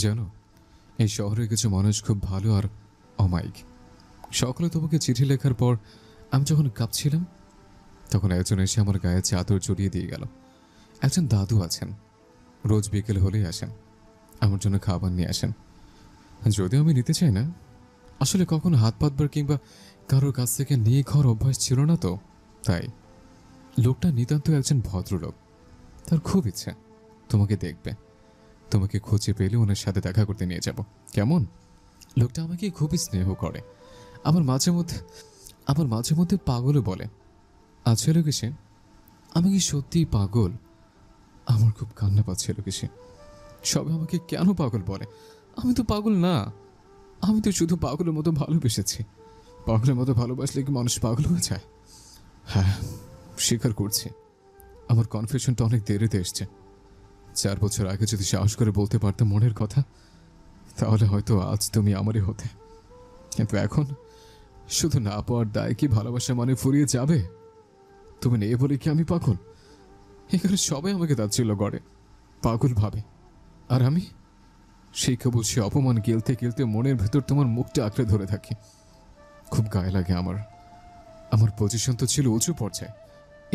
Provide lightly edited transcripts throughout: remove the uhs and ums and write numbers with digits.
জানো, এই শহরের কিছু মানুষ খুব ভালো আর অমায়িক। সকালে তোমাকে চিঠি লেখার পর আমি যখন কাঁপছিলাম, তখন একজন এসে আমার গায়ে চাদর জড়িয়ে দিয়ে গেল। একজন দাদু আছেন, রোজ বিকেল হলেই আসেন, আমার জন্য খাবার নিয়ে আসেন। যদিও আমি নিতে চাই না, আসলে কখনো হাত পাতবার কিংবা কারোর কাছ থেকে নিয়ে খাওয়ার অভ্যাস ছিল না তো তাই। লোকটা নিতান্ত একজন ভদ্রলোক। তার খুব ইচ্ছে তোমাকে দেখবে, তোমাকে খুঁজে পেলে ওনার সাথে দেখা করতে নিয়ে যাব। কেমন? লোকটা আমাকে খুবই স্নেহ করে, আমার মাঝে মধ্যে পাগলও বলে। আসলে কিসে আমি কি সত্যিই পাগল? আমার খুব কান্না পাচ্ছিল কিসে। সবে আমাকে কেন পাগল বলে? আমি তো পাগল না, আমি তো শুধু পাগলের মতো ভালোবেসেছি। পাগলের মতো ভালোবাসলে কি মানুষ পাগল হয়ে যায়? হ্যাঁ, স্বীকার করছি, আমার কনফিউশনটা অনেক দেরিতে এসছে। 4 বছর আগে যদি সাহস করে বলতে পারতাম মনের কথা, তাহলে হয়তো আজ তুমি আমারই হতে। কিন্তু এখন শুধু না পাওয়ার দায় কি ভালোবাসা মানে ফুরিয়ে যাবে? তুমি নেই বলে কি আমি পাগল? এখানে সবাই আমাকে তাচ্ছিল্য করে, পাগল ভাবে। আর আমি সেই কেবল সে অপমান গেলতে গেলতে মনের ভেতর তোমার মুখটা আঁকড়ে ধরে থাকি। খুব গায়ে লাগে আমার। আমার পজিশন তো ছিল উঁচু পর্যায়ে,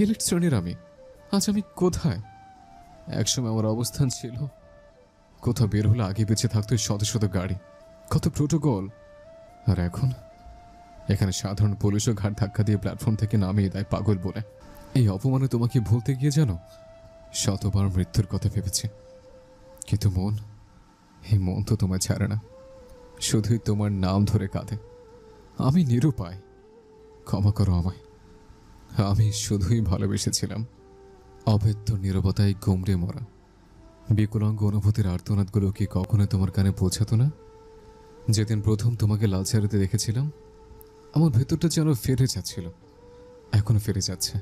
এলিট শ্রেণীর আমি। আজ আমি কোথায়? একসময় আমার অবস্থান ছিল, কোথাও বের হলে আগে বেঁচে থাকতো শত শত গাড়ি, কত প্রোটোকল। আর এখন এখানে সাধারণ পুলিশও ঘাট ধাক্কা দিয়ে প্ল্যাটফর্ম থেকে নামিয়ে দেয় পাগল বলে। এই অপমানে তোমাকে ভুলতে গিয়ে জানো, শতবার মৃত্যুর কথা ভেবেছি। কিন্তু এই মন তো তোমায় ছাড়ে না, শুধুই তোমার নাম ধরে কাঁদে। আমি নিরুপায়, ক্ষমা করো আমায়। আমি শুধুই ভালোবেসেছিলাম। অভেদ্য নীরবতায় গুমড়ে মরা বিকলাঙ্গ অনুভূতির আর্তনাদগুলো কি কখনো তোমার কানে পৌঁছাতো না? যেদিন প্রথম তোমাকে লাল শাড়িতে দেখেছিলাম, আমার ভেতরটা যেন ফিরে যাচ্ছিল, এখনো ফিরে যাচ্ছে।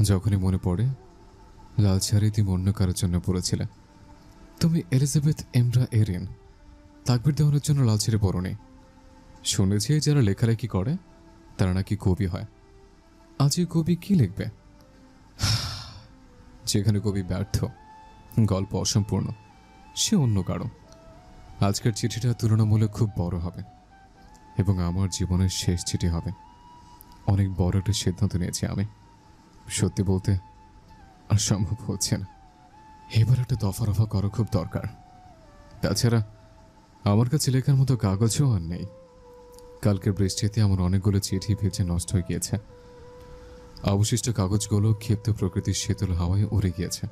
যখনই মনে পড়ে লাল শাড়ি তুমি অন্য কারোর জন্য পরেছিলে। তুমি এলিজাবেথ এমরা এরিন, তাকবির দেওয়ানোর জন্য লাল শাড়ি পরনি। শুনেছি যারা লেখালেখি করে তারা নাকি কবি হয়। আজ এই কবি কি লিখবে? যেখানে কবি ব্যর্থ, গল্প অসম্পূর্ণ, সে অন্য কারো। আজকের চিঠিটা তুলনামূলক খুব বড় হবে এবং আমার জীবনের শেষ চিঠি হবে। অনেক বড় একটা সিদ্ধান্ত নিয়েছি আমি। সত্যি বলতে আর সম্ভব হচ্ছে না। এবার একটা দফা রফা করা খুব দরকার। তাছাড়া আমার কাছে লেখার মতো কাগজও আর নেই। কালকের বৃষ্টিতে আমার অনেকগুলো চিঠি ভিজে নষ্ট হয়ে গিয়েছে। অবশিষ্ট কাগজগুলো ক্ষিপ্ত প্রকৃতির শীতল হাওয়ায় উড়ে গিয়েছে।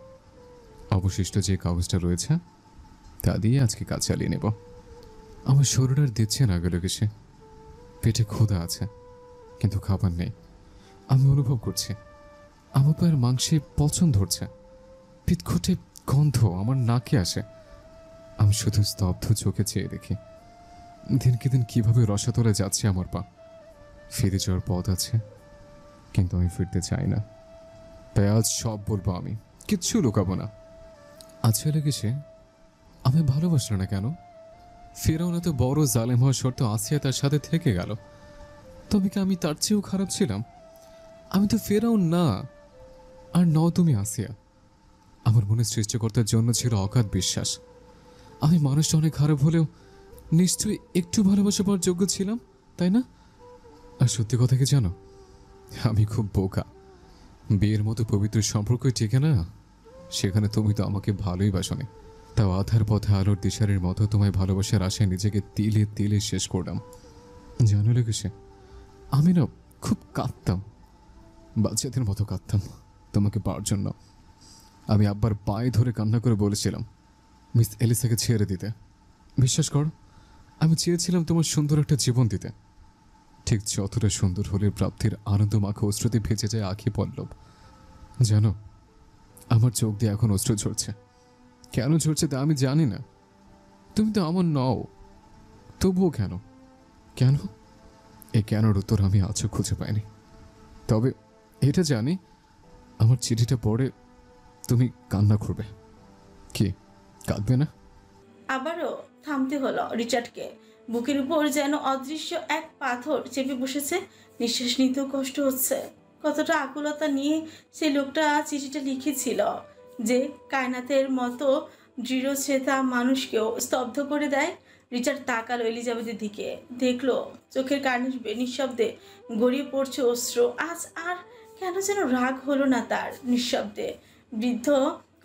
অবশিষ্ট যে কাগজটা রয়েছে তা দিয়ে আজকে কাজ চালিয়ে নেব। আমার শরীর আর দিচ্ছে না গেল কিসে। পেটে ক্ষুধা আছে কিন্তু খাবার নেই। আমি অনুভব করছি আমার পায়ের মাংসে পচন ধরছে, পিৎখুটে গন্ধ আমার নাকে আসে। আমি শুধু স্তব্ধ চোখে চেয়ে দেখি দিনকে দিন কিভাবে রসাতলে যাচ্ছে আমার পা। ফিরে যাওয়ার পথ আছে কিন্তু আমি ফিরতে চাই না। তাই আজ সব বলবো, আমি কিচ্ছু লুকাবো না। আচ্ছা লেগেছে, আমি ভালোবাসলো না কেন? ফেরাউন এত বড় জালেম হওয়ার শর্ত আসিয়া তার সাথে থেকে গেল, তবে কি আমি তার চেয়েও খারাপ ছিলাম? আমি তো ফেরাউন না, আর নও তুমি আসিয়া। আমার মনে সৃষ্টিকর্তার জন্য ছিল অগাধ বিশ্বাস। আমি মানুষটা অনেক খারাপ হলেও নিশ্চয়ই একটু ভালোবাসা পাওয়ার যোগ্য ছিলাম, তাই না? আর সত্যি কথা কি জানো, আমি খুব বোকা। বিয়ের মতো পবিত্র সম্পর্কই টিকে না, সেখানে তুমি তো আমাকে ভালোই বাসনি। তাও আধার পথে আলোর দিশারির মতো তোমায় ভালোবাসার আশায় নিজেকে তিলে তিলে শেষ করলাম। জানো লেগেছে, আমি না খুব কাঁদতাম, বাচ্চাদের মতো কাঁদতাম তোমাকে পাওয়ার জন্য। আমি আব্বার পায়ে ধরে কান্না করে বলেছিলাম মিস এলিসাকে ছেড়ে দিতে। বিশ্বাস করো, আমি চেয়েছিলাম তোমার সুন্দর একটা জীবন দিতে। ঠিক যতটা সুন্দর হলে প্রাপ্তির আনন্দ মাখা অশ্রুতে ভেজে যায় আঁখি পল্লব। জানো, আমার চোখ দিয়ে এখন অশ্রু ঝরছে। কেন ঝরছে তা আমি জানি না। তুমি তো আমার নও, তবুও কেন? কেন? এই কেনর উত্তর আমি আজও খুঁজে পাইনি। তবে এটা জানি, আমার চিঠিটা পড়ে তুমি কান্না করবে। কি কাঁদবে না? আবারও থামতে হলো রিচার্ডকে। বুকের উপর যেন অদৃশ্য এক পাথর চেপে বসেছে। নিঃশ্বাস নিতেও কষ্ট হচ্ছে। কতটা আকুলতা নিয়ে সেই লোকটা চিঠিটা লিখেছিল, যে কায়নাতের মতো দৃঢ়চেতা মানুষকেও স্তব্ধ করে দেয়। রিচার্ড তাকালো এলিজাবেথের দিকে, দেখলো চোখের কার্নিশ বেয়ে নিঃশব্দে গড়িয়ে পড়ছে অশ্রু। আজ আর কেন যেন রাগ হলো না তার। নিঃশব্দে বৃদ্ধ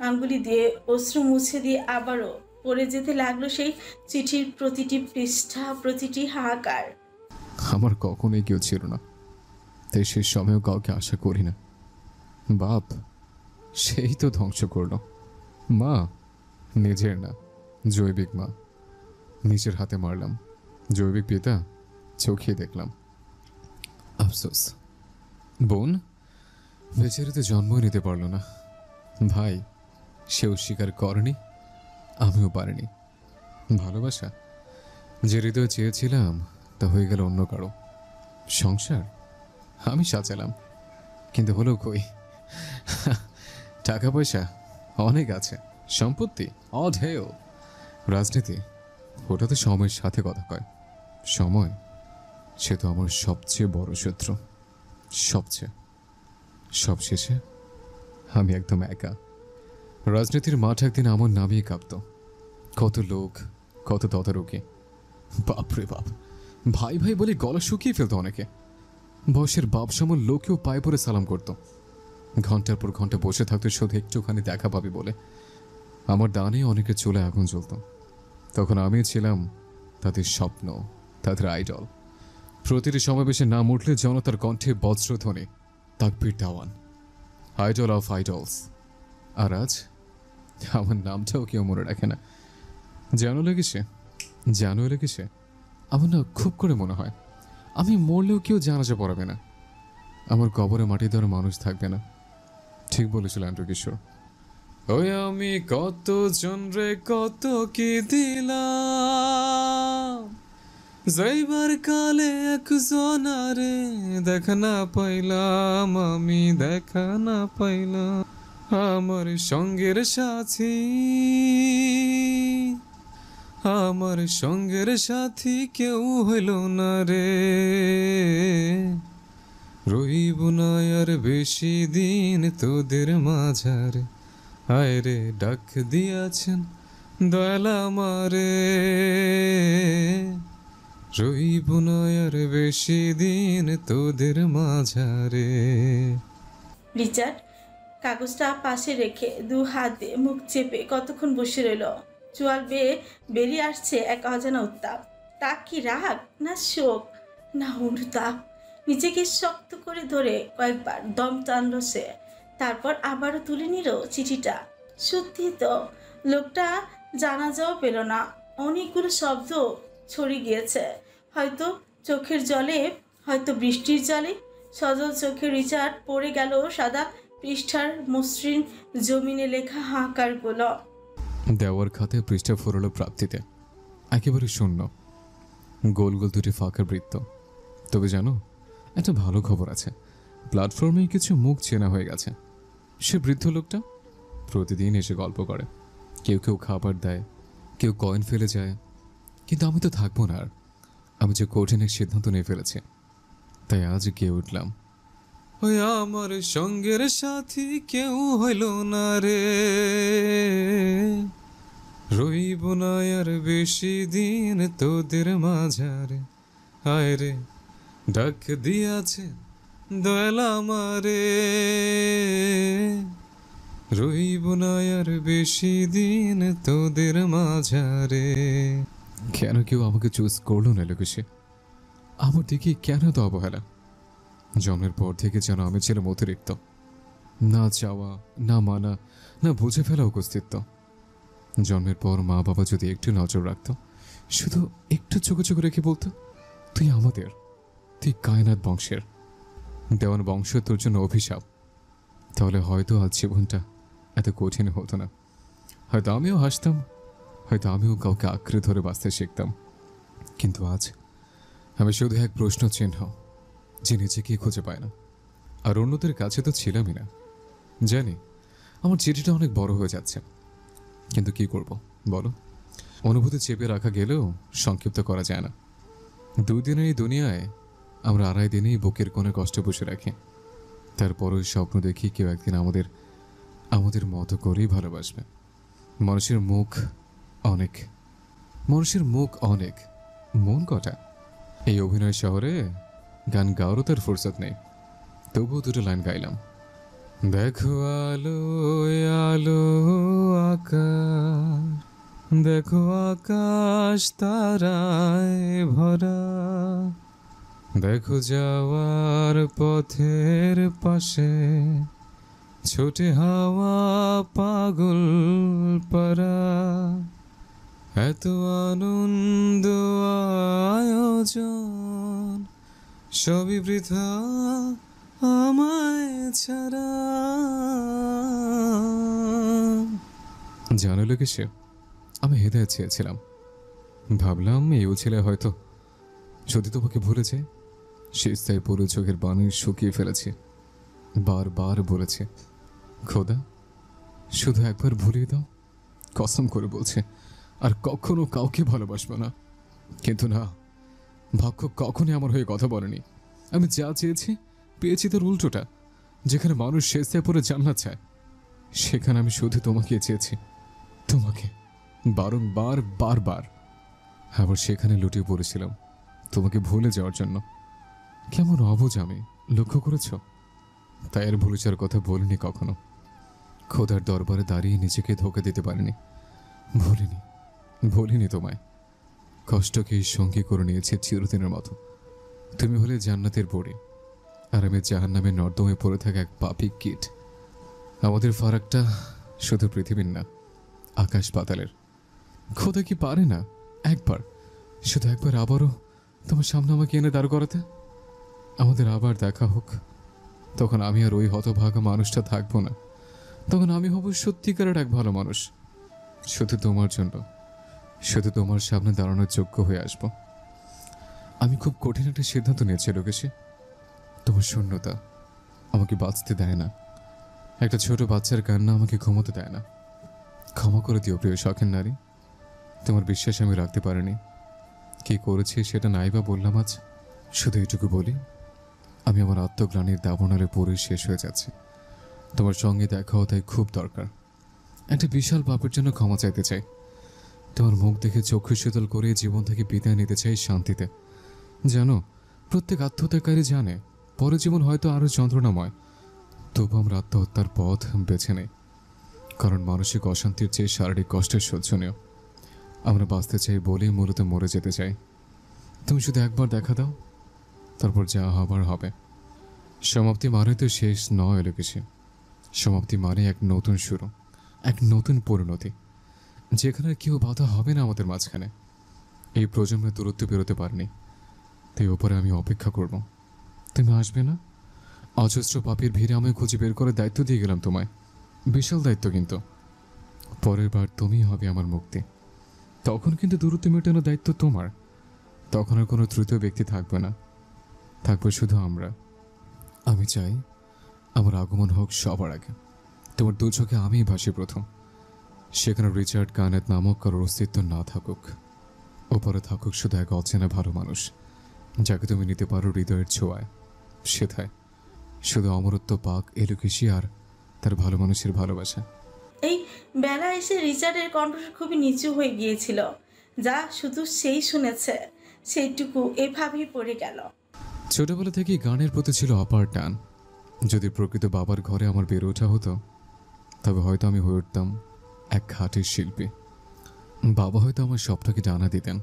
আঙ্গুলি দিয়ে অশ্রু মুছে দিয়ে আবারও পড়ে যেতে লাগলো সেই চিঠির প্রতিটি পৃষ্ঠা, প্রতিটি হাহাকার। আমার কখনোই কেউ ছিল না, তাই শেষ সময়ও কাউকে আশা করি না। বাপ সেই তো ধ্বংস করলো। মা নিজের না, জৈবিক মা, নিজের হাতে মারলাম। জৈবিক পিতা চোখে দেখলাম। আফসোস। বোন বেচারি তো জন্মই নিতে পারল না। ভাই সেও স্বীকার করেনি, আমিও পারিনি। ভালোবাসা যে হৃদয় চেয়েছিলাম তা হয়ে গেল অন্য কারো। সংসার আমি সাজালাম, কিন্তু হলো কই? টাকা পয়সা অনেক আছে, সম্পত্তি অঢেউ। রাজনীতি ওটা তো সময়ের সাথে কথা কয়। সময় সে তো আমার সবচেয়ে বড় শত্রু। সবচেয়ে সবশেষে আমি একদম একা। রাজনীতির মাঠ একদিন আমার নামেই কাঁপত। কত লোক, কত তদারকি। বাপরে বাপ, ভাই ভাই বলে গলা শুকিয়ে ফেলতো অনেকে। বয়সের বাপ সমান লোকেও পায়ে পড়ে সালাম করত। ঘন্টার পর ঘন্টা বসে থাকতো শুধু একটুখানি দেখা পাবে বলে। আমার দানে অনেকের চুলে আগুন জ্বলত। তখন আমি ছিলাম তাদের স্বপ্ন, তাদের আইডল। প্রতিটি সমাবেশে নাম উঠলে জনতার কণ্ঠে বজ্রধ্বনি, তাকবীর দাওয়ান, আইডল অফ আইডলস। আর আজ আমার নামটাও কেউ মনে রাখে না। জানো লেগেছে আমার না খুব করে মনে হয় আমি মরলেও কেউ জানাজা পড়াবে না, আমার কবরে মাটি দেওয়ার মানুষ থাকবে না। ঠিক বলেছিল অ্যান্ড্রু কিশোর। ওই আমি কত জনরে কত কি দিলাম, যাইবার কালে একজনারে দেখা না পাইলাম, আমি দেখা না পাইলাম। আমার সঙ্গের সাথী, আমার সঙ্গের সাথী কেউ হইল না রে। রইব না আর বেশি দিন তোদের মাঝারে, হায় রে ডাক দিয়াছেন দয়াল আমারে। রইব না আর বেশি দিন তোদের মাঝারে। রিচার্ড কাগজটা পাশে রেখে দু হাতে মুখ চেপে কতক্ষণ বসে রইল। চোয়াল বেয়ে বেরিয়ে আসছে এক অজানা উত্তাপ। তা কি রাগ, না শোক, না অনুতাপ? নিজেকে শক্ত করে ধরে কয়েকবার দম টানল সে। তারপর আবারও তুলে নিল চিঠিটা। সত্যি তো লোকটা জানাজাও পেল না। অনেকগুলো শব্দ ছড়িয়ে গিয়েছে, হয়তো চোখের জলে, হয়তো বৃষ্টির জলে। সজল চোখে রিচার্ড পড়ে গেল সাদা পৃষ্ঠার মসৃণ জমিনে লেখা হাঁকারগুলো। দেওয়ার খাতে পৃষ্ঠা ফুরল প্রাপ্তিতে, একেবারে শূন্য। গোল গোল দুটি ফাঁকার বৃত্ত। তবে জানো, একটা ভালো খবর আছে। প্ল্যাটফর্মে কিছু মুখ চেনা হয়ে গেছে। সে বৃদ্ধ লোকটা প্রতিদিন এসে গল্প করে। কেউ কেউ খাবার দেয়, কেউ কয়েন ফেলে যায়। কিন্তু আমি তো থাকবো না আর। আমি যে কঠিন এক সিদ্ধান্ত নিয়ে ফেলেছি, তাই আজ গিয়ে উঠলাম। ওই আমার সঙ্গের সাথী কেউ হইল না রে, রইব না আর বেশি দিন তোদের মাঝারে, হায় রে ডাক দিয়াছে দয়াল আমারে। রইব না আর বেশি দিন তোদের মাঝারে। কেন কেউ আমাকে চুজ করলো না লোকেশে? আমার দিকে কেন তো অবহেলা? জন্মের পর থেকে যেন আমি ছিলাম অতিরিক্ত। না চাওয়া, না মানা, না বুঝে ফেলা অস্তিত্ব। জন্মের পর মা বাবা যদি একটু নজর রাখত, শুধু একটু চোখে চোখে রেখে বলতো, তুই আমাদের, তুই কায়নাত বংশের, দেওয়ান বংশ তোর জন্য অভিশাপ, তাহলে হয়তো আজ জীবনটা এত কঠিন হতো না। হয়তো আমিও হাসতাম, হয়তো আমিও কাউকে আঁকড়ে ধরে বাঁচতে শিখতাম। কিন্তু আজ আমি শুধু এক প্রশ্ন চিহ্ন, যে নিজেকে খুঁজে পায় না। আর অন্যদের কাছে তো ছিলামই না। জানি আমার চিঠিটা অনেক বড় হয়ে যাচ্ছে, কিন্তু কি করব বলো? অনুভূতি চেপে রাখা গেলেও সংক্ষিপ্ত করা যায় না। 2 দিনের এই দুনিয়ায় আমরা 2.5 দিনেই বুকের কোণে কষ্ট বসে রাখি। তারপরও স্বপ্ন দেখি কেউ একদিন আমাদের মতো করেই ভালোবাসবে। মানুষের মুখ অনেক, মানুষের মুখ অনেক, মন কটা। এই অভিনয় শহরে গান গাওয়ারও তার ফুরসত নেই, তবুও দুটো লাইন গাইলাম। দেখো আলো আলো আকাশ, দেখো আকাশ তারায় ভরা, দেখো যাওয়ার পথের পাশে ছোটে হাওয়া পাগল পারা, এত আনন্দ আয়োজন সবই বৃথা আমায় ছাড়া। জানো লোকে সে আমি হেদায়ত চেয়েছিলাম, ভাবলাম এও ছেলে হয়তো যদি তোমাকে ভুলেছে। শেষটায় পুরো চোখের বাণী শুকিয়ে ফেলেছে, বারবার বলেছে খোদা শুধু একবার ভুলিয়ে দাও, কসম করে বলছে আর কখনো কাউকে ভালোবাসবো না। কিন্তু না, ভাগ্য কখনই আমার হয়ে কথা বলেনি। আমি যা চেয়েছি পেয়েছি তার উল্টোটা। যেখানে মানুষ শেষটায় পরে জান্নাত চায়, সেখানে আমি শুধু তোমাকে চেয়েছি, তোমাকে বারংবার বারবার। আবার সেখানে লুটিয়ে পড়েছিলাম তোমাকে ভুলে যাওয়ার জন্য। কেমন অবুঝ আমি, লক্ষ্য করেছ? তাই আর ভুলে যাওয়ার কথা বলিনি কখনো। খোদার দরবারে দাঁড়িয়ে নিজেকে ধোঁকা দিতে পারিনি। ভুলিনি, ভুলিনি তোমায়। কষ্টকে সঙ্গী করে নিয়েছি চিরদিনের মতো। তুমি হলে জান্নাতের পড়ি, আর আমি জাহান্নামের নর্দমে পড়ে থাকা এক পাপী কীট। আমাদের ফারাকটা শুধু পৃথিবীর না, আকাশ পাতালের। খোদা কি পারে না একবার, শুধু একবার আবারও তোমার সামনে আমাকে এনে দাঁড় করাতে? আমাদের আবার দেখা হোক, তখন আমি আর ওই হতভাগা মানুষটা থাকবো না। তখন আমি হব সত্যিকারের এক ভালো মানুষ, শুধু তোমার জন্য, শুধু তোমার সামনে দাঁড়ানোর যোগ্য হয়ে আসব। আমি খুব কঠিন একটা সিদ্ধান্ত নিয়েছি লোকেশে। তোমার শূন্যতা আমাকে বাঁচতে দেয় না, একটা ছোট বাচ্চার কান্না আমাকে ঘুমোতে দেয় না। ক্ষমা করে দিও প্রিয় শখের নারী, তোমার বিশ্বাস আমি রাখতে পারিনি। কি করেছি সেটা নাই বা বললাম আজ। শুধু এটুকু বলি, আমি আমার আত্মগ্লানির দাবনারে পড়ে শেষ হয়ে যাচ্ছে। তোমার সঙ্গে দেখাও তাই খুব দরকার। একটা বিশাল পাপের জন্য ক্ষমা চাইতে চাই। তোমার মুখ দেখে চক্ষু শীতল করে জীবন থেকে বিদায় নিতে চাই শান্তিতে। জানো, প্রত্যেক আত্মহত্যাকারী জানে পরে জীবন হয়তো আরও যন্ত্রণাময়, তবু আমরা আত্মহত্যার পথ বেছে নেই, কারণ মানসিক অশান্তির চেয়ে শারীরিক কষ্টের সহ্যনীয়। আমরা বাঁচতে চাই বলেই মূলত মরে যেতে চাই। তুমি শুধু একবার দেখা দাও, তারপর যা হবার হবে। সমাপ্তি মানে তো শেষ নয় লোকেশে, সমাপ্তি মানে এক নতুন শুরু, এক নতুন পরিণতি, যেখানে কেউ বাধা হবে না আমাদের মাঝখানে। এই প্রজন্মের দূরত্ব বেরোতে পারেনি, তাই ওপরে আমি অপেক্ষা করব। তুমি আসবে না? অজস্র পাপের ভিড়ে আমি খুঁজে বের করে দায়িত্ব দিয়ে গেলাম তোমায়, বিশাল দায়িত্ব। কিন্তু পরের বার তুমিই হবে আমার মুক্তি। তখন কিন্তু দূরত্ব মেটানোর দায়িত্ব তোমার। তখন আর কোনো তৃতীয় ব্যক্তি থাকবে না, থাকবে শুধু আমরা। আমি চাই আমার আগমন হোক সবার আগে, তোমার দু চোখে আমিই ভাসি প্রথম। সেখানে রিচার্ড কানেত নামক কারোর অস্তিত্ব না থাকুক, ওপরে থাকুক শুধু এক অচেনা ভালো মানুষ, যাকে তুমি নিতে পারো হৃদয়ের ছোঁয়ায়। সেথায় শুধু অমরত্ব পাক এলোকেশি আর তার ভালো মানুষের ভালোবাসা। এই বেলা এসে রিচার্ডের কণ্ঠস্বর খুবই নিচু হয়ে গিয়েছিল, যা শুধু সেই শুনেছে সেইটুকু এভাবেই পড়ে গেল। ছোটবেলা থেকেই গানের প্রতি ছিল অপার টান। যদি প্রকৃত বাবার ঘরে আমার বেড়ে ওঠা হতো, তবে হয়তো আমি হয়ে উঠতাম এক ঘাটের শিল্পী। বাবা হয়তো আমার স্বপ্নকে ডানা দিতেন।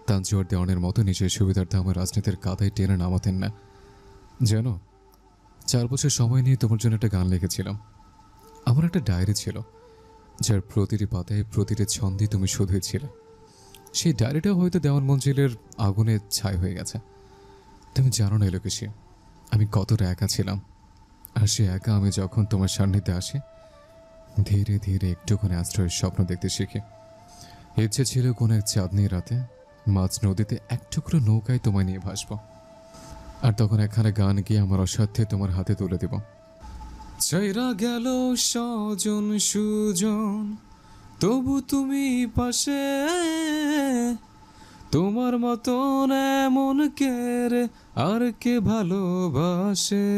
তানজোয়ার দেওয়ানের মতো নিজের সুবিধার্থে আমার রাজনীতির কাদায় টেনে নামাতেন না। যেন 4 বছর সময় নিয়ে তোমার জন্য একটা গান লিখেছিলাম। আমার একটা ডায়েরি ছিল, যার প্রতিটি পাতায় প্রতিটি ছন্দে তুমি শুধুই ছিলে। সেই ডায়েরিটাও হয়তো দেওয়ান মঞ্জিলের আগুনে ছাই হয়ে গেছে। তুমি জানো না লোকেশি, আমি কতটা একা ছিলাম। আর সে একা আমি যখন তোমার সান্নিধ্যে আসি, ধীরে ধীরে একটুখানি আশ্রয়ের স্বপ্ন দেখতে শিখি। ইচ্ছে ছিল কোন এক চাঁদনি রাতে মাঝ নদীতে এক টুকরো নৌকায় তোমায় নিয়ে ভাসবো, আর তখন একখানে গান গিয়ে আমার অসাধ্যে তোমার হাতে তুলে দেব। চাইরা গেল স্বজন সুজন, তবু তুমি পাশে, তোমার মতন এমন কে রে আর কে ভালোবাসে।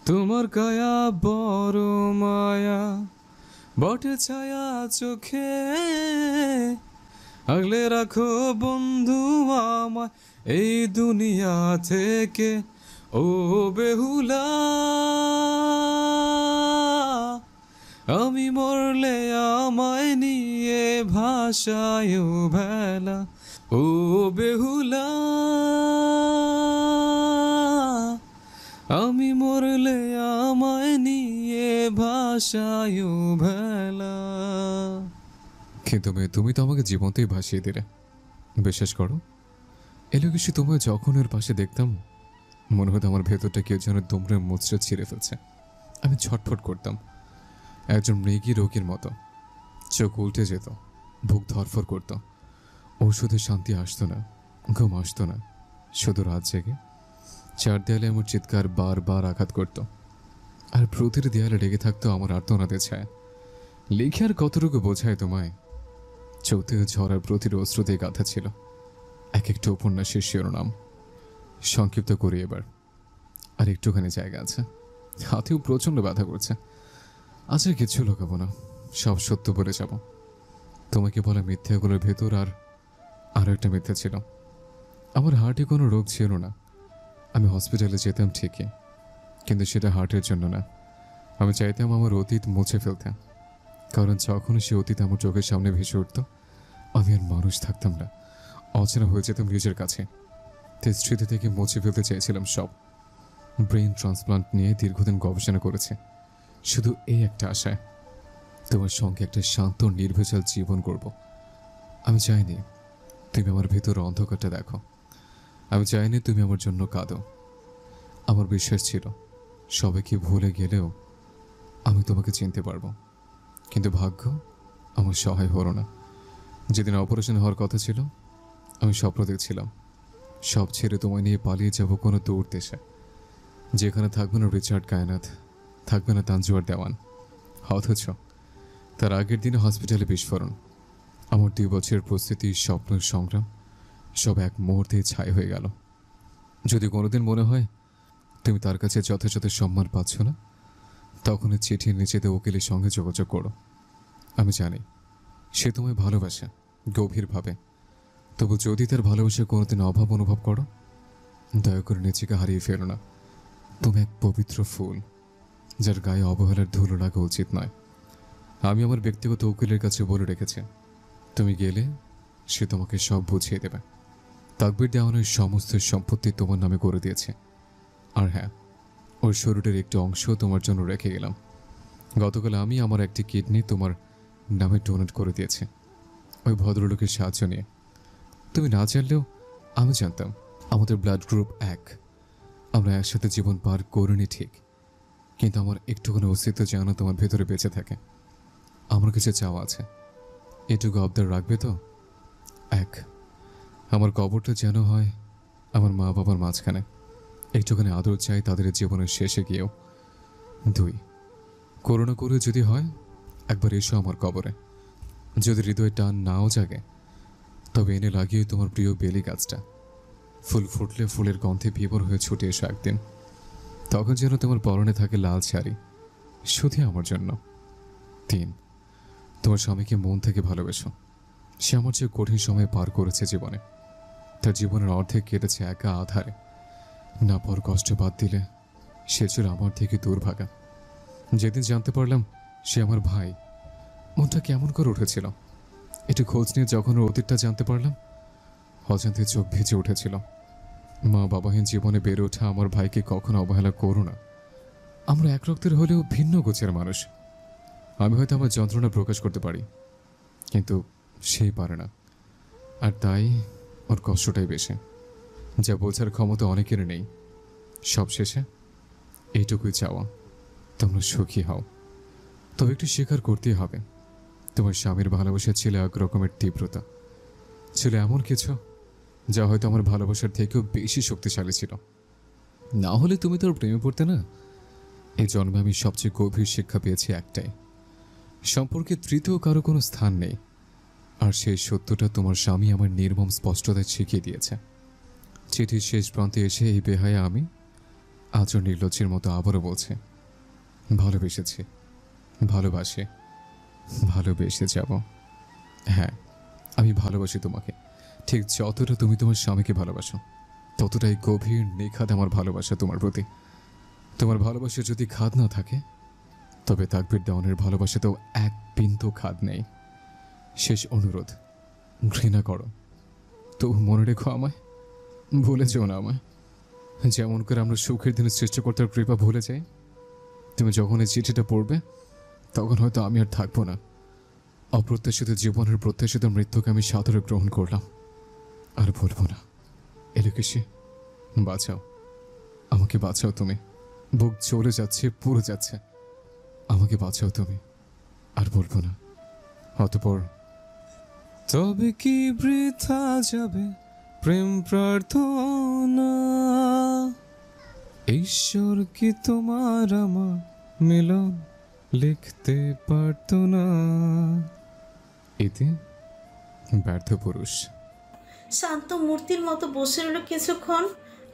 তোমার কায়া বড় মায়া, বটে ছায়া চোখে আগলে রাখো বন্ধু আমায় এই দুনিয়া থেকে, ও বেহুলা। আমি মরলে আমায় নিয়ে ভাষায় ভেলা, ও বেহুলা। আমি মরলে আমায় নিয়ে ভাষায় ভেলা। কিন্তু তুমি তো আমাকে জীবনতেই ভাসিয়ে দিলে। বিশ্বাস করো, এলো কিছু তোমায় যখন ওর পাশে দেখতাম, মনে হতো আমার ভেতরটা কেউ যেন দুমড়ে মুচড়ে ছিঁড়ে ফেলছে। আমি ছটফট করতাম একজন মৃগী রোগীর মতো। চোখ উল্টে যেত, বুক ধরফর করত। ঔষধে শান্তি আসতো না, ঘুম আসতো না। শুধু রাত জেগে চার দেয়ালে আমার চিৎকার বারবার আঘাত করত, আর প্রতিটি দেয়ালে লেগে থাকতো আমার আর্তনাদের ছায়া। লিখে আর কতটুকু বোঝায় তোমায়? চৌতে ঝড়ার প্রতিটি অস্ত্রতে গাঁথা ছিল এক একটা উপন্যাসের শিরোনাম। সংক্ষিপ্ত করি এবার, আর একটুখানি জায়গা আছে, হাতেও প্রচণ্ড ব্যথা করছে। আচ্ছা, কিচ্ছু লুকাবো না, সব সত্য বলে যাব। তোমাকে বলা মিথ্যাগুলোর ভেতর আরও একটা মিথ্যা ছিল। আমার হার্টে কোনো রোগ ছিল না। আমি হসপিটালে যেতাম ঠিকই, কিন্তু সেটা হার্টের জন্য না। আমি চাইতাম আমার অতীত মুছে ফেলতে, কারণ যখন সে অতীত আমার চোখের সামনে ভেসে উঠত, আমি আর মানুষ থাকতাম না, অচেনা হয়ে যেতাম নিজের কাছে। তাই স্মৃতি থেকে মুছে ফেলতে চাইছিলাম সব। ব্রেন ট্রান্সপ্লান্ট নিয়ে দীর্ঘদিন গবেষণা করেছে, শুধু এই একটা আশায়, তোমার সঙ্গে একটা শান্ত নির্ভেজাল জীবন করব। আমি চাইনি তুমি আমার ভেতর অন্ধকারটা দেখো। আমি চাইনি তুমি আমার জন্য কাঁদো। আমার বিশ্বাস ছিল সবাইকে ভুলে গেলেও আমি তোমাকে চিনতে পারবো, কিন্তু ভাগ্য আমার সহায় হলো না। যেদিন অপারেশন হওয়ার কথা ছিল, আমি স্বপ্ন দেখছিলাম সব ছেড়ে তোমায় নিয়ে পালিয়ে যাব কোনো দূর দেশে, যেখানে থাকবে না রিচার্ড কায়নাথ, থাকবে না তানজুয়ার দেওয়ান। অথচ তার আগের দিনে হসপিটালে বিস্ফোরণ। আমার 2 বছরের প্রস্তুতি, স্বপ্ন, সংগ্রাম সব এক মুহূর্তে ছাই হয়ে গেল। যদি কোনোদিন মনে হয় তুমি তার কাছে যথাযথ সম্মান পাচ্ছ না, তখন চিঠি নিচেতে উকিলের সঙ্গে যোগাযোগ করো। আমি জানি সে তোমায় ভালোবাসে গভীরভাবে, তবু যদি তার ভালোবাসা কোনোদিন অভাব অনুভব করো, দয়া করে নিজেকে হারিয়ে ফেলো না। তুমি এক পবিত্র ফুল, যার গায়ে অবহেলার ধুলো লাগা উচিত নয়। আমি আমার ব্যক্তিগত উকিলের কাছে বলে রেখেছি, তুমি গেলে সে তোমাকে সব বুঝিয়ে দেবে। তাকবীর দেওয়ানোর সমস্ত সম্পত্তি তোমার নামে করে দিয়েছে। আর হ্যাঁ, ওর শরীরের একটি অংশ তোমার জন্য রেখে গেলাম। গতকাল আমি আমার একটি কিডনি তোমার নামে ডোনেট করে দিয়েছি, ওই ভদ্রলোকের সাহায্য নিয়ে। তুমি না জানলেও আমি জানতাম আমাদের ব্লাড গ্রুপ 1। আমরা একসাথে জীবন পার করিনি ঠিক, কিন্তু আমার একটুখানি অস্তিত্ব যেন তোমার ভেতরে বেঁচে থাকে। আমার কিছু চাওয়া আছে, এটুকু আবদার রাখবে তো? 1, আমার কবরটা যেন হয় আমার মা বাবার মাঝখানে, একটুখানি আদর চাই তাদের জীবনের শেষে গিয়েও। 2, করোনা করে যদি হয়, একবার এসো আমার কবরে। যদি হৃদয়ে টান নাও জাগে, তবে এনে লাগিয়ে তোমার প্রিয় বেলি গাছটা। ফুল ফুটলে ফুলের গন্ধে বিভোর হয়ে ছুটে এসো একদিন, তখন যেন তোমার পরনে থাকে লাল শাড়ি, শুধু আমার জন্য। 3, তোমার স্বামীকে মন থেকে ভালোবেসো। সে আমার চেয়ে কঠিন সময় পার করেছে জীবনে, তার জীবনের অর্ধেক কেটেছে একা আধারে। না পর কষ্ট বাদ দিলে সে ছিল আমার থেকে দুর্ভাগা। যেদিন জানতে পারলাম সে আমার ভাই, মনটা কেমন করে উঠেছিল। একটু খোঁজ নিয়ে যখন ওর অতীতটা জানতে পারলাম, অজান্তে চোখ ভিজে উঠেছিল। মা বাবাহীন জীবনে বেড়ে ওঠা আমার ভাইকে কখনো অবহেলা করো না। আমরা এক রক্তের হলেও ভিন্ন গোছের মানুষ। আমি হয়তো আমার যন্ত্রণা প্রকাশ করতে পারি, কিন্তু সেই পারে না, আর তাই ওর কষ্টটাই বেশি। যা বোঝার ক্ষমতা অনেকের নেই। সব শেষে এইটুকুই চাওয়া, তোমরা সুখী হও। তবে একটু স্বীকার করতেই হবে, তোমার স্বামীর ভালোবাসা ছিল এক রকমের তীব্রতা, ছিল এমন কিছু যা হয়তো আমার ভালোবাসার থেকেও বেশি শক্তিশালী ছিল। না হলে তুমি তোর প্রেমে পড়তে না। এই জন্মে আমি সবচেয়ে গভীর শিক্ষা পেয়েছি একটাই, সম্পর্কে তৃতীয় কারো কোনো স্থান নেই। আর সেই সত্যটা তোমার স্বামী আমার নির্মম স্পষ্টতায় শিখিয়ে দিয়েছে। চিঠির শেষ প্রান্তে এসে এই বেহায়া আমি আজও নির্লজ্জের মতো আবারও বলছে, ভালোবেসেছি, ভালোবাসি, ভালোবেসে যাব। হ্যাঁ, আমি ভালোবাসি তোমাকে, ঠিক যতটা তুমি তোমার স্বামীকে ভালোবাসো ততটাই গভীর নিখাদ আমার ভালোবাসা তোমার প্রতি। তোমার ভালোবাসা যদি খাদ না থাকে, তবে তাকবীর দেওয়ানের ভালোবাসাতেও এক বিন্দু খাদ নেই। শেষ অনুরোধ, ঘৃণা করো, তবু মনে রেখো আমায়, ভুলে যেও না আমায়। যেমন করে আমরা সুখের দিনে সৃষ্টিকর্তার কৃপা ভুলে যাই, তুমি যখন এই চিঠিটা পড়বে তখন হয়তো আমি আর থাকবো না। অপ্রত্যাশিত জীবনের প্রত্যাশিত মৃত্যুকে আমি সাদরে গ্রহণ করলাম, আর বলবো না। এলুকেশি, বাঁচাও আমাকে, বাঁচাও তুমি। বুক চলে যাচ্ছে, পুড়ে যাচ্ছে, আমাকে বাঁচাও তুমি, আর বলবো না। অতঃপর তবে কি বৃথা যাবে প্রেম প্রার্থনা, ঈশ্বর কি তোমার আমার মিলন লিখতে পারত না। এতে ব্যর্থ পুরুষ। শান্ত মূর্তির মতো বসে রইল কিছুক্ষণ।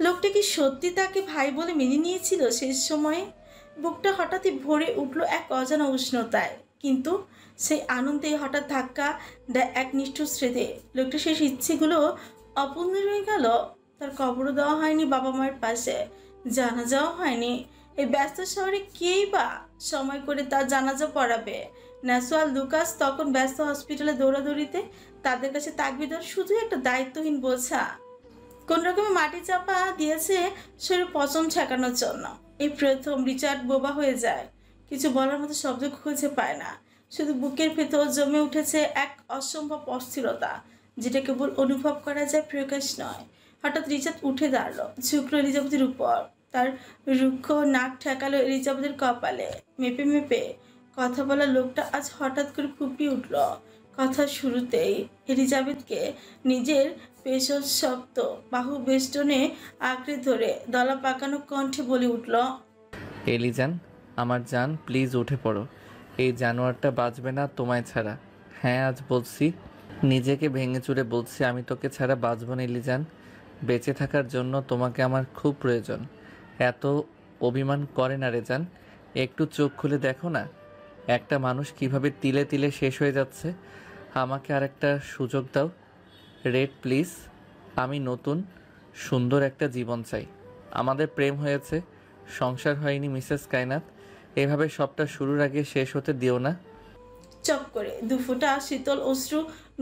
লোকটা কি সত্যি তাকে ভাই বলে মেনে নিয়েছিল শেষ সময়ে? বুকটা হঠাৎই ভরে উঠল এক অজানা উষ্ণতায়, কিন্তু সেই আনন্দে হঠাৎ ধাক্কা দেয় এক নিষ্ঠুর স্মৃতি। লোকটা শেষ ইচ্ছেগুলো অপূর্ণ রয়ে গেল। তার কবরও দেওয়া হয়নি বাবা মায়ের পাশে, জানাজাও হয়নি। এই ব্যস্ত শহরে কেই বা সময় করে তার জানাজা পড়াবে? ন্যাসওয়াল লুকাস তখন ব্যস্ত হসপিটালে দৌড়াদৌড়িতে। তাদের কাছে তাকবিদার শুধু একটা দায়িত্বহীন বোঝা, কোন রকমে মাটি চাপা দিয়েছে শরীর পচন ঠেকানোর জন্য। এই প্রথম রিচার্ড বোবা হয়ে যায়, কিছু বলার মতো শব্দ খুঁজে পায় না। শুধু বুকের ভেতর জমে উঠেছে এক অসম্ভব অস্থিরতা, যেটা কেবল অনুভব করা যায়, প্রকাশ নয়। হঠাৎ রিচার্ড উঠে দাঁড়ালো, ঝুঁকলো এলিজাবেথের উপর। তার রুক্ষ নাক ঠেকালো এলিজাবেথের কপালে। মেপে মেপে কথা বলা লোকটা আজ হঠাৎ করে ফুঁপিয়ে উঠল। কথা শুরুতেই এলিজাবেথকে নিজের পেশল শক্ত বাহু বেষ্টনে আঁকড়ে ধরে দলা পাকানো কণ্ঠে বলে উঠল, এলিজান, আমার জান, প্লিজ উঠে পড়ো। এই জানোয়ারটা বাঁচবে না তোমায় ছাড়া। হ্যাঁ, আজ বলছি, নিজেকে ভেঙে চুরে বলছি, আমি তোকে ছাড়া বাঁচব না এলিজান। বেঁচে থাকার জন্য তোমাকে আমার খুব প্রয়োজন। এত অভিমান করে না রেজান, একটু চোখ খুলে দেখো না একটা মানুষ কিভাবে তিলে তিলে শেষ হয়ে যাচ্ছে। আমাকে আর একটা সুযোগ দাও রেড, প্লিজ। আমি নতুন সুন্দর একটা জীবন চাই। আমাদের প্রেম হয়েছে, সংসার হয়নি মিসেস কায়নাত। এভাবে সবটা শুরুর আগে শেষ হতে দিও না। চপ করে দুফোঁটা শীতল অশ্রু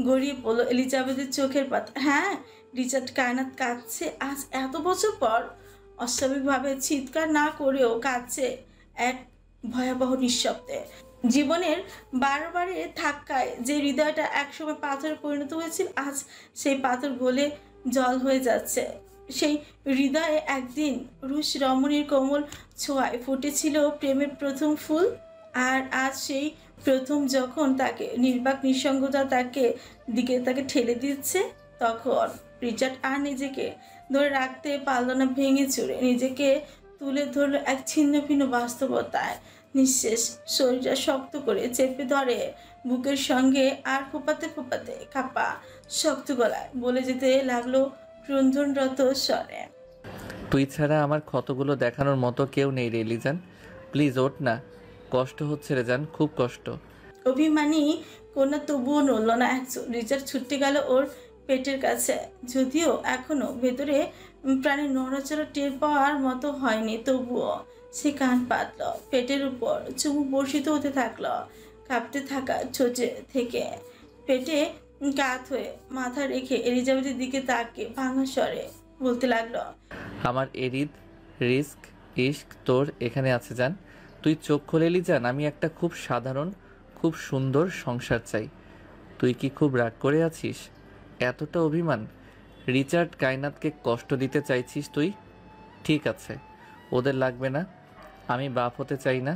গড়িয়ে পড়ল এলিজাবেথের চোখের পাতা। হ্যাঁ, রিচার্ড কায়নাত কাঁদছে আজ এত বছর পর। অস্বাভাবিকভাবে চিৎকার না করেও কাঁদছে এক ভয়াবহ নিঃশব্দে। জীবনের বারবারে ধাক্কায় যে হৃদয়টা একসময় পাথরে পরিণত হয়েছিল, আজ সেই পাথর গলে জল হয়ে যাচ্ছে। সেই হৃদয়ে একদিন রুশ রমণীর কোমল ছোঁয়ায় ফুটেছিল প্রেমের প্রথম ফুল। আর আজ সেই প্রথম যখন তাকে নির্বাক নিঃসঙ্গতা তাকে ঠেলে দিচ্ছে, তখন রিচার্ড আর নিজেকে ধরে রাখতে পারল না। ভেঙে চুরে নিজেকে তুলে ধরলো এক ছিন্ন ভিন্ন বাস্তবতায়। নিঃশেষ শরীরটা শক্ত করে চেপে ধরে বুকের সঙ্গে, আর ফোপাতে ফোপাতে কাপা শক্ত গলায় বলে যেতে লাগলো ক্রন্দনরত স্বরে, তুই ছাড়া আমার ক্ষতগুলো দেখানোর মতো কেউ নেই রে এলিজান। প্লিজ ওঠ না, কষ্ট হচ্ছে রেজান, খুব কষ্ট। অভিমানী কন্যা তবুও নড়ল না একচুল। রিচার্ড ছুটতে গেল ওর পেটের কাছে, যদিও এখনো ভেতরে প্রাণের নড়াচড়া টের পাওয়ার মতো হয়নি, তবুও সে কান পাতল। পেটের উপর চুমু বর্ষিত হতে থাকলো। কাঁপতে থাকা ছোটে থেকে পেটে কাত হয়ে মাথা রেখে এলিজাবেথের দিকে তাকে ভাঙা স্বরে বলতে লাগলো, আমার এরিদ, রিস্ক, ইস্ক তোর এখানে আছে জান। তুই চোখ খুলে এলিজান, আমি একটা খুব সাধারণ, খুব সুন্দর সংসার চাই। তুই কি খুব রাগ করে আছিস? এতটা অভিমান? রিচার্ড কায়নাতকে কষ্ট দিতে চাইছিস তুই? ঠিক আছে, ওদের লাগবে না। আমি বাপ হতে চাই না,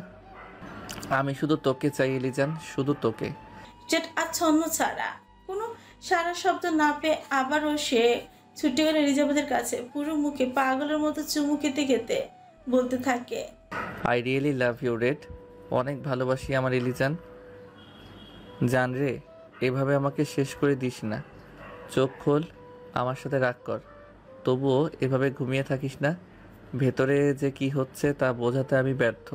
আমি শুধু তোকে চাই এলিজান, শুধু তোকে। জেট আচ্ছন্ন ছাড়া কোনো সারা শব্দ না পেয়ে আবারও সে ছুটে গেল এলিজাবেথের কাছে। পুরো মুখে পাগলের মতো চুমু খেতে খেতে বলতে থাকে, I really love you Red. অনেক ভালোবাসি আমার এলিজান। জান রে, এভাবে আমাকে শেষ করে দিস না। চোখ খোল, আমার সাথে রাগ কর, তবুও এভাবে ঘুমিয়ে থাকিস না। ভেতরে যে কি হচ্ছে তা বোঝাতে আমি ব্যর্থ।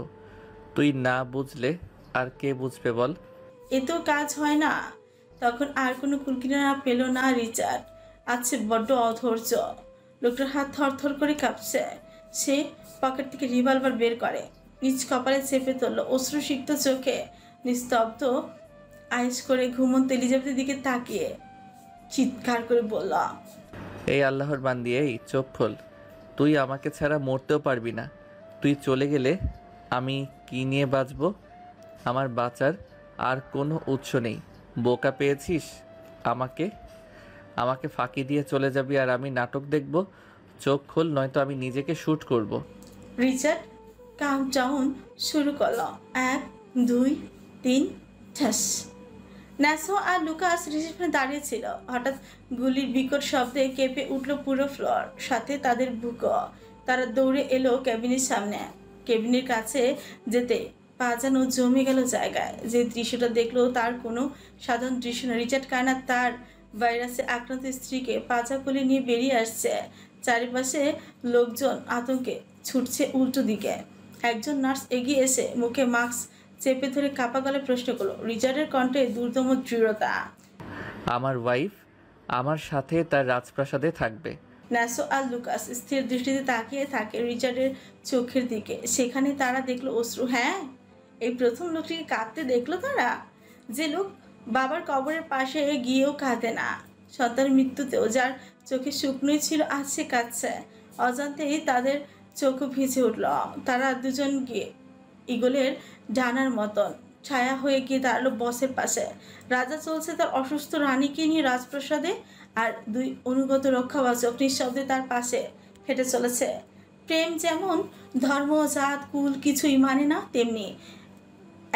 তুই না বুঝলে আর কে বুঝবে বল? এতেও কাজ হয় না। তখন আর কোনো কুলকিনারা পেল না রিচার্ড। আছে বড্ড অধৈর্য। লোকটার হাত থরথর করে কাঁপছে। সে পকেট থেকে রিভলভার বের করে, নিজ কপালে চেপে ধরল। অশ্রুসিক্ত চোখে নিস্তব্ধ আয়েস করে ঘুমন্ত এলিজাবেথের দিকে তাকিয়ে চিৎকার করে বলল, এই আল্লাহর বান্দি, এই চোখ খোল। তুই আমাকে ছাড়া মরতেও পারবি না। তুই চলে গেলে আমি কি নিয়ে বাঁচব? আমার বাঁচার আর কোনো উৎস নেই। বোকা পেয়েছিস আমাকে? আমাকে ফাঁকি দিয়ে চলে যাবি আর আমি নাটক দেখব? চোখ খোল, নয়তো আমি নিজেকে শ্যুট করব। রিচার্ড কাউন্টডাউন শুরু করল। 1, 2, 3, ঠাস। ন্যাসো আর লুকাস রিসেপশনে দাঁড়িয়ে ছিল। হঠাৎ গুলির বিকট শব্দে কেঁপে উঠল পুরো ফ্লোর, সাথে তাদের বুকও। তারা দৌড়ে এলো কেবিনের সামনে। কেবিনের কাছে যেতে পা যেন জমে গেল জায়গায়। যে দৃশ্যটা দেখলো তার কোনো সাধারণ দৃশ্য না। রিচার্ড কায়নাত তার ভাইরাসে আক্রান্ত স্ত্রীকে পাজা কোলে নিয়ে বেরিয়ে আসছে। চারিপাশে লোকজন আতঙ্কে ছুটছে উল্টো দিকে। একজন নার্স এগিয়ে এসে মুখে মাস্ক চেপে ধরে কাপা গলায় প্রশ্ন করলো। রিচার্ডের কণ্ঠে দুর্দম দৃঢ়তা। আমার ওয়াইফ আমার সাথে তার রাজপ্রাসাদে থাকবে। ন্যাসো আর লুকাস স্থির দৃষ্টিতে তাকিয়ে থাকে রিচার্ডের চোখের দিকে। সেখানে তারা দেখলো অশ্রু। হ্যাঁ, এই প্রথম লোকটিকে কাঁদতে দেখলো তারা। যে লোক বাবার কবরের পাশে গিয়েও কাঁদে না, সন্তানের মৃত্যুতেও যার চোখে শুকনোই ছিল, আজ সে কাঁদছে। অজান্তেই তাদের চোখ ভিজে উঠল। তারা দুজন গিয়ে ইগলের ডানার মতন ছায়া হয়ে গিয়ে দাঁড়ালো বসের পাশে। রাজা চলছে তার অসুস্থ রানীকে নিয়ে রাজপ্রাসাদে, আর দুই অনুগত রক্ষাবাচক নিঃশব্দে তার পাশে হেঁটে চলেছে। প্রেম যেমন ধর্ম, জাত, কুল কিছুই মানে না, তেমনি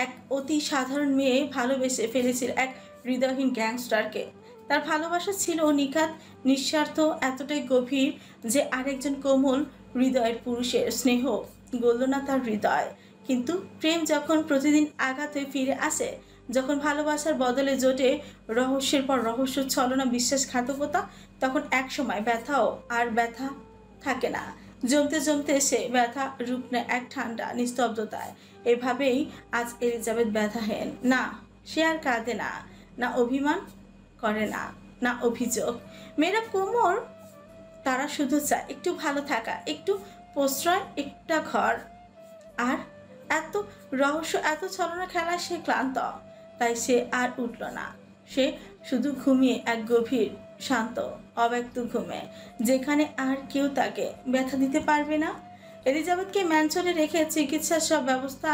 এক অতি সাধারণ মেয়ে ভালোবেসে ফেলেছিল এক হৃদয়হীন গ্যাংস্টারকে। তার ভালোবাসা ছিল নিখাত, নিঃস্বার্থ, এতটাই গভীর যে আরেকজন কোমল হৃদয়ের পুরুষের স্নেহ গলল না তার হৃদয়। কিন্তু প্রেম যখন প্রতিদিন আঘাত হয়ে ফিরে আসে, যখন ভালোবাসার বদলে জোটে রহস্যের পর রহস্য, ছলনা, বিশ্বাসঘাতকতা, তখন এক সময় ব্যথাও আর ব্যথা থাকে না। জমতে জমতে সে ব্যথা রূপ নেয় এক ঠান্ডা নিস্তব্ধতায়। এভাবেই আজ এলিজাবেথ ব্যথাহীন। না, সে আর কাঁদে না, না অভিমান করে, না না অভিযোগ। মেয়েরা কোমর, তারা শুধু চায় একটু ভালো থাকা, একটু প্রশ্রয়, একটা ঘর। আর এত রহস্য, এত ছলনা খেলা সে ক্লান্ত। তাই সে আর উঠল না। সে শুধু ঘুমিয়ে এক গভীর শান্ত অব্যক্ত ঘুমে, যেখানে আর কেউ তাকে ব্যথা দিতে পারবে না। এলিজাবেথকে ম্যানসনে রেখে চিকিৎসার সব ব্যবস্থা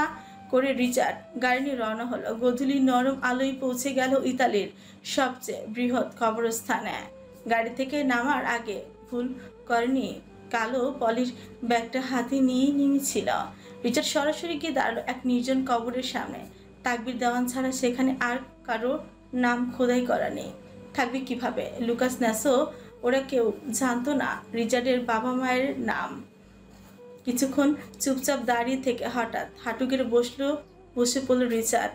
করে রিচার্ড গাড়ি নিয়ে রওনা হলো। গধূলি নরম আলোয় পৌঁছে গেল ইতালির সবচেয়ে বৃহৎ কবরস্থানে। গাড়ি থেকে নামার আগে ভুল করেনি, কালো পলির ব্যাগটা হাতে নিয়ে নেমেছিল। রিচার্ড সরাসরি গিয়ে দাঁড়ালো এক নির্জন কবরের সামনে। তাকবির দেওয়ান ছাড়া সেখানে আর কারো নাম খোদাই করা নেই। থাকবে কিভাবে? লুকাস, ন্যাসো, ওরা কেউ জানতো না রিচার্ডের বাবা মায়ের নাম। কিছুক্ষণ চুপচাপ দাঁড়িয়ে থেকে হঠাৎ হাঁটু গেড়ে বসে পড়ল রিচার্ড।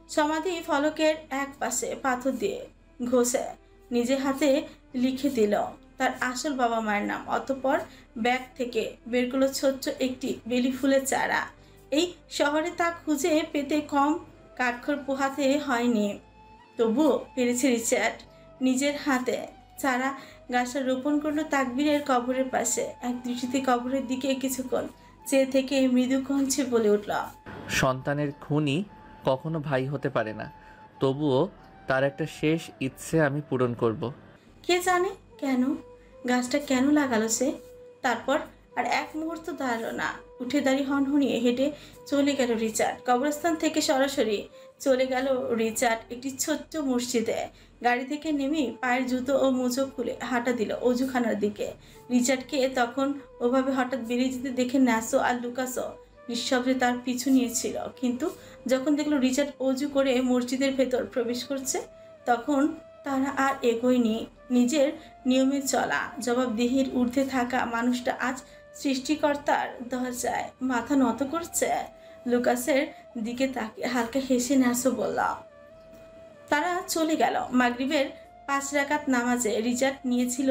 সমাধি ফলকের এক পাশে পাথর দিয়ে ঘষে নিজের হাতে লিখে দিল তার আসল বাবা মায়ের নাম। অতঃপর ব্যাগ থেকে বের করলো ছোট্ট একটি বেলি ফুলের চারা। এই শহরে তা খুঁজে পেতে কম কাঠখড় পোহাতে হয়নি, তবুও পেরেছে রিচার্ড। নিজের হাতে চারা গাছটা রোপণ করলো তাকবীরের কবরের পাশে। এক দৃষ্টিতে কবরের দিকে কিছুক্ষণ চেয়ে থেকে মৃদু কণ্ঠে বলে উঠল, সন্তানের খুনি কখনো ভাই হতে পারে না, তবুও তার একটা শেষ ইচ্ছে আমি পূরণ করব। কে জানে কেন গাছটা কেন লাগালো সে। তারপর আর এক মুহূর্ত দাঁড়ালো না, উঠে দাঁড়িয়ে হনহনিয়ে হেঁটে চলে গেল রিচার্ড। কবরস্থান থেকে সরাসরি চলে গেল রিচার্ড একটি ছোট্ট মসজিদে। গাড়ি থেকে নেমে পায়ের জুতো ও মোজো খুলে হাঁটা দিল অজুখানার দিকে। রিচার্ডকে তখন ওভাবে হঠাৎ বেরিয়ে যেতে দেখে ন্যাসো আর লুকাসও নিঃশব্দে তার পিছু নিয়েছিল। কিন্তু যখন দেখলো রিচার্ড অজু করে মসজিদের ভেতর প্রবেশ করছে, তখন তারা আর এগোয়নি। নিজের নিয়মে চলা জবাবদিহির ঊর্ধ্বে থাকা মানুষটা আজ সৃষ্টিকর্তার দরজায় মাথা নত করছে। লুকাসের দিকে তাকে হালকা হেসে ন্যাসো বলল। তারা চলে গেল। মাগরিবের 5 রাকাত নামাজে রিচার্ড নিয়েছিল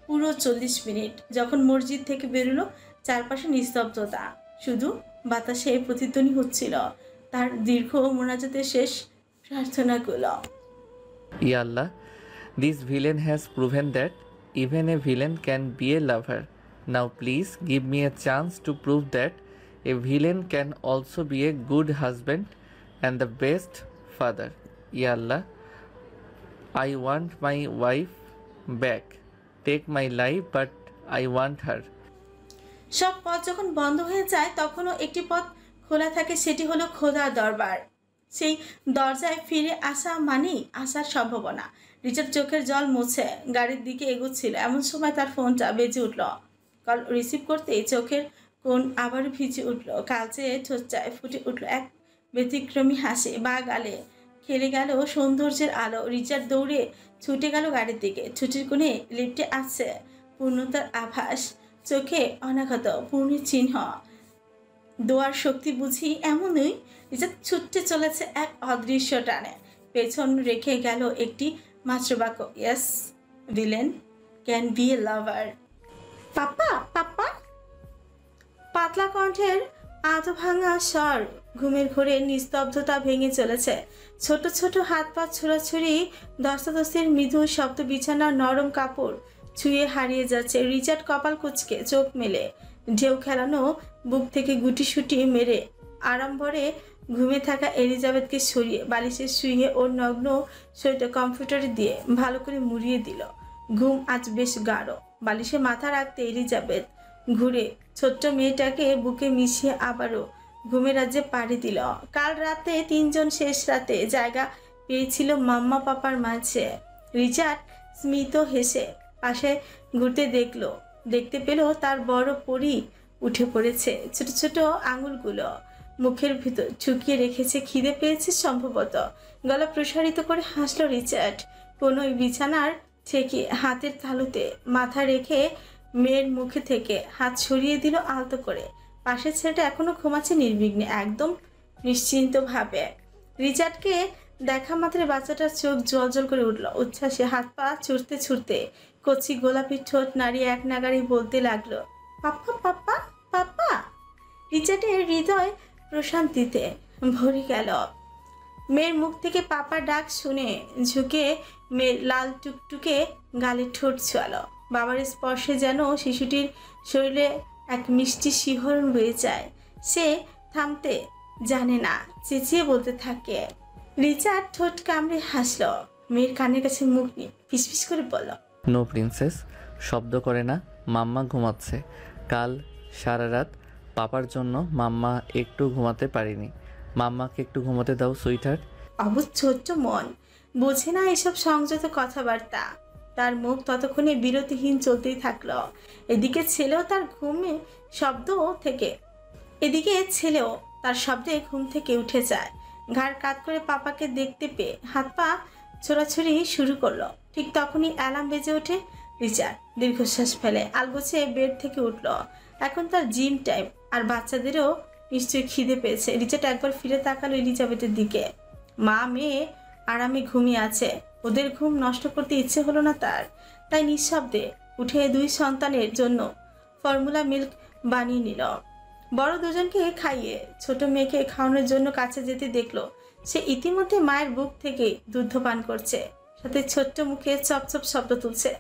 পুরো 40 মিনিট। যখন মসজিদ থেকে বেরোলো, চারপাশে নিস্তব্ধতা, শুধু বাতাসে প্রতিধ্বনি হচ্ছিল তার দীর্ঘ মোনাজাতের শেষ প্রার্থনাগুলো। Ya Allah, this villain has proven that even a villain can be a lover. Now please give me a chance to prove that a villain can also be a good husband and the best father. Ya Allah, I want my wife back. Take my life, but I want her. সব পথ যখন বন্ধ হয়ে যায় তখনও একটি পথ খোলা থাকে, সেটি হলো খোদার দরবার। সেই দরজায় ফিরে আসা মানেই আসার সম্ভাবনা। রিচার্ড চোখের জল মুছে গাড়ির দিকে এগোচ্ছিল, এমন সময় তার ফোনটা বেজে উঠল। কল রিসিভ করতেই চোখের কোণ আবারও ভিজে উঠল, কালচে ঠোঁটটায় ফুটে উঠল এক ব্যতিক্রমী হাসি, বা গালে খেলে গেল সৌন্দর্যের আলো। রিচার্ড দৌড়ে ছুটে গেল গাড়ির দিকে। ছুটির কোণে লিফটে আছে পূর্ণতার আভাস, চোখে অনাগত পূর্ণের চিহ্ন। দোয়ার শক্তি বুঝি এমনই। রিচার্ড ছুটতে চলেছে এক অদৃশ্য টানে, পেছন রেখে গেল একটি মাত্র বাক্য, yes villain can B A লাভার। পাপা পাপা, পাতলা কণ্ঠের আধো ভাঙা স্বর ঘুমের ঘোরে নিস্তব্ধতা ভেঙে চলেছে। ছোট ছোট হাত পা ছোড়াছুড়ি, দস্তাদস্তির মৃদু শব্দ, বিছানার নরম কাপড় ছুঁয়ে হারিয়ে যাচ্ছে। রিচার্ড কপাল কুঁচকে চোখ মেলে ঢেউ খেলানো বুক থেকে গুটিসুটি মেরে আড়ম্বরে ঘুমে থাকা এলিজাবেথকে সরিয়ে বালিশে শুয়ে ওর নগ্ন শরীরটা কম্পিউটারে দিয়ে ভালো করে মুড়িয়ে দিল। ঘুম আজ বেশ গাঢ়। বালিশে মাথা রাখতে এলিজাবেথ ঘুরে ছোট্ট মেয়েটাকে বুকে মিশিয়ে আবারও ঘুমের রাজ্যে পাড়ি দিল। কাল রাতে তিনজন শেষ রাতে জায়গা পেয়েছিল মাম্মা পাপার মাঝে। রিচার্ড স্মিত হেসে পাশে ঘুরতে দেখতে পেল তার বড় পরী উঠে পড়েছে। ছোট ছোট আঙুলগুলো মুখের ভিতর ঝুঁকিয়ে রেখেছে, খিদে পেয়েছে সম্ভবত। গলা প্রসারিত করে হাসল রিচার্ড। কোনোই বিছানার থেকে হাতের তালুতে মাথা রেখে মেয়ের মুখে থেকে হাত সরিয়ে দিল আলতো করে। পাশের ছেলেটা এখনো ঘুমাচ্ছে নির্বিঘ্নে, একদম নিশ্চিন্তভাবে। রিচার্ডকে দেখা মাত্র বাচ্চাটার চোখ জল করে উঠল উচ্ছ্বাসে। হাত পা ছুটতে ছুটতে কচি গোলাপি ঠোঁট নাড়িয়ে এক নাগাড়ি বলতে লাগলো, পাপ্পা পাপ্পা পাপ্পা। রিচার্ডের হৃদয় প্রশান্তিতে ভরে গেল। মেয়ের মুখ থেকে পাপা ডাক শুনে ঝুঁকে মেয়ের লাল টুকটুকে গালে ঠোঁট ছোঁয়ালো। বাবার স্পর্শে যেন শিশুটির শরীরে এক মিষ্টি শিহরণ বয়ে যায়। সে থামতে জানে না, চেঁচিয়ে বলতে থাকে। রিচার্ড ঠোঁট কামড়ে হাসল, মেয়ের কানের কাছে মুখ নিয়ে ফিসফিস করে বলল, নো প্রিন্সেস, শব্দ করে না, মাম্মা ঘুমাচ্ছে। কাল সারা রাত পাপার জন্য মাম্মা একটু ঘুমাতে পারিনি। মাম্মাকে একটু ঘুমাতে দাও সুইটহার্ট। অবুঝ ছোট্ট মন বোঝে না এসব সংযত কথাবার্তা। তার মুখ ততক্ষণে বিরতিহীন চলতেই থাকলো। এদিকে ছেলেও তার শব্দে ঘুম থেকে উঠে যায়। ঘাড় কাত করে পাপাকে দেখতে পেয়ে হাত পা ছোড়াছুড়ি শুরু করলো। ঠিক তখনই অ্যালার্ম বেজে ওঠে। রিচার্ড দীর্ঘশ্বাস ফেলে আলগোছে বেড থেকে উঠল। এখন তার জিম টাইম, আর বাচ্চাদেরও নিশ্চয়ই খিদে পেয়েছে। রিচার্ড একবার ফিরে তাকালো এলিজাবেথের দিকে। মা মেয়ে আরামে ঘুমিয়ে আছে, ওদের ঘুম নষ্ট করতে ইচ্ছে হলো না তার। তাই নিঃশব্দে উঠে দুই সন্তানের জন্য ফর্মুলা মিল্ক বানিয়ে নিল। বড় দুজনকে খাইয়ে ছোট মেয়েকে খাওয়ানোর জন্য কাছে যেতে দেখলো সে ইতিমধ্যে মায়ের বুক থেকে দুধ পান করছে, সাথে ছোট্ট মুখে চপচপ শব্দ তুলছে।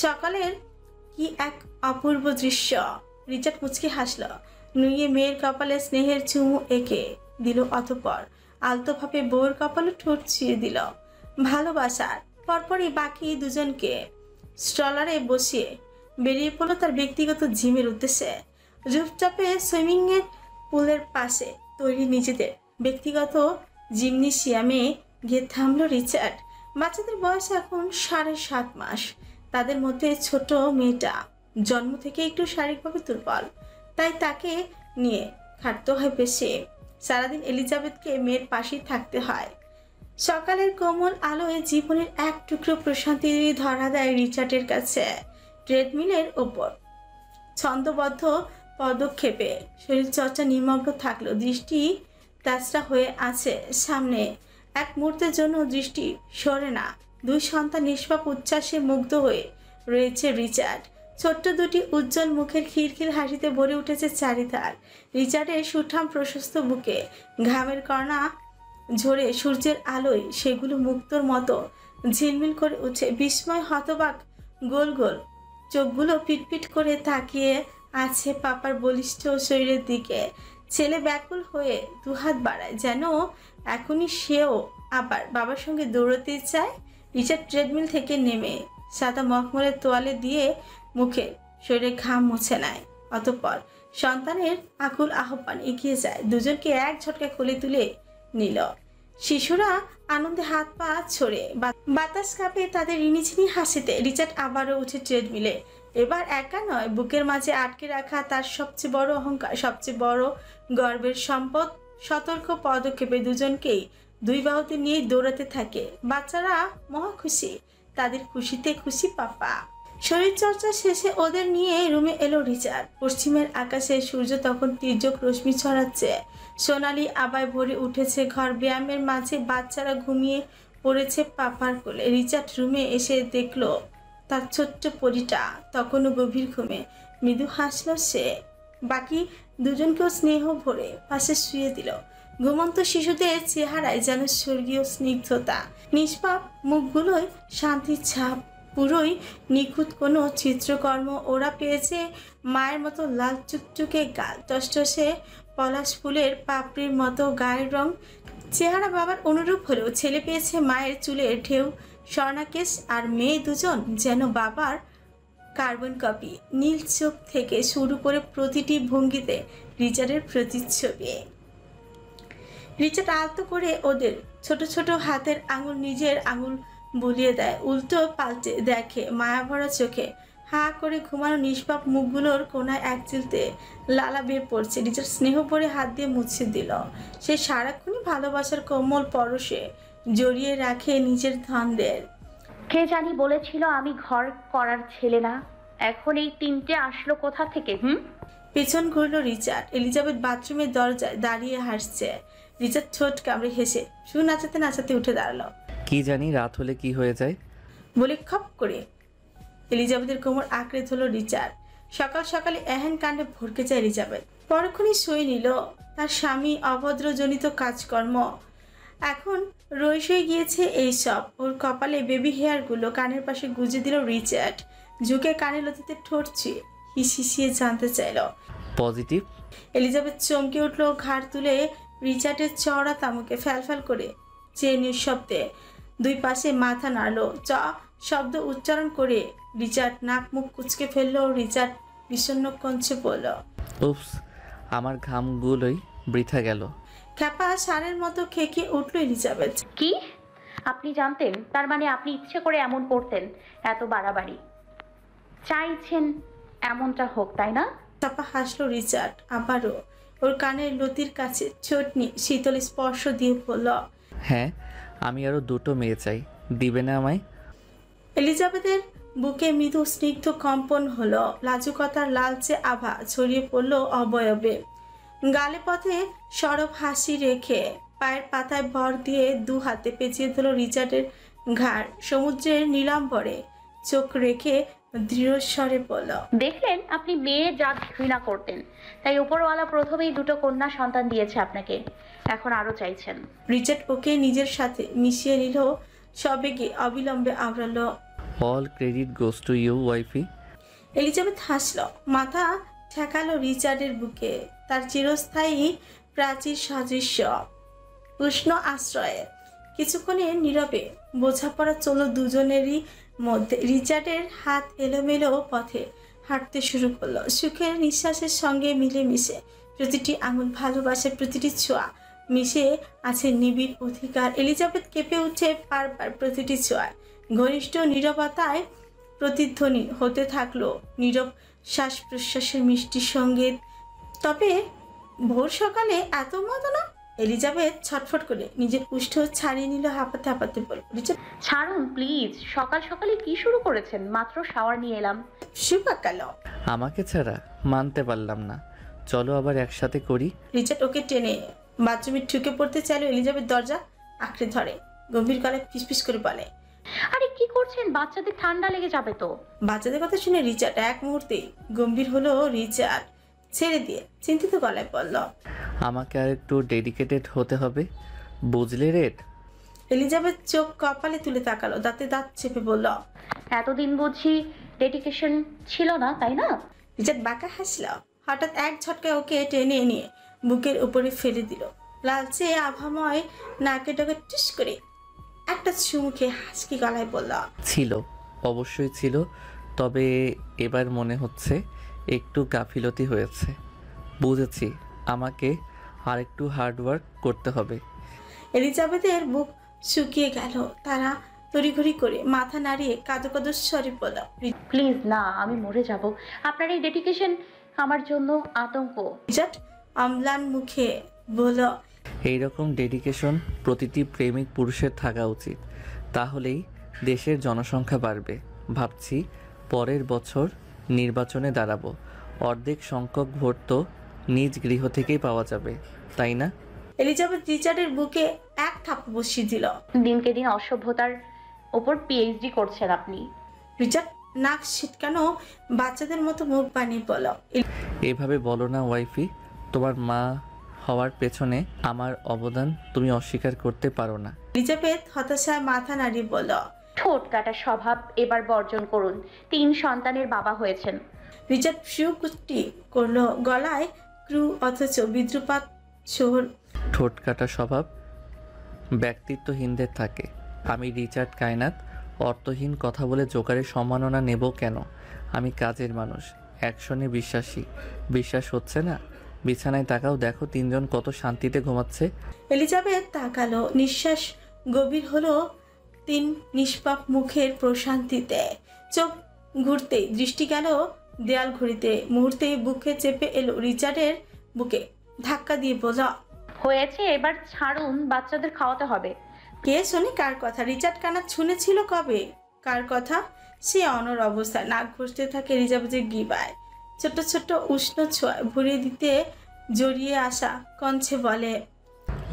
সকালের কি এক অপূর্ব দৃশ্য। রিচার্ড মুচকি হাসল, নুয়ে মেয়ের কপালে স্নেহের চুমু এঁকে দিল, অতঃপর আলতোভাবে বউর কপালে ঠোঁট ছুঁয়ে দিল ভালোবাসার। পরপরই বাকি দুজনকে স্ট্রলারে বসিয়ে বেরিয়ে পড়লো তার ব্যক্তিগত জিমের উদ্দেশ্যে। রুফটপে সুইমিংয়ের পুলের পাশে তৈরি নিজেদের ব্যক্তিগত জিমনেশিয়ামে গিয়ে থামলো রিচার্ড। বাচ্চাদের বয়স এখন 7.5 মাস। তাদের মধ্যে ছোট মেয়েটা জন্ম থেকে একটু শারীরিকভাবে দুর্বল, তাই তাকে নিয়ে খাটতে হয় বেশি। সারাদিন এলিজাবেথকে মেয়ের পাশেই থাকতে হয়। সকালের কোমল আলোয় জীবনের এক টুকরো প্রশান্তি ধরা দেয় রিচার্ডের কাছে। ট্রেডমিলের ওপর ছন্দবদ্ধ পদক্ষেপে শরীরচর্চা নিমগ্ন থাকলেও দৃষ্টি তাছড়া হয়ে আছে সামনে। এক মুহূর্তের জন্য দৃষ্টি সরে না। দুই সন্তান নিষ্পাপ উচ্ছ্বাসে মুগ্ধ হয়ে রয়েছে রিচার্ড। ছোট্ট দুটি উজ্জ্বল মুখের খিলখিল হাসিতে ভরে উঠেছে চারিধার। রিচার্ডের সুঠাম প্রশস্ত বুকে ঘামের কণা ঝরে সূর্যের আলোয় সেগুলো মুক্তোর মতো ঝিলমিল করে উঠে। বিস্ময় হতবাক গোল গোল চোখগুলো পিটপিট করে তাকিয়ে আছে পাপার বলিষ্ঠ শরীরের দিকে। ছেলে ব্যাকুল হয়ে দুহাত বাড়ায়, যেন এখনই সেও আবার বাবার সঙ্গে দৌড়তে চায়। রিচার্ড ট্রেডমিল থেকে নেমে সাদা মখমলের তোয়ালে দিয়ে মুখে শরীরে ঘাম মুছে নেয়। অতঃপর সন্তানের আকুল আহ্বান এগিয়ে যায়, দুজনকে এক ঝটকা কোলে তুলে নিল। শিশুরা আনন্দে হাত পা ছড়ে বাতাস কাঁপে তাদের রিনিঝিনি হাসিতে। রিচার্ড আবারও উঠে ট্রেডমিলে। এবার একা নয়, বুকের মাঝে আটকে রাখা তার সবচেয়ে বড় অহংকার, সবচেয়ে বড় গর্বের সম্পদ। সতর্ক পদক্ষেপে দুজনকেই দুই বাহুতে নিয়ে দৌড়াতে থাকে। বাচ্চারা মহা খুশি, তাদের খুশিতে খুশি পাপা। শরীরচর্চা শেষে ওদের নিয়ে রুমে এলো রিচার্ড। পশ্চিমের আকাশে সূর্য তখন তীর্যক রশ্মি ছড়াচ্ছে। সোনালি আবায় ভরে উঠেছে ঘর। ব্যায়ামের মাঝে বাচ্চারা ঘুমিয়ে পড়েছে পাপার কোলে। রিচার্ড রুমে এসে দেখলো তার ছোট্ট পরীটা তখনও গভীর ঘুমে। মৃদু হাসলো সে। বাকি দুজনকেও স্নেহ ভরে পাশে শুয়ে দিল। ঘুমন্ত শিশুদের চেহারায় যেন স্বর্গীয় স্নিগ্ধতা, নিষ্পাপ মুখগুলোয় শান্তির ছাপ, পুরোই নিখুঁত কোনো চিত্রকর্ম। ওরা পেয়েছে মায়ের মতো লাল চুকচুকে গাল, টসটসে পলাশ ফুলের পাপড়ির মতো গায়ের রং। চেহারা বাবার অনুরূপ হলেও ছেলে পেয়েছে মায়ের চুলের ঢেউ স্বর্ণাকেশ, আর মেয়ে দুজন যেন বাবার কার্বন কপি। নীল চোখ থেকে শুরু করে প্রতিটি ভঙ্গিতে রিচার্ডের প্রতিচ্ছবি। রিচার্ড আলতো করে ওদের ছোট ছোট হাতের আঙুল নিজের আঙুল বুলিয়ে দেয়, উল্টো পাল্টে দেখে মায়াভরা চোখে। হা করে ঘুমানো নিষ্পাপ মুখগুলোর কোনায় এক চিলতে লালা বেয়ে পড়ছে। রিচার্ড স্নেহ ভরে হাত দিয়ে মুছে দিল। সে সারাক্ষণই ভালোবাসার কোমল পরশে জড়িয়ে রাখে নিজের ধনদের। কে জানি বলেছিল আমি ঘর করার ছেলে না, এখন এই তিনটে আসলো কোথা থেকে? পেছন ঘুরল রিচার্ড। এলিজাবেথ বাথরুমের দরজায় দাঁড়িয়ে হাসছে। রিচার্ড ঠোঁট কামড়ে হেসে শুধু নাচাতে নাচাতে উঠে দাঁড়ালো। কি জানি রাত হলে কি হয়ে যায় বলে খপ করে এলিজাবেথের কোমর আঁকড়ে ধরল রিচার্ড। সকাল সকালে এহেন কাণ্ডে ভরকে যায় এলিজাবেথ। পরক্ষণই সই নিল তার স্বামী অভদ্রজনিত কাজকর্ম। এখন রইস হয়ে গিয়েছে এইসব। ওর কপালে বেবি হেয়ারগুলো কানের পাশে গুজে দিল রিচার্ড। ঝুঁকে কানে লতিতে ঠোঁট ছুঁয়ে হিসিয়ে জানতে চাইল পজিটিভ। এলিজাবেথ চমকে উঠল, ঘাড় তুলে রিচার্ডের চওড়া তামুকে ফ্যালফ্যাল করে চেয়ে নিঃশব্দে দুই পাশে মাথা নাড়ল। চ শব্দ উচ্চারণ করে রিচার্ড নাক মুখ কুচকে ফেলল। রিচার্ড বিষণ্ণ কঞ্চে বলল, উপস, আমার ঘামগুলোই বৃথা গেল। খ্যাপা সারের মতো খেকে উঠল এলিজাবেথ। কি আপনি জানতেন? তার মানে আপনি ইচ্ছে করে এমন করতেন? এত বাড়াবাড়ি চাইছেন এমনটা হোক, তাই না? চাপা হাসলো রিচার্ড আবারও। ওর কানের লতির কাছে ছোটনি শীতল স্পর্শ দিয়ে বলল, হ্যাঁ, আমি আরো দুটো মেয়ে চাই, দিবে না আমায়? এলিজাবেথের বুকে মৃদু স্নিগ্ধ কম্পন হলো। লাজুকতার লালচে আভা ছড়িয়ে পড়ল অবয়বে। গালে পথে সরব হাসি রেখে পায়ের পাতায় ভর দিয়ে দু হাতে পেঁচিয়ে ধরল রিচার্ডের ঘাড়। সমুদ্রের নীলাম্বরে চোখ রেখে দৃঢ়স্বরে বলল, দেখলেন, আপনি মেয়ে জাত ঘৃণা করতেন, তাই উপরওয়ালা প্রথমেই দুটো কন্যা সন্তান দিয়েছে আপনাকে, এখন আরো চাইছেন। রিচার্ড ওকে নিজের সাথে মিশিয়ে নিল, সবেগে অবিলম্বে আওড়ালো, all credit goes to you wifey. Elizabeth হাসল, মাথা ঠেকালো রিচার্ডের বুকে। তার চিরস্থায়ী প্রাচীর সদৃশ্য উষ্ণ আশ্রয়ে কিছুক্ষণের নীরবে বোঝাপড়া চলল দুজনেরই মধ্যে। রিচার্ডের হাত এলোমেলো পথে হাঁটতে শুরু করলো, সুখের নিঃশ্বাসের সঙ্গে মিলেমিশে প্রতিটি আঙুল ভালোবাসে, প্রতিটি ছোঁয়া মিশে আছে নিবিড় অধিকার। এলিজাবেথ কেঁপে উঠে বারবার প্রতিটি ছোঁয়ায়। ঘনিষ্ঠ নীরবতায় প্রতিধ্বনি হতে থাকলো নীরব শ্বাস প্রশ্বাসের মিষ্টি সঙ্গীত। তবে ভোর সকালে এত মতো না? এলিজাবেথ ছটফট করে নিজের উষ্ঠ ছাড়িয়ে নিল, হাঁপাতে হাঁপাতে বলল, রিচার্ড ছাড়ুন প্লিজ, সকাল সকালে কি শুরু করেছেন? মাত্র শাওয়ার নিয়ে এলাম। শুকাকাল। আমাকে ছাড়া মানতে পারলাম না, চলো আবার একসাথে করি। রিচার্ড ওকে টেনে বাথরুমে ঢুকে পড়তে চাইল। এলিজাবেথ দরজা আঁকড়ে ধরে, গম্ভীর গলায় ফিসফিস করে বলে, আরে কি করছেন? বাচ্চাদের ঠান্ডা লেগে যাবে তো। বাচ্চাদের কথা শুনে রিচার্ড এক মুহূর্তেই গম্ভীর হলো। রিচার্ড ছেড়ে দিয়ে চিন্তিত গলায় বলল, আমাকে আর একটু ডেডিকেটেড হতে হবে, বুঝলে রেড? এলিজাবেথ চোখ কপালে তুলে তাকালো, দাঁতে দাঁত চেপে বলল। এতদিন বুঝি ডেডিকেশন ছিল না, তাই না? রিচার্ড বাঁকা হাসল। হঠাৎ এক ঝটকায় ওকে টেনে নিয়ে বুকের উপরে ফেলে দিল। লালচে আভাময় নাকে ডকে টুস করে একটা চুমুকে হাসকি গলায় বলল। ছিল, অবশ্যই ছিল, তবে এবার মনে হচ্ছে একটু গাফিলতি হয়েছে। বুঝেছি, আমাকে আরেকটু হার্ডওয়ার্ক করতে হবে। এলিজাবেথের বুক শুকিয়ে গেল। তারা তড়িঘড়ি করে মাথা নাড়িয়ে কাঁদো কাঁদো স্বরে বলল। প্লিজ না, আমি মরে যাব। আপনার এই ডেডিকেশন আমার জন্য আতঙ্ক। রিচার্ড অম্লান মুখে বলল। এইরকম ডেডিকেশন প্রতিটি প্রেমিক পুরুষের থাকা উচিত, তাহলেই দেশের জনসংখ্যা বাড়বে। ভাবছি পরের বছর নির্বাচনে দাঁড়াবো, অর্ধেক সংখ্যক ভোট তো নিজ গৃহ থেকেই পাওয়া যাবে, তাই না? এলিজাবেথ রিচার্ডের বুকে এক থাপ্পড় বসিয়ে দিল। দিনকে দিন অসভ্যতার ওপর পিএইচডি করছেন আপনি। রিচার্ড নাক ছিটকানো বাচ্চাদের মতো মুখ বানিয়ে বলল। এভাবে বলো না ওয়াইফি, তোমার মা হওয়ার পেছনে আমার অবদান তুমি অস্বীকার করতে পারো না। এলিজাবেথ হতাশায় মাথা নাড়িয়ে বলল। ঠোঁট কাটা স্বভাব এবার বর্জন করুন। 3 সন্তানের বাবা হয়েছেন। রিচার্ড ফ্রিউকুটি করলো, গলায় ক্রু অথচ বিদ্রুপাত শহর। ঠোঁট কাটা স্বভাব ব্যক্তিত্বহীনদের থাকে। আমি রিচার্ড কায়নাত অর্থহীন কথা বলে জোকারের সম্মাননা নেব কেন? আমি কাজের মানুষ, অ্যাকশনে বিশ্বাসী। বিশ্বাস হচ্ছে না? বিছানায় তাকাও, দেখো 3 জন কত শান্তিতে ঘুমাচ্ছে। এলিজাবেথ তাকালো, নিঃশ্বাস গভীর হলো 3 নিষ্পাপ মুখের প্রশান্তিতে। চোখ ঘুরতেই দৃষ্টি গেল দেয়াল ঘড়িতে। মুহূর্তেই বুকে চেপে এলো রিচার্ডের বুকে, ধাক্কা দিয়ে বলল। হয়েছে, এবার ছাড়ুন, বাচ্চাদের খাওয়াতে হবে। কে শোনে কার কথা? রিচার্ড কানা শুনেছিল কবে কার কথা? সে অনর অবস্থায় নাক ঘষতে থাকে এলিজাবেথের গিবায়। ছোট্ট ছোট্ট উষ্ণ ছোঁয়ায় ভরিয়ে দিতে জড়িয়ে আসা কঞ্চে বলে।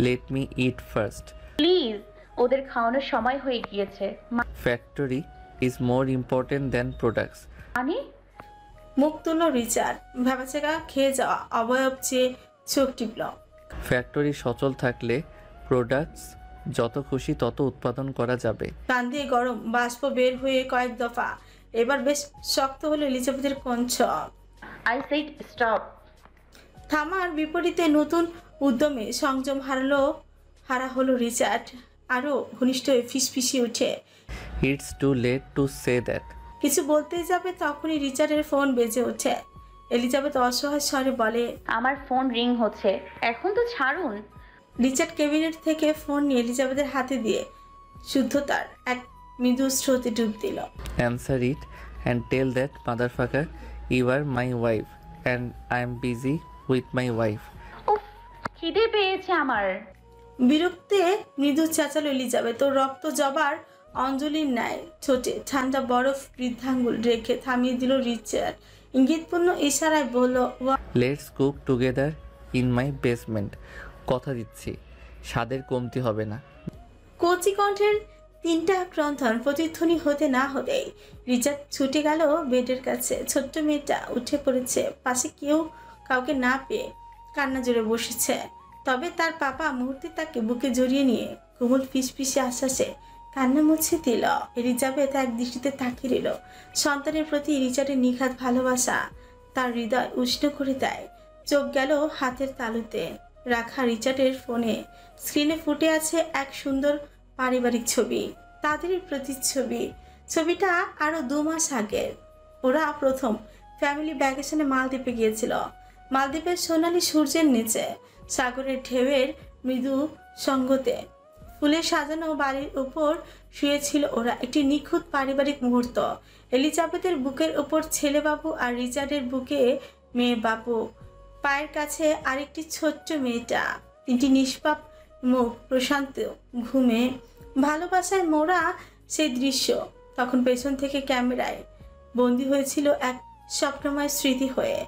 Let me it first. Please, ওদের খাওয়ানোর সময় হয়ে গিয়েছে। Factory is more important than products. মানে? মুখ তুলল রিচার্ড, ভেবাচেকা খেয়ে যাওয়া অবয়ব চেয়ে চোখ টিপল। ফ্যাক্টরি সচল থাকলে প্রোডাক্টস যত খুশি তত উৎপাদন করা যাবে। কান দিয়ে গরম বাষ্প বের হয়ে কয়েক দফা এবার বেশ শক্ত হলো এলিজাবেথের কঞ্চ। I said stop. থামার বিপরীতে নতুন উদ্যমে সংযম হারা হলো রিচার্ড। আরো ঘনিষ্ঠ হয়ে ফিসফিসিয়ে উঠে it's too late to say that. কিছু বলতেই যাবে তখনই রিচার্ডের ফোন বেজে ওঠে। এলিজাবেথ অসহায় স্বরে বলে। আমার ফোন রিং হচ্ছে, এখন তো ছাড়ুন। রিচার্ড ক্যাবিনেট থেকে ফোন নিয়ে এলিজাবেথের হাতে দিয়ে শুদ্ধতার এক মৃদু স্রোতে ডুব দিল। Answer it and tell that motherfucker you are my wife and I am busy with my wife. উফ, খিদে পেয়েছে আমার। বিরক্তে মৃদু চেঁচালো এলিজাবেথ। ওর রক্ত জবার অঞ্জলির ন্যায় ছোটে ঠান্ডা বরফ বৃদ্ধাঙ্গুল রেখে থামিয়ে দিল রিচার্ড। ইঙ্গিতপূর্ণ ইশারায় বলল। Let's cook together in my basement. কথা দিচ্ছি স্বাদের কমতি হবে না। কচি কণ্ঠের 3টা ক্রন্থন প্রতিধ্বনি হতে না হতেই রিচার্ড ছুটে গেল বেডের কাছে। ছোট্ট মেয়েটা উঠে পড়েছে, পাশে কেউ কাউকে না পেয়ে কান্না জোরে বসেছে। তবে তার পাপা মুহূর্তে তাকে বুকে জড়িয়ে নিয়ে কোমল ফিসফিসে আশ্বাসে কান্না মুছে দিল। এলিজাবেথ এক দৃষ্টিতে তাকিয়ে রইল। সন্তানের প্রতি রিচার্ডের নিখাত ভালোবাসা তার হৃদয় উষ্ণ করে দেয়। চোখ গেল হাতের তালুতে রাখা রিচার্ডের ফোনে। স্ক্রিনে ফুটে আছে এক সুন্দর পারিবারিক ছবি, তাদেরই প্রতিচ্ছবি। ছবিটা আরো 2 মাস আগের। ওরা প্রথম ফ্যামিলি ভ্যাকেশনে মালদ্বীপে গিয়েছিল। মালদ্বীপের সোনালী সূর্যের নিচে সাগরের ঢেউয়ের মৃদু সঙ্গতে ফুলে সাজানো বাড়ির উপর শুয়েছিল ওরা। একটি নিখুঁত পারিবারিক মুহূর্ত। এলিজাবেথের বুকের উপর ছেলে বাবু আর রিচার্ডের বুকে মেয়ে বাবু। পায়ের কাছে আরেকটি ছোট্ট মেয়েটা। 3টি নিষ্পাপ মুখ প্রশান্ত ঘুমে ভালোবাসায় মোড়া সেই দৃশ্য তখন পেছন থেকে ক্যামেরায় বন্দী হয়েছিল এক স্বপ্নময় স্মৃতি হয়ে।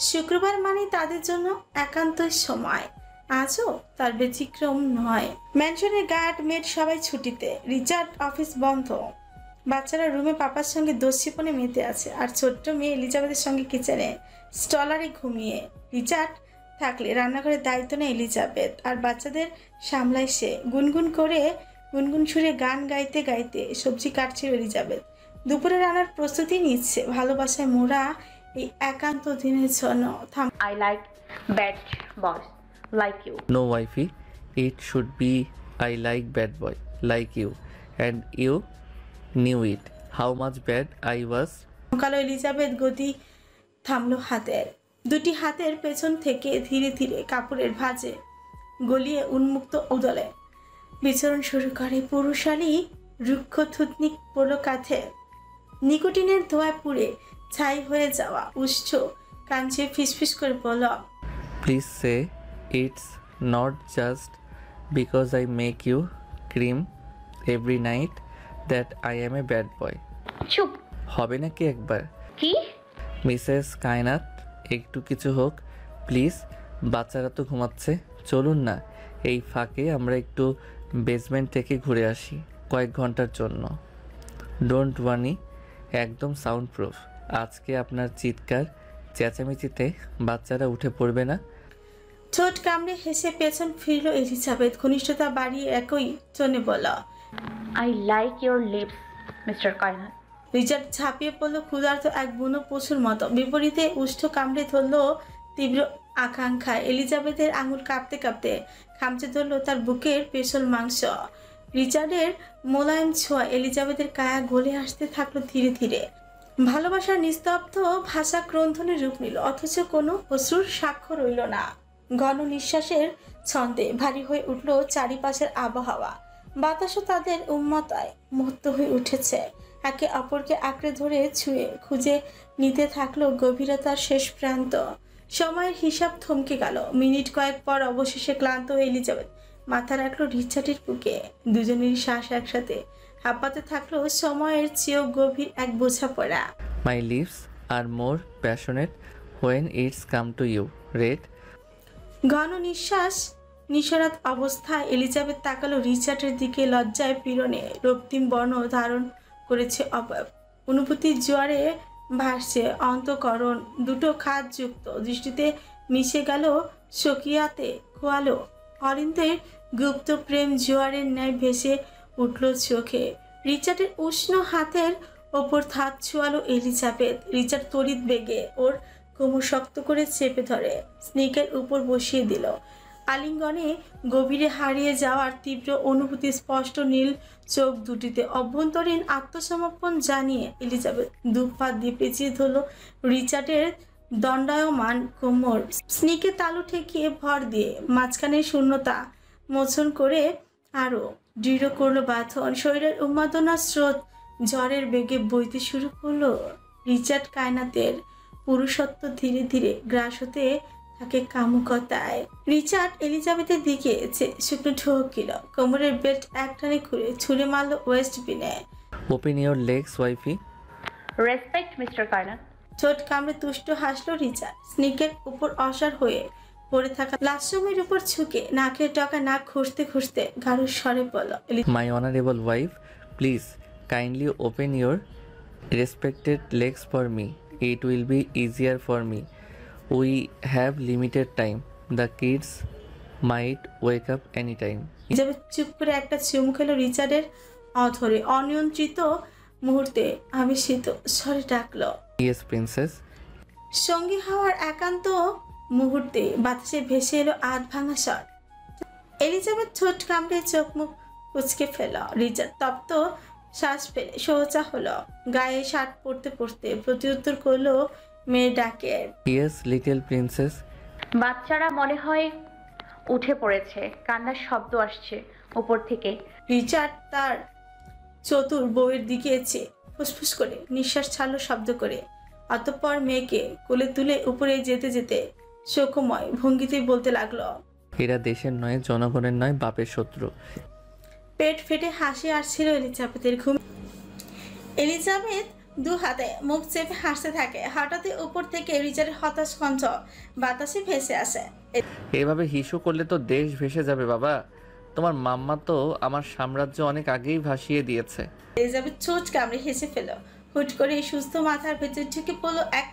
শুক্রবার মানে তাদের জন্য একান্তই সময়। আজও তার ব্যতিক্রম নয়। ম্যানশনের গার্ড মেড সবাই ছুটিতে, রিচার্ড অফিস বন্ধ। বাচ্চারা রুমে পাপার সঙ্গে দস্যিপনে মেতে আছে, আর ছোট্ট মেয়ে এলিজাবেথের সঙ্গে কিচেনে স্টলারে ঘুমিয়ে। রিচার্ড থাকলে রান্নাঘরের দায়িত্ব নেয় এলিজাবেথ, আর বাচ্চাদের সামলায় সে। গুনগুন সুরে গান গাইতে গাইতে সবজি কাটছিল এলিজাবেথ। দুপুরে রান্নার প্রস্তুতি নিচ্ছে। ভালোবাসায় মোরা এই একান্ত দিনের জন্য I like bad boys like you. No, wifey. It should be I like bad boy like you. And you knew it. How much bad I was. কালো এলিজাবেথ গতি থামলো হাতের। দুটি হাতের পেছন থেকে ধীরে ধীরে কাপড়ের ভাঁজে গলিয়ে উন্মুক্ত উদলে বিচরণ শুরু করে। পুরুষালী রুক্ষ থুতনি পড়ল কাঁধে। নিকোটিনের ধোঁয়ায় পুড়ে ছাই হয়ে যাওয়া উষ্ঠ কাঞ্চে ফিসফিস করে বলল, Please say it's not just because I make you scream every night that I am a bad boy. চুপ। হবে নাকি একবার? কি? মিসেস কায়নাত, একটু কিছু হোক প্লিজ। বাচ্চারা তো ঘুমাচ্ছে, চলুন না এই ফাঁকে আমরা একটু বেসমেন্ট থেকে ঘুরে আসি কয়েক ঘন্টার জন্য। ডোন্ট ওয়ানি, একদম সাউন্ড প্রুফ। আজকে আপনার চিৎকার চেঁচামেচিতে বাচ্চারা উঠে পড়বে না। ঠোঁট কামড়ে হেসে পেছন ফিরল এলিজাবেথ। ঘনিষ্ঠতা বাড়িয়ে একই জনে বলল, I like your lips, Mr. Kainat. Richard ঝাঁপিয়ে পড়ল ক্ষুধার্ত এক বুনো পশুর মতো। বিপরীতে উষ্ঠ কামড়ে ধরল তীব্র আকাঙ্ক্ষায়। এলিজাবেথের আঙুল কাঁপতে কাঁপতে খামচে ধরল তার বুকের পেছল মাংস। রিচার্ডের মোলায়েম ছোঁয়া এলিজাবেথের কায়া গলে আসতে থাকলো ধীরে ধীরে। ভালোবাসার নিস্তব্ধ ভাষা ক্রন্ধনে রূপ নিল, অথচ কোনো অশ্রুর সাক্ষ্য রইল না। ঘন নিঃশ্বাসের ছন্দে ভারী হয়ে উঠল চারিপাশের আবহাওয়া। বাতাসও তাদের উন্মত্তায় মত্ত হয়ে উঠেছে। একে অপরকে আঁকড়ে ধরে ছুঁয়ে খুঁজে নিতে থাকলো গভীরতার শেষ প্রান্ত। সময়ের হিসাব থমকে গেল। মিনিট কয়েক পর অবশেষে ক্লান্ত হয়ে এলিজাবেথ মাথা রাখলো রিচার্ডের বুকে। দুজনেরই শ্বাস একসাথে হাঁপাতে থাকলো সময়ের চেয়েও গভীর এক বোঝাপড়া। My lips are more passionate when it's come to you Red. ঘন নিঃশ্বাস নিঃসরাত অবস্থায় এলিজাবেথ তাকালো রিচার্ডের দিকে। লজ্জায় পীড়নে রক্তিম বর্ণ ধারণ করেছে অবয়ব। অনুভূতির জোয়ারে ভাসছে অন্তঃকরণ দুটো খাতযুক্ত দৃষ্টিতে মিশে গেল। সকিয়াতে খোয়ালো অরিন্দের গুপ্ত প্রেম জোয়ারের ন্যায় ভেসে উঠল চোখে। রিচার্ডের উষ্ণ হাতের ওপর হাত ছোঁয়ালো এলিজাবেথ। রিচার্ড তড়িৎ বেগে ওর কোমর শক্ত করে চেপে ধরে স্নিকের উপর বসিয়ে দিল। আলিঙ্গনে গভীরে হারিয়ে যাওয়ার তীব্র অনুভূতি স্পষ্ট নীল চোখ দুটিতে। অভ্যন্তরীণ আত্মসমর্পণ জানিয়ে এলিজাবেথ দুপাত দিয়ে পেঁচিয়ে ধরল রিচার্ডের দণ্ডায়মান কোমর। স্নিকে তালু ঠেকিয়ে ভর দিয়ে মাঝখানে শূন্যতা মোচন করে আরো দৃঢ় করলো বাঁধন। শরীরের উন্মাদনা স্রোত ঝড়ের বেগে বইতে শুরু করলো। রিচার্ড কায়নাতের পুরুষত্ব ধীরে ধীরে গ্রাস হতে থাকে কামুকতায়। রিচার্ড এলিজাবেথের দিকে শুকনো ঠকিল। কোমরের বেল্ট একটানে খুলে ছুঁড়ে মারল ওয়েস্ট বিনে। Open your legs wifey. Respect, Mr. Kainat. ঠোঁট কামড়ে তুষ্ট হাসলো রিচার্ড। স্নিকের উপর অসার হয়ে পড়ে থাকা লাশমের উপর ঝুঁকে নাকের টকা নাক খুঁজতে খুঁজতে গাঢ় স্বরে বলল, my honourable wife, please kindly open your respected legs for me. It will be easier for me. We have limited time. The kids might wake up any time. Elizabeth চুপ করে একটা চুমু খেলো রিচার্ডের অধরে। অনিয়ন্ত্রিত মুহূর্তে আবেশিত স্বরে ডাকলো, ইয়েস প্রিন্সেস। সঙ্গী হওয়ার একান্ত মুহূর্তে বাতাসে ভেসে এলো আধ ভাঙা স্বর। এলিজাবেথ ঠোঁট কামড়ে চোখ মুখ কুচকে ফেল। রিচার্ড তপ্ত শ্বাস ফেলে সোজা হলো। গায়ে শার্ট পরতে পরতে প্রত্যুত্তর করলো মেয়ের ডাকে, ইয়েস লিটল প্রিন্সেস। বাচ্চারা মনে হয় উঠে পড়েছে। কান্নার শব্দ আসছে উপর থেকে। রিচার্ড তার চতুর বউয়ের দিকে চেয়ে ফুসফুস করে নিঃশ্বাস ছাড়লো শব্দ করে। অতঃপর মেয়েকে কোলে তুলে উপরে যেতে যেতে শোকময় ভঙ্গিতে বলতে লাগলো, এরা দেশের নয়, জনগণের নয়, বাপের শত্রু। পেট ফেটে হাসি আসছিল এলিজাবেথের। ঘুম এলিজাবেথ দু হাতে মুখ চেপে হাসতে থাকে। হঠাৎই উপর থেকে রিচার্ডের হতাশ কণ্ঠ বাতাসে ভেসে আসে, এভাবে হিসু করলে তো দেশ ভেসে যাবে বাবা। তোমার মাম্মা তো আমার সাম্রাজ্য অনেক আগেই ভাসিয়ে দিয়েছে। এলিজাবেথ ছোট কামড়ে হেসে ফেল। হুট করে সুস্থ মাথার ভেতর ঢুকে পড়লো এক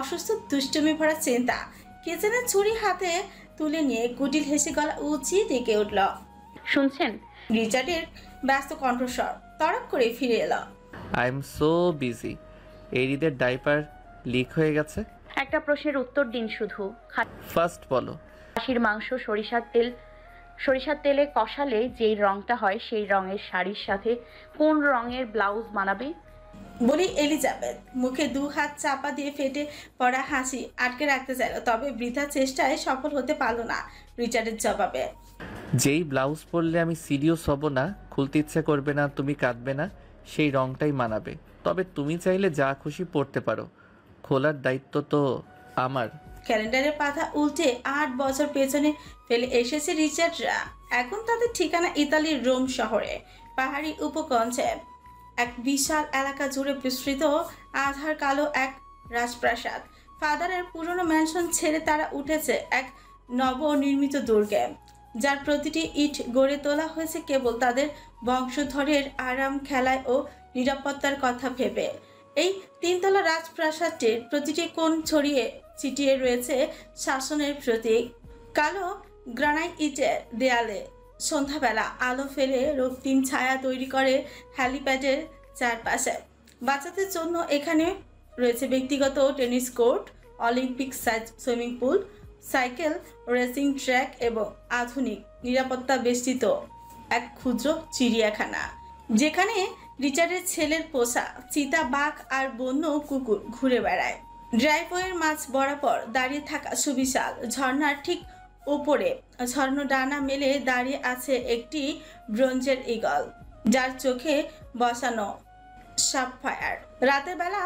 অসুস্থ দুষ্টুমি ভরা চিন্তা। কিচেনের ছুরি হাতে তুলে নিয়ে কুটিল হেসে গলা উঁচিয়ে ডেকে উঠল। শুনছেন? রিচার্ডের ব্যস্ত কণ্ঠস্বর তড়ক করে ফিরে এলো। I am so busy. এরিদের ডাইপার লিক হয়ে গেছে। একটা প্রশ্নের উত্তর দিন শুধু। ফার্স্ট বলো। খাসির মাংস সরিষার তেলে কষালে যেই রংটা হয় সেই রঙের শাড়ির সাথে কোন রঙের ব্লাউজ মানাবে? বলি এলিজাবেথ মুখে 2 হাত চাপা দিয়ে ফেটে পড়া হাসি আটকে রাখতে চাইল, তবে বৃথা চেষ্টায় সফল হতে পারল না রিচার্ডের জবাবে। যেই ব্লাউজ পরলে আমি সিরিয়াস হব না, খুলতে ইচ্ছে করবে না, তুমি কাঁদবে না, সেই রংটাই মানাবে। তবে তুমি চাইলে যা খুশি পরতে পারো, খোলার দায়িত্ব তো আমার। ক্যালেন্ডারের পাতা উল্টে 8 বছর পেছনে ফেলে এসেছে রিচার্ডরা। এখন তাদের ঠিকানা ইতালির রোম শহরে, পাহাড়ি উপকণ্ঠে এক বিশাল এলাকা জুড়ে বিস্তৃত আধার কালো এক রাজপ্রাসাদ। ফাদারের পুরনো ম্যানশন ছেড়ে তারা উঠেছে এক নবনির্মিত দুর্গে, যার প্রতিটি ইট গড়ে তোলা হয়েছে কেবল তাদের বংশধরের আরাম খেলায় ও নিরাপত্তার কথা ভেবে। এই 3 তলা রাজপ্রাসাদটির প্রতিটি কোণ ছড়িয়ে ছিটিয়ে রয়েছে শাসনের প্রতীক। কালো গ্রানাইট ইটের দেয়ালে সন্ধ্যাবেলা আলো ফেলে রক্তিম ছায়া তৈরি করে হ্যালিপ্যাডের চারপাশে। বাচ্চাদের জন্য এখানে রয়েছে ব্যক্তিগত tennis court, Olympic size swimming pool, cycle racing track এবং আধুনিক নিরাপত্তা বেষ্টিত এক ক্ষুদ্র চিড়িয়াখানা, যেখানে রিচার্ডের ছেলের পোষা চিতা, বাঘ আর বন্য কুকুর ঘুরে বেড়ায়। ড্রাইভওয়ের মাঝ বরাবর দাঁড়িয়ে থাকা সুবিশাল ঝর্ণার ঠিক উপরে ঝর্ণ ডানা মেলে দাঁড়িয়ে আছে একটি ব্রোঞ্জের ঈগল, যার চোখে বসানো সাপফায়ার। রাতের বেলা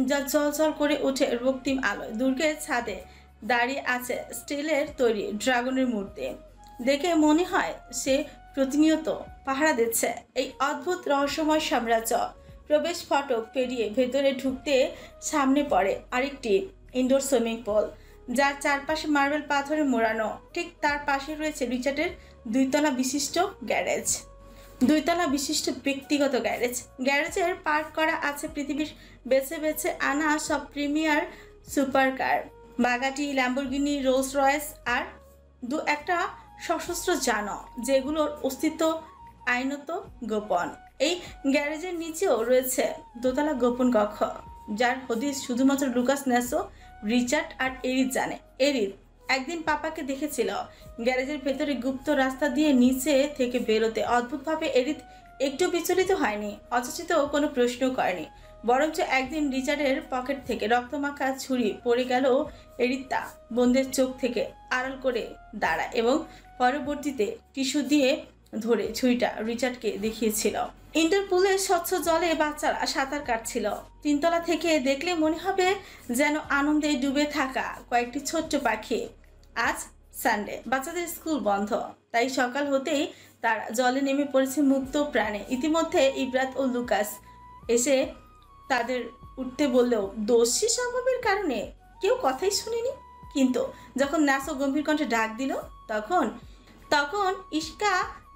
যা ঝলঝল করে ওঠে রক্তিম আলোয়। দুর্গের ছাদে দাঁড়িয়ে আছে স্টিলের তৈরি ড্রাগনের মূর্তি। দেখে মনে হয় সে প্রতিনিয়ত পাহারা দিচ্ছে এই অদ্ভুত রহস্যময় সাম্রাজ্য। প্রবেশ ফটক পেরিয়ে ভেতরে ঢুকতে সামনে পড়ে আরেকটি ইনডোর সুইমিং পুল, যার চারপাশে মার্বেল পাথরে মোড়ানো। ঠিক তার পাশে রয়েছে রিচার্ডের 2 তলা বিশিষ্ট গ্যারেজ। 2 তলা বিশিষ্ট ব্যক্তিগত গ্যারেজ। গ্যারেজের পার্ক করা আছে পৃথিবীর বেছে বেছে আনা সব premier supercar, Bugatti, Lamborghini, Rolls Royce আর 2-1টা সশস্ত্র যানও, যেগুলোর অস্তিত্ব আইনত গোপন। এই গ্যারেজের নিচেও রয়েছে 2 তলা গোপন কক্ষ, যার হদিস শুধুমাত্র লুকাস ন্যাসো, রিচার্ড আর এরিদ জানে। এরিদ একদিন পাপাকে দেখেছিল গ্যারেজের ভেতরে গুপ্ত রাস্তা দিয়ে নিচে থেকে বেরোতে। অদ্ভুতভাবে এরিদ একটু বিচলিত হয়নি, অচেতন কোনো প্রশ্ন করেনি, বরঞ্চ একদিন রিচার্ডের পকেট থেকে রক্তমাখা ছুরি পড়ে গেল। এরিদ তা বন্ধের চোখ থেকে আড়াল করে দাঁড়ায় এবং পরবর্তীতে টিস্যু দিয়ে ধরে ছুরিটা রিচার্ডকে দেখিয়েছিল। ইন্টার পুলের স্বচ্ছ জলে বাচ্চারা সাঁতার কাটছিল। 3 তলা থেকে দেখলে মনে হবে যেন আনন্দে ডুবে থাকা কয়েকটি ছোট্ট পাখি। আজ সানডে, বাচ্চাদের স্কুল বন্ধ, তাই সকাল হতেই তারা জলে নেমে পড়েছে মুক্ত প্রাণে। ইতিমধ্যে ইব্রাত ও লুকাস এসে তাদের উঠতে বললেও দোষী স্বভাবের কারণে কেউ কথাই শুনেনি। কিন্তু যখন নাসো গম্ভীর কণ্ঠে ডাক দিল, তখন ইস্কা,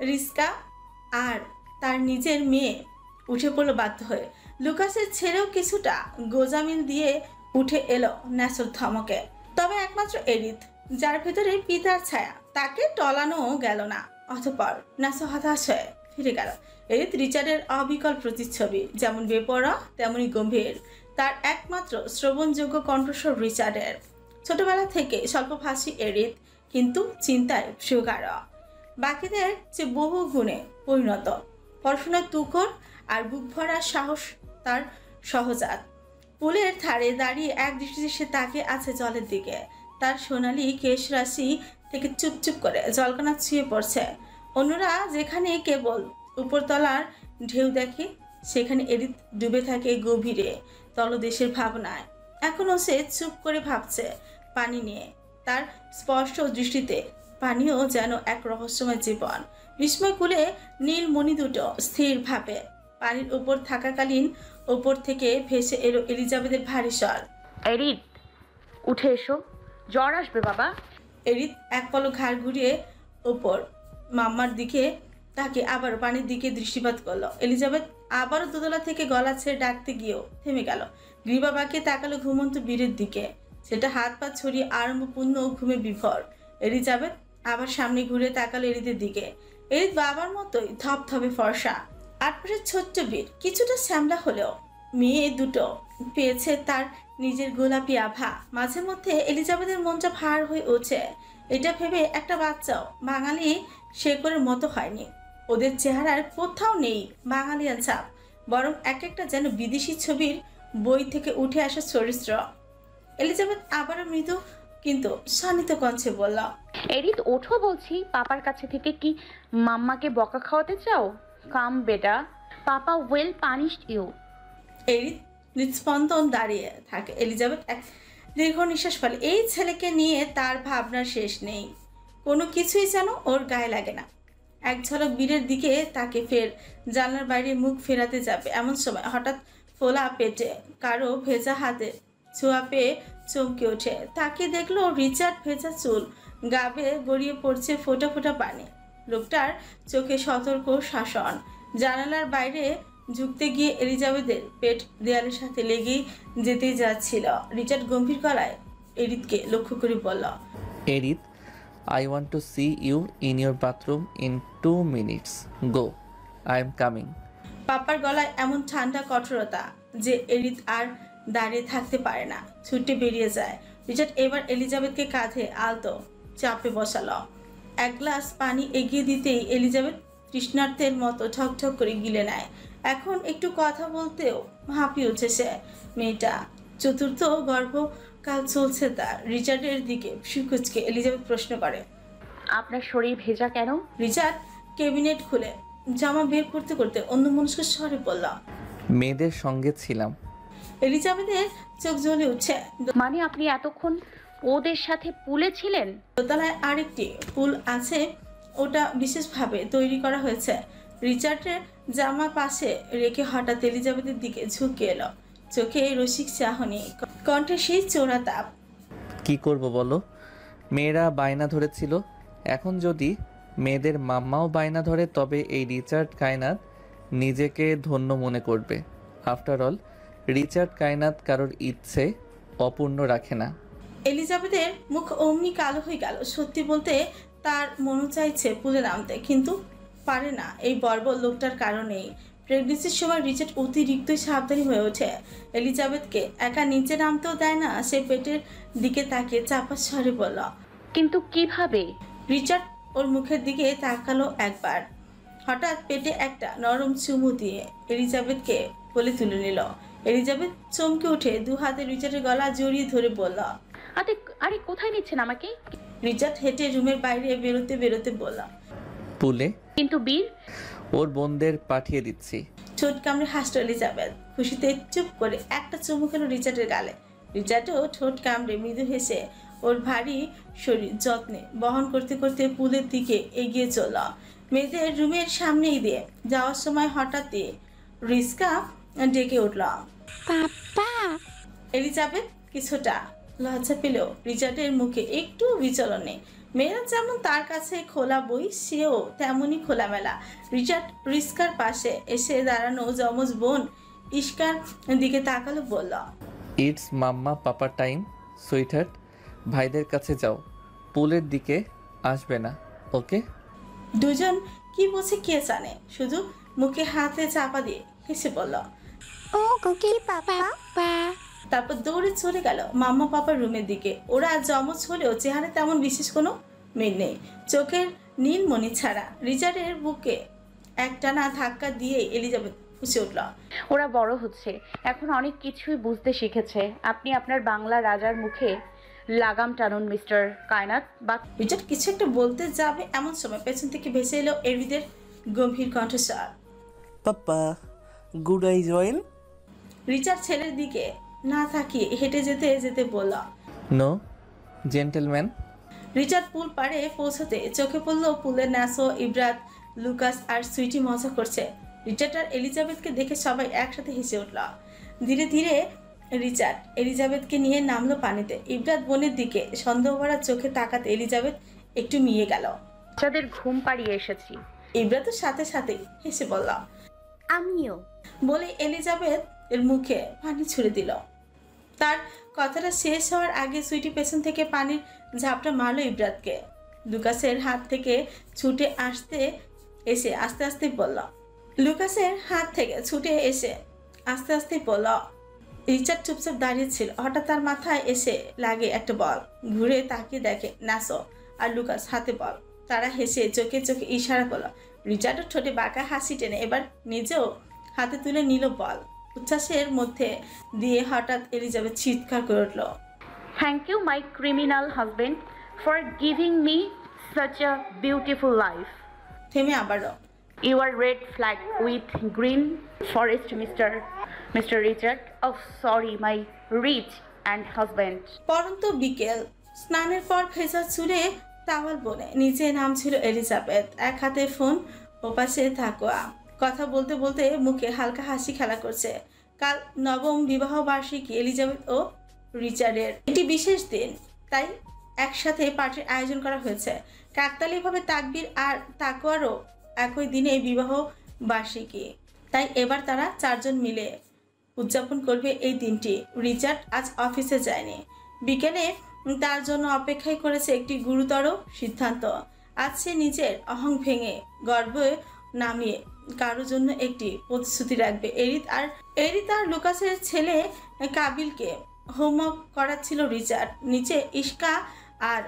রিস্কা আর তার নিজের মেয়ে উঠে পড়লো বাধ্য হয়ে। লুকাসের ছেলেও কিছুটা গোজামিল দিয়ে উঠে এলো ন্যাসোর ধমকে। তবে একমাত্র এরিদ, যার ভেতরে পিতার ছায়া, তাকে টলানো গেল না। অতঃপর ন্যাসো হতাশ হয়ে ফিরে গেল। এরিদ রিচার্ডের অবিকল প্রতিচ্ছবি, যেমন বেপরোয়া তেমনই গম্ভীর। তার একমাত্র শ্রবণযোগ্য কণ্ঠস্বর রিচার্ডের। ছোটবেলা থেকে স্বল্পভাষী এরিদ, কিন্তু চিন্তায় প্রগাঢ়, বাকিদের চেয়ে বহু গুণে পরিণত। পড়াশোনার তুখর আর বুক ভরা সাহস তার সহজাত। পুলের ধারে দাঁড়িয়ে এক দৃষ্টিতে সে তাকিয়ে আছে জলের দিকে। তার সোনালি কেশ রাশি থেকে চুপচুপ করে জলকণা ছুঁয়ে পড়ছে। অন্যরা যেখানে কেবল উপরতলার ঢেউ দেখে, সেখানে এরিদ ডুবে থাকে গভীরে তলদেশের ভাবনায়। এখনও সে চুপ করে ভাবছে পানি নিয়ে। তার স্পষ্ট দৃষ্টিতে পানিও যেন এক রহস্যময় জীবন। বিস্ময়কুলে নীল মণি দুটো স্থিরভাবে পানির উপর থাকাকালীন উপর থেকে ভেসে এলো এলিজাবেথের ভারী স্বর। এরিদ, উঠে এসো, জ্বর আসবে বাবা। এরিদ এক পলক ঘাড় ঘুরিয়ে ওপর মাম্মার দিকে তাকে আবার পানির দিকে দৃষ্টিপাত করলো। এলিজাবেথ আবারও দোতলা থেকে গলা ছেড়ে ডাকতে গিয়েও থেমে গেল। গ্রীবা বাঁকিয়ে তাকালো ঘুমন্ত বীরের দিকে। সেটা হাত পা ছড়িয়ে আরম্ভপূর্ণ ঘুমে বিভোর। এলিজাবেথ আবার সামনে ঘুরে তাকালো এরিদের দিকে। এরিদ বাবার মতোই ধপধপে ফর্সা, আটপাশের ছোট্ট বীর, কিছুটা শ্যামলা হলেও মেয়ে দুটো পেয়েছে তার নিজের গোলাপি আভা। মাঝে মধ্যে এলিজাবেথের মনটা ভার হয়ে ওঠে, এটা ভেবে একটা বাচ্চাও বাঙালি শেকড়ের মতো হয়নি। ওদের চেহারার কোথাও নেই বাঙালিয়ান ছাপ, বরং এক একটা যেন বিদেশি ছবির বই থেকে উঠে আসা চরিত্র। এলিজাবেথ আবারও মৃদু কিন্তু শানিত কণ্ঠে বলল, এরিত ওঠো বলছি। পাপার কাছে থেকে কি মাম্মাকে বকা খাওয়াতে চাও? কাম বেটা, পাপা উইল পানিশ ইউ। এরিদ হৃদস্পন্দন দাঁড়িয়ে থাকে। এলিজাবেথ এক দীর্ঘ নিঃশ্বাস ফেলে। এই ছেলেকে নিয়ে তার ভাবনার শেষ নেই, কোনো কিছুই যেন ওর গায়ে লাগে না। এক ঝলক বীরের দিকে তাকে ফের জানলার বাইরে মুখ ফেরাতে যাবে এমন সময় হঠাৎ ফোলা পেটে কারো ভেজা হাতে ছোঁয়া পেয়ে চমকে ওঠে। তাকে দেখলো রিচার্ড, ভেজা চুল, গা বেয়ে গড়িয়ে পড়ছে ফোঁটা ফোঁটা পানি। লোকটার চোখে সতর্ক শাসন। জানালার বাইরে ঝুঁকতে গিয়ে এলিজাবেথের পেট দেয়ালের সাথে লেগেই যেতে যাচ্ছিল। রিচার্ড গম্ভীর গলায় এরিদকে লক্ষ্য করে বলল, এরিত, I want to see you in your bathroom in 2 minutes. Go. I am coming. পাপার গলায় এমন ঠান্ডা কঠোরতা যে এরিদ আর দাঁড়িয়ে থাকতে পারে না, ছুটে বেরিয়ে যায়। রিচার্ড এবার এলিজাবেথকে কাঁধে আলতো চাপে বসালো। এক গ্লাস পানি এগিয়ে দিতেই এলিজাবেথ তৃষ্ণার্তের মতো ঠকঠক করে গিলে নেয়। এখন একটু কথা বলতেও হাঁপিয়ে উঠেছে মেয়েটা। চতুর্থ গর্ভকাল চলছে তার। রিচার্ডের দিকে সুকুচকে এলিজাবেথ প্রশ্ন করে, আপনার শরীর ভেজা কেন? রিচার্ড ক্যাবিনেট খুলে জামা বের করতে করতে অন্যমনস্ক স্বরে বলল, মেয়েদের সঙ্গে ছিলাম। এলিজাবেথের চোখ জ্বলে উঠছে। মানে আপনি এতক্ষণ ওদের সাথে পুলে ছিলেন? দোতলায় আরেকটি পুল আছে, ওটা বিশেষভাবে তৈরি করা হয়েছে। রিচার্ডের জামা পাশে রেখে হঠাৎ এলিজাবেথের দিকে ঝুঁকে এলো, চোখে রসিক চাহনি, কণ্ঠে সেই চোরা তাপ। কি করব বলো? মেয়েরা বায়না ধরেছিল, এখন যদি মেয়েদের মাম্মাও বায়না ধরে তবে এই রিচার্ড কায়নাত নিজেকে ধন্য মনে করবে। আফটার অল রিচার্ড কায়নাত কারোর ইচ্ছে অপূর্ণ রাখে না। এলিজাবেথের মুখ অমনি কালো হয়ে গেল। সত্যি বলতে তার মনে চাইছে পুলে নামতে, কিন্তু পারে না এই বর্বর লোকটার কারণেই। প্রেগনেন্সির সময় রিচার্ড অতিরিক্তই সাবধানী হয়ে ওঠে। এলিজাবেথকে একা নিচে নামতেও দেয় না। সে পেটের দিকে তাকিয়ে চাপা স্বরে বলল, কিন্তু কিভাবে? রিচার্ড ওর মুখের দিকে তাকালো একবার, হঠাৎ পেটে একটা নরম চুমু দিয়ে এলিজাবেথকে কোলে তুলে নিল। এলিজাবেথ চমকে উঠে দু হাতে রিচার্ডের গলা জড়িয়ে ধরে বলল, আরে আরে কোথায় নিচ্ছেন আমাকে? রিচার্ড হেঁটে রুমের বাইরে বেরোতে বেরোতে বলল, পুলে কিন্তু বীর, ওর বোনদের পাঠিয়ে দিচ্ছি। ঠোঁট কামড়ে হাসলো এলিজাবেথ। খুশিতে চুপ করে একটা চুমু খেলো রিচার্ডের গালে। রিচার্ডও ঠোঁট কামড়ে মৃদু হেসে ওর ভারী শরীর যত্নে বহন করতে করতে পুলের দিকে এগিয়ে চলল। মেয়েদের রুমের সামনেই দিয়ে যাওয়ার সময় হঠাৎই রিস্কা ডেকে উঠল, পাপা। এলিজাবেথ কিছুটা লজ্জা পেলেও রিচার্ডের মুখে একটু বিচলন নেই। মেয়েরা যেমন তার কাছে খোলা বই, সেও তেমনই খোলামেলা। রিচার্ড রিস্কার পাশে এসে দাঁড়ানো যমজ বোন ইস্কার দিকে তাকালো, বলল, it's mamma papa time sweetheart. ভাইদের কাছে যাও, পুলের দিকে আসবে না, ওকে? দুজন কি বলছে কে জানে, শুধু মুখে হাতে চাপা দিয়ে হেসে বলল। ও কুকি পাপা পা। তারপর দৌড়ে চলে গেল মাম্মা পাপার রুমের দিকে। ওরা যমজ হলেও চেহারা তেমন বিশেষ কোনো মিল নেই, চোখের নীলমণি ছাড়া। রিচার্ডের বুকে একটানা ধাক্কা দিয়ে এলিজাবেথ ফুঁসে উঠল, ওরা বড় হচ্ছে, এখন অনেক কিছুই বুঝতে শিখেছে। আপনি আপনার বাংলা রাজার মুখে লাগাম টানুন মিস্টার কায়নাত। বা রিচার্ড কিছু একটা বলতে যাবে এমন সময় পেছন থেকে ভেসে এলো এরিদের গম্ভীর কণ্ঠস্বর। পাপা, গুড আই জয়েন। রিচার্ড ছেলের দিকে না তাকিয়ে হেঁটে যেতে যেতে বলল, নো জেন্টেলম্যান। রিচার্ড পুল পাড়ে পৌঁছতে চোখে পড়ল পুলের ন্যাসো, ইব্রাত, লুকাস আর সুইটি মজা করছে। রিচার্ড আর এলিজাবেথকে দেখে সবাই একসাথে হেসে উঠল। ধীরে ধীরে রিচার্ড এলিজাবেথকে নিয়ে নামলো পানিতে। ইব্রাত বোনের দিকে সন্দেহ ভরা চোখে তাকাতে এলিজাবেথ একটু মিয়ে গেল। বাচ্চাদের ঘুম পাড়িয়ে এসেছি। ইব্রাতের সাথে সাথে হেসে বলল, আমিও। বলে এলিজাবেথ এর মুখে পানি ছুড়ে দিল। তার কথাটা শেষ হওয়ার আগে সুইটি পেছন থেকে পানির ঝাপটা মারল ইব্রাতকে। লুকাসের হাত থেকে ছুটে আসতে এসে আস্তে আস্তে বলল লুকাসের হাত থেকে ছুটে এসে আস্তে আস্তে বলল। রিচার্ড চুপচাপ দাঁড়িয়ে ছিল। হঠাৎ তার মাথায় এসে লাগে একটা বল। ঘুরে তাকিয়ে দেখে নাসো আর লুকাস হাতে বল। তারা হেসে চোখে চোখে ইশারা করলো। রিচার্ডও ঠোঁটে বাঁকা হাসি টেনে এবার নিজেও হাতে তুলে নিল বল। উচ্ছ্বাসের মধ্যে দিয়ে হঠাৎ এলিজাবেথ চিৎকার করে উঠল, thank you my criminal husband for giving me such a beautiful life. থেমে আবারও You are red flag with green forest, Mr. Richard. Oh, sorry, my rich and husband. পরন্ত বিকেল। স্নানের পর ভেজা চুলে তাওয়াল বনে নিচে নামছিল এলিজাবেথ। এক হাতে ফোন, ওপাশে থাকোয়া। কথা বলতে বলতে মুখে হালকা হাসি খেলা করছে। কাল নবম বিবাহ বার্ষিকী এলিজাবেথ ও রিচার্ডের। এটি বিশেষ দিন, তাই একসাথে পার্টির আয়োজন করা হয়েছে। কাকতালীয়ভাবে তাকবীর আর তাকওয়ারও একই দিনে বিবাহ বার্ষিকী, তাই এবার তারা চারজন মিলে উদযাপন করবে এই দিনটি। রিচার্ড আজ অফিসে যায়নি। বিকেলে তার জন্য অপেক্ষায় করেছে একটি গুরুতর সিদ্ধান্ত। আজ সে নিজের অহং ভেঙে গর্বে নামিয়ে কারোর জন্য একটি প্রতিশ্রুতি রাখবে। এরিত আর লুকাসের ছেলে কাবিলকে হোমওয়ার্ক করাচ্ছিল রিচার্ড। নিচে ইশকা আর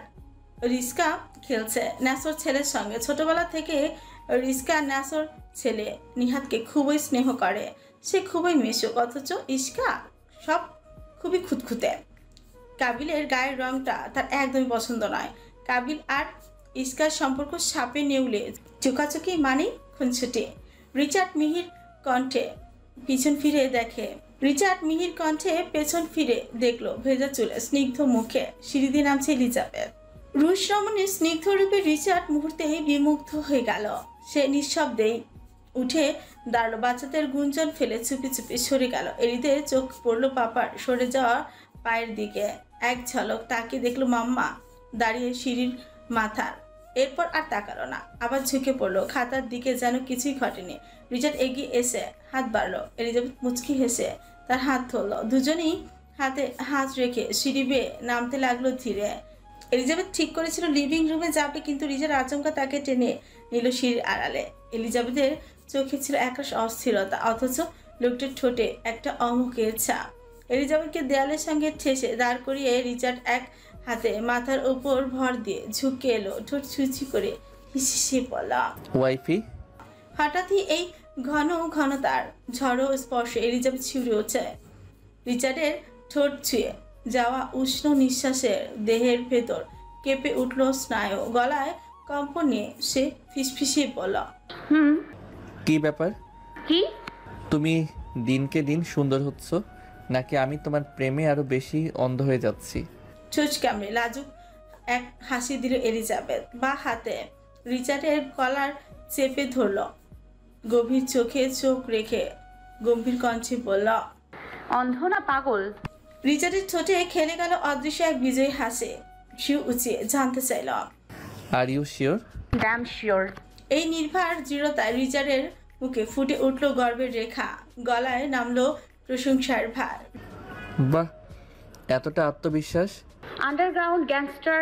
রিস্কা খেলছে ন্যাসর ছেলের সঙ্গে। ছোটবেলা থেকে রিস্কা ন্যাসর ছেলে নিহাতকে খুবই স্নেহ করে। সে খুবই মিশুক, অথচ ইশকা সব খুবই খুঁতখুঁতে। কাবিলের গায়ের রংটা তার একদমই পছন্দ নয়। কাবিল আর ইশকার সম্পর্ক সাপে নেউলে, চোকাচোকি মানে খুনছুটি। রিচার্ড মিহির কণ্ঠে পেছন ফিরে দেখলো ভেজা চুলে স্নিগ্ধ মুখে সিঁড়ি দিয়ে নামছে এলিজাবেথ। রুশ রমণীর স্নিগ্ধ রূপে রিচার্ড মুহূর্তেই বিমুগ্ধ হয়ে গেল। সে নিঃশব্দেই উঠে দাঁড়ালো। বাচ্চাদের গুঞ্জন ফেলে চুপি চুপি সরে গেল। এরিতে চোখ পড়লো পাপার সরে যাওয়া পায়ের দিকে। এক ঝলক তাকিয়ে দেখলো মাম্মা দাঁড়িয়ে সিঁড়ির মাথার। এরপর আর তাকালো না, আবার ঝুঁকে পড়লো খাতার দিকে, যেন কিছুই ঘটেনি। রিচার্ড এগিয়ে এসে হাত বাড়লো। এলিজাবেথ মুচকি হেসে তার হাত ধরলো। দুজনেই হাতে হাত রেখে সিঁড়ি বেয়ে নামতে লাগলো ধীরে। এলিজাবেথ ঠিক করেছিল লিভিং রুমে যাবে, কিন্তু রিচার্ড আচমকা তাকে টেনে নিল সিঁড়ির আড়ালে। এলিজাবেথের চোখে ছিল একরাশ অস্থিরতা, অথচ লোকটার ঠোঁটে একটা অমুকের ছাপ। এলিজাবেথকে দেয়ালের সঙ্গে ঠেসে দাঁড় করিয়ে রিচার্ড এক হাতে মাথার উপর ভর দিয়ে ঝুঁকে এলো, ঠোঁট ছুঁচি করে হিসিয়ে বলা, ওয়াইফি। হঠাৎই এই ঘনতার ঝড়ো স্পর্শে এলিজাবেথ শিউরে ওঠে। রিচার্ডের ঠোঁট ছুঁয়ে যাওয়া উষ্ণ নিঃশ্বাসের দেহের ভেতর কেঁপে উঠল স্নায়ু। গলায় কম্প নিয়ে সে ফিসফিসিয়ে বলল, কি ব্যাপার? কি? তুমি দিনকে দিন সুন্দর হচ্ছ, নাকি আমি তোমার প্রেমে আরো বেশি অন্ধ হয়ে যাচ্ছি? চোঁচ কামড়ে লাজুক এক হাসি দিল এলিজাবেথ। বা হাতে রিচার্ডের কলার চেপে ধরল। গভীর চোখে চোখ রেখে গম্ভীর কণ্ঠে বলল, অন্ধ না পাগল? রিচার্ডের ঠোঁটে খেলে গেল অদৃশ্য এক বিজয়ী হাসি। শিউ উঁচিয়ে জানতে চাইল, are you sure? Damn sure. এই নির্ভার দৃঢ়তায় রিচার্ডের মুখে ফুটে উঠল গর্বের রেখা। গলায় নামলো প্রশংসার ভার। বাহ, এতটা আত্মবিশ্বাস! আন্ডারগ্রাউন্ড গ্যাংস্টার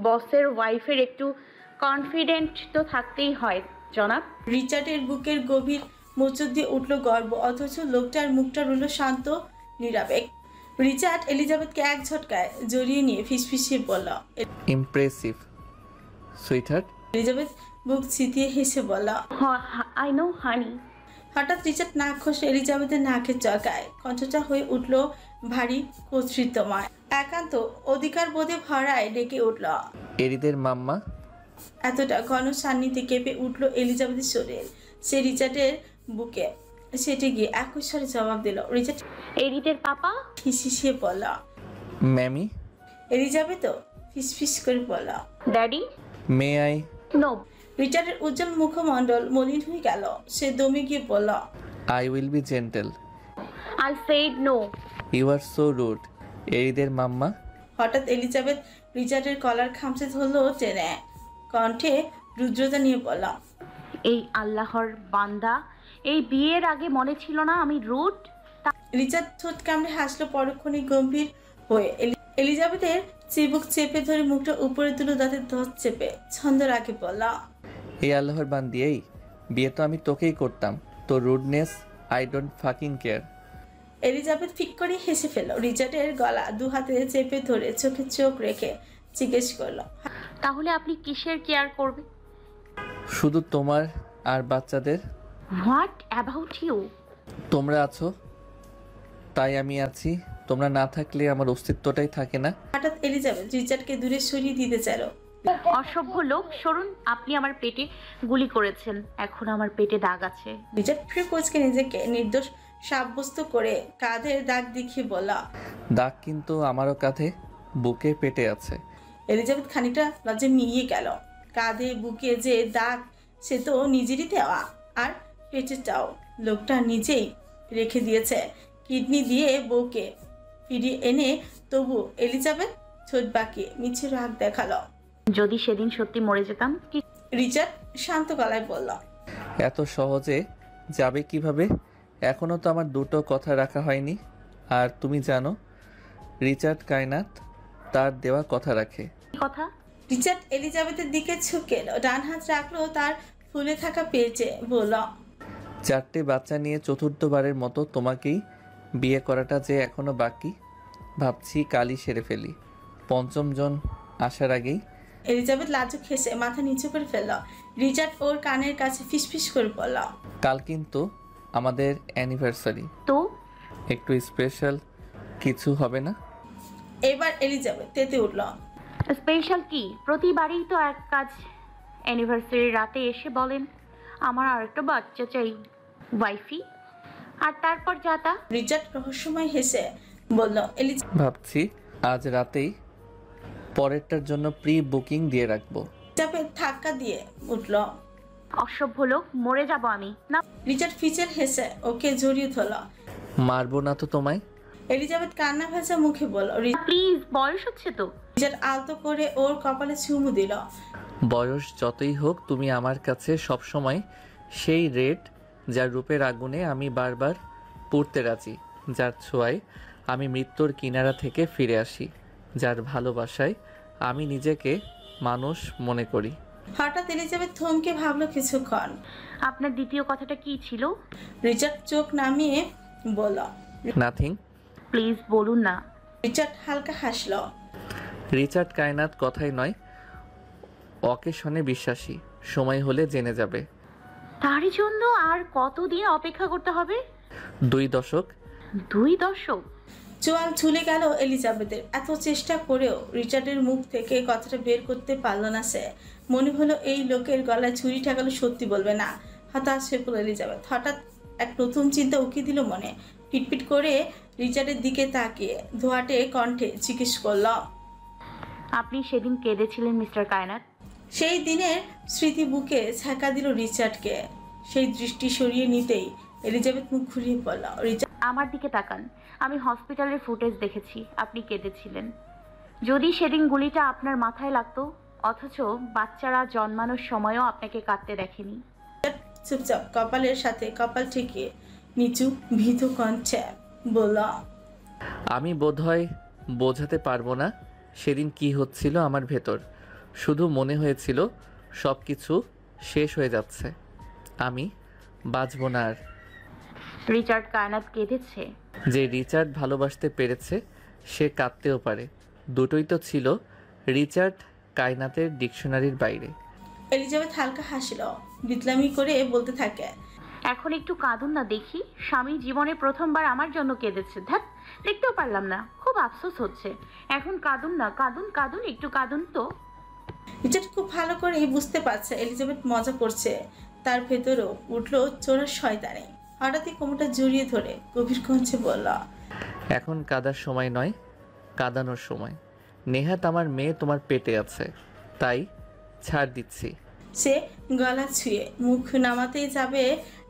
বসের ওয়াইফের একটু কনফিডেন্ট তো থাকতেই হয় জনাব। রিচার্ডের বুকের গভীর মোচড় দিয়ে উঠল গর্ব, অথচ লোকটার মুখটা রইল শান্ত নিরাবেগ। রিচার্ড এলিজাবেথকে এক ঝটকায় জড়িয়ে নিয়ে ফিসফিসিয়ে বলল, ইমপ্রেসিভ সুইটহার্ট। এলিজাবেথ বুক ছিটিয়ে হেসে বলল, আই নো হানি। হঠাৎ রিচার্ড নাক খসে এলিজাবেথের নাকের চরকায়। কণ্ঠটা হয়ে উঠল ভারী কর্তৃত্বময়। একান্ত অধিকার বোধে ভরায় ডেকে উঠল, এরিদের মাম্মা। এতটা ঘন সান্নিধ্যে কেঁপে উঠল এলিজাবেথের শরীর। সে রিচার্ডের বুকে সেটে গিয়ে একই স্বরে জবাব দিল। রিচার্ড এরিদের পাপা। হিসিয়ে বলল, ম্যামি। এলিজাবেথও ফিসফিস করে বলল, ড্যাডি। May I? নো। রিচার্ডের উজ্জ্বল মুখমণ্ডল মলিন হয়ে গেল। সে দমে গিয়ে বলল, I will be gentle. I said no. You are so rude. এরিদের মাম্মা। হঠাৎ এলিজাবেথ রিচার্ডের কলার খামচে ধরলো টেনে। কণ্ঠে রুদ্রতা নিয়ে বলল, এই আল্লাহর বান্দা, এই বিয়ের আগে মনে ছিল না আমি রুড? রিচার্ড ঠোঁট কামড়ে হাসলো পরক্ষণে গম্ভীর হয়ে। এলিজাবেথের চিবুক চেপে ধরে মুখটা উপরে তুলে দাঁতের ধস চেপে ছন্দ রাখে বলল, এই আল্লাহর বান্দি, এই বিয়ে তো আমি তোকেই করতাম। তোর rudeness I don't fucking care. Elizabeth ফিক করে হেসে ফেলল। রিচার্ডের গলা দু হাতে চেপে ধরে চোখে চোখ রেখে জিজ্ঞেস করলো, তাহলে আপনি কিসের কেয়ার করবে? শুধু তোমার আর বাচ্চাদের। What about you? তোমরা আছো তাই আমি আছি, তোমরা না থাকলে আমার অস্তিত্বটাই থাকে না। হঠাৎ এলিজাবেথ রিচার্ডকে দূরে সরিয়ে দিতে চাইল। অসভ্য লোক, সরুন। আপনি আমার পেটে গুলি করেছেন, এখন আমার পেটে দাগ আছে। রিচার্ড ফ্রি কোচকে নিজেকে নির্দোষ সাব্যস্ত করে কাঁধের দাগ দেখিয়ে বলা, দাগ কিন্তু আমারও কাঁধে, বুকে, পেটে আছে। এলিজাবেথ খানিকটা লজ্জে মিলিয়ে গেল। কাঁধে বুকে যে দাগ সে তো নিজেরই দেওয়া, আর পেটেটাও লোকটা নিজেই রেখে দিয়েছে। কিডনি দিয়ে বউকে ফিরিয়ে এনে তবু এলিজাবেথ ছোট বাঁকিয়ে মিছে রাগ দেখালো। যদি সেদিন সত্যি মরে যেতাম কি? রিচার্ড শান্ত গলায় বলল, এত সহজে যাবে কিভাবে? এখনও তো আমার দুটো কথা রাখা হয়নি। আর তুমি জানো রিচার্ড কায়নাত তার দেওয়া কথা রাখে। কি কথা? রিচার্ড এলিজাবেথের দিকে ঝুঁকে এলো, ডান হাত রাখলো তার ফুলে থাকা পেটে, বলল, 4টে বাচ্চা নিয়ে চতুর্থবারের মতো তোমাকেই বিয়ে করাটা যে এখনো বাকি, ভাবছি কালই সেরে ফেলি। 5ম জন আসার আগেই। এলিজাবেথ লাজুক হেসে মাথা নিচু করে ফেলল। রিচার্ড ওর কানের কাছে ফিসফিস করে বলল, কাল কিন্তু আমাদের অ্যানিভার্সারি, তো একটু স্পেশাল কিছু হবে না? এবার এলিজাবেথ তেতে উঠল। স্পেশাল কি? প্রতিবারই তো এক কাজ। অ্যানিভার্সারির রাতে এসে বলেন আমার আরেকটা বাচ্চা চাই ওয়াইফি, আর তারপর যাতা। রিচার্ড রহস্যময় হেসে বলল, ভাবছি আজ রাতেই পরেরটার জন্য প্রি বুকিং দিয়ে রাখবো। এলিজাবেথ ধাক্কা দিয়ে উঠল। অসভ্য লোক, মরে যাব আমি না। রিচার্ড ফিচেল হেসে ওকে জড়িয়ে ধরল। মারবো না তো তোমায়। এলিজাবেথ কান্না ভেজা মুখে বলল। প্লিজ, বয়স হচ্ছে তো। রিচার্ড আলতো করে ওর কপালে চুমু দিল। বয়স যতই হোক তুমি আমার কাছে সবসময় সেই রেড যার রূপের আগুনে আমি বারবার পুড়তে রাজি, যার ছোঁয়ায় আমি মৃত্যুর কিনারা থেকে ফিরে আসি, যার ভালোবাসায় আমি নিজেকে মানুষ মনে করি। হঠাৎ এলিজাবেথ থমকে ভাবলো কিছুক্ষণ। আপনার দ্বিতীয় কথাটা কি ছিল? রিচার্ড চোখ নামিয়ে বলল, নাথিং। প্লিজ বলুন না। রিচার্ড হালকা হাসল। রিচার্ড কায়নাত কথাই নয়, অকেশনে বিশ্বাসী, সময় হলে জেনে যাবে। তার জন্য আর কতদিন অপেক্ষা করতে হবে? 2 দশক। 2 দশক? চোয়াল ঝুলে গেল এলিজাবেথের। এত চেষ্টা করেও রিচার্ডের মুখ থেকে কথাটা বের করতে পারল না সে। মনে হলো এই লোকের গলায় ছুরি ঠেকালো সত্যি বলবে না। হতাশ হয়ে পড়ল এলিজাবেথ। হঠাৎ এক নতুন চিন্তা উকি দিল মনে। পিটপিট করে রিচার্ডের দিকে তাকিয়ে ধোয়াটে কণ্ঠে জিজ্ঞেস করল, আপনি সেদিন কেঁদেছিলেন মিস্টার কায়নাত? সেই দিনের স্মৃতি বুকে ছ্যাঁকা দিল রিচার্ডকে। সেই দৃষ্টি সরিয়ে নিতেই এলিজাবেথ মুখ ঘুরিয়ে পড়ল। রিচার্ড আমার দিকে তাকান। আমি হসপিটালের ফুটেজ দেখেছি, আপনি কেঁদেছিলেন। যদি সেদিন গুলিটা আপনার মাথায় লাগতো, অথচ বাচ্চারা জন্মানোর সময়ও আপনাকে কাঁদতে দেখেনি। চুপচাপ কপালের সাথে কপাল ঠেকিয়ে নিচু ভীতু কণ্ঠে বলল, আমি বোধহয় বোঝাতে পারবো না সেদিন কি হচ্ছিল আমার ভেতর। শুধু মনে হয়েছিল সব কিছু শেষ হয়ে যাচ্ছে, আমি বাঁচব না আর। রিচার্ড কায়নাত কেঁদেছে? যে রিচার্ড ভালোবাসতে পেরেছে সে কাঁদতেও পারে, দুটোই তো ছিল রিচার্ড কায়নাতের ডিকশনারির বাইরে। এলিজাবেথ হালকা হাসিল, বিতলামি করে বলতে থাকে, এখন একটু কাঁদুন না দেখি। স্বামী জীবনে প্রথমবার আমার জন্য কেঁদেছে। ধ্যাত, দেখতেও পারলাম না, খুব আফসোস হচ্ছে। এখন কাঁদুন না, কাঁদুন কাঁদুন, একটু কাঁদুন তো। রিচার্ড খুব ভালো করেই বুঝতে পারছে এলিজাবেথ মজা করছে। তার ভেতরেও উঠল চোরার শয়তানি। হঠাৎই কোমরটা জড়িয়ে ধরে গভীর কণ্ঠে বলল, এখন কাঁদার সময় নয়, কাঁদানোর সময়। নেহাত আমার মেয়ে তোমার পেটে আছে, তাই ছাড় দিচ্ছি। সে গলা ছুঁয়ে মুখ নামাতেই যাবে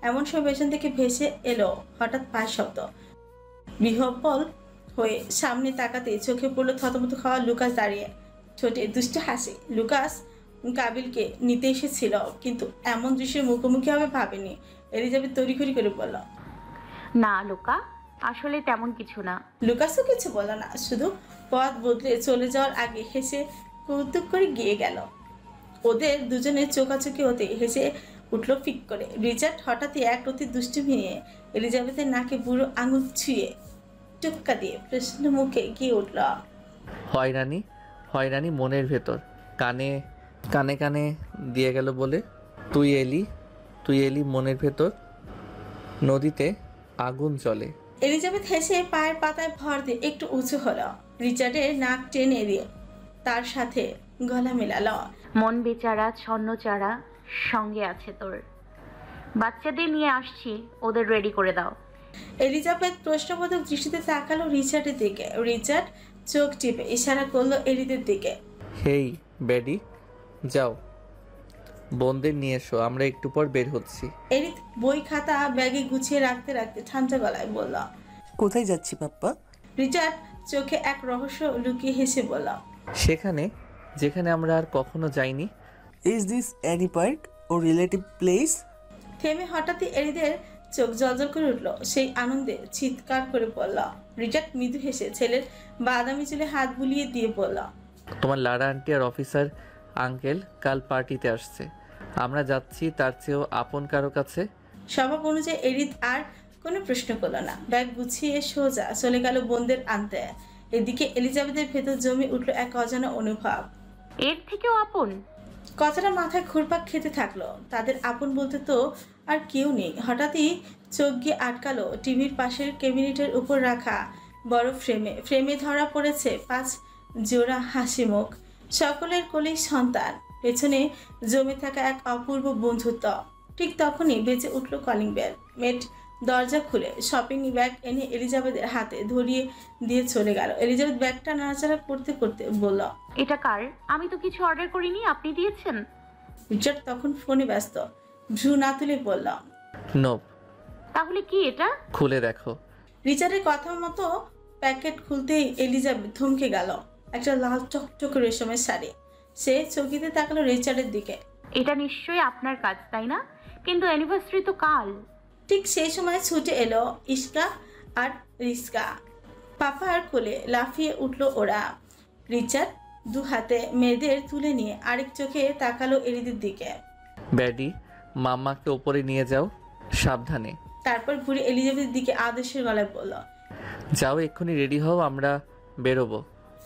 এমন সময় পেছন থেকে ভেসে এলো হঠাৎ পায়ের শব্দ। বিহ্বল হয়ে সামনে তাকাতে চোখে পড়লো থতমত খাওয়া লুকাস দাঁড়িয়ে, ছোটে দুষ্ট হাসি। লুকাস কাবিলকে নিতে এসেছিল, কিন্তু এমন দৃশ্যের মুখোমুখি হবে ভাবেনি। এলিজাবেথ তড়িঘড়ি করে বলল, না লোকা, আসলে তেমন কিছু না। লুকাসও কিছু বলল না, শুধু পথ বদলে চলে যাওয়ার আগে হেসে কৌতুক করে গিয়ে গেল। ওদের দুজনের চোখাচোখি হতে হেসে উঠল ফিক করে। রিচার্ড হঠাৎই এক অতি দুষ্টুমি নিয়ে এলিজাবেথের নাকে বুড়ো আঙুল ছুঁয়ে টুক্কা দিয়ে প্রশ্ন মুখে গিয়ে উঠল। হয়রানি হয়রানি মনের ভেতর, কানে কানে কানে দিয়ে গেল বলে। তুই এলি মনের ভেতর, নদীতে আগুন জ্বলে। এলিজাবেথ হেসে পায়ের পাতায় ভর দিয়ে একটু উঁচু হলো। রিচার্ডের নাক টেনে দিয়ে তার সাথে গলা মেলালো। মন বেচারা ছন্নচারা সঙ্গে আছে তোর। বাচ্চাদের নিয়ে আসছি, ওদের রেডি করে দাও। এলিজাবেথ প্রশ্নবোধক দৃষ্টিতে তাকালো রিচার্ডের দিকে। রিচার্ড চোখ টিপে ইশারা করলো এরিদের দিকে। হেই বেডি, যাও বোনদের নিয়ে এসো, আমরা একটু পর বের হচ্ছি। এরিদ বই খাতা ব্যাগে গুছিয়ে রাখতে রাখতে ঠান্ডা গলায় বলল। কোথায় যাচ্ছি পাপ্পা? রিচার্ড চোখে এক রহস্য লুকিয়ে হেসে বলল। সেখানে যেখানে আমরা আর কখনো যাইনি। ইজ দিস অ্যানি পার্ক ও রিলেটিভ প্লেস? থেমে হঠাৎই এরিদের চোখ জলজল করে উঠল। সেই আনন্দে চিৎকার করে বলল। রিচার্ড মৃদু হেসে ছেলের বাদামি চুলে হাত বুলিয়ে দিয়ে বলল। তোমার লারা আন্টি আর অফিসার আঙ্কেল কাল পার্টিতে আসছে, আমরা যাচ্ছি তার চেয়েও আপন কারো কাছে। স্বভাব অনুযায়ী এরিদ আর কোনো প্রশ্ন করল না। ব্যাগ গুছিয়ে সোজা চলে গেল বোনদের আনতে। এদিকে এলিজাবেথের ভেতর জমে উঠল এক অজানা অনুভব। এর থেকেও আপন? কথাটা মাথায় ঘুরপাক খেতে থাকলো। তাদের আপন বলতে তো আর কেউ নেই। হঠাৎই চোখ গিয়ে আটকালো টিভির পাশের ক্যাবিনেটের উপর রাখা বড় ফ্রেমে ধরা পড়েছে 5 জোড়া হাসি মুখ। সকলের কোলেই সন্তান, পেছনে জমে থাকা এক অপূর্ব বন্ধুত্ব। ঠিক তখনই বেজে উঠল কলিং বেল। মেট দরজা খুলে শপিং ব্যাগ এনে এলিজাবেথের হাতে ধরিয়ে দিয়ে চলে গেল। এলিজাবেথ ব্যাগটা নাড়াচাড়া করতে করতে বলল। এটা কার? আমি তো কিছু অর্ডার করিনি, আপনি দিয়েছেন। রিচার্ড তখন ফোনে ব্যস্ত, ভ্রু না তুলে বলল। নোপ। তাহলে কি এটা? খুলে দেখো। রিচার্ডের কথা মতো প্যাকেট খুলতেই এলিজাবেথ থমকে গেল। একটা লাল চকচকে রেশমের শাড়ি। সে চকিতে তাকালো রিচার্ডের দিকে। এটা নিশ্চয়ই আপনার কাজ, তাই না? কিন্তু অ্যানিভার্সারি তো কাল। ঠিক সেই সময় ছুটে এলো ইশকা আর রিস্কা। পাপার কোলে লাফিয়ে উঠল ওরা। রিচার্ড দু হাতে মেয়েদের তুলে নিয়ে আরেক চোখে তাকালো এরিদের দিকে। ব্যাডি, মাম্মাকে ওপরে নিয়ে যাও, সাবধানে। তারপর ঘুরে এলিজাবেথের দিকে আদেশের গলায় বলল। যাও এক্ষুনি রেডি হও, আমরা বেরোবো।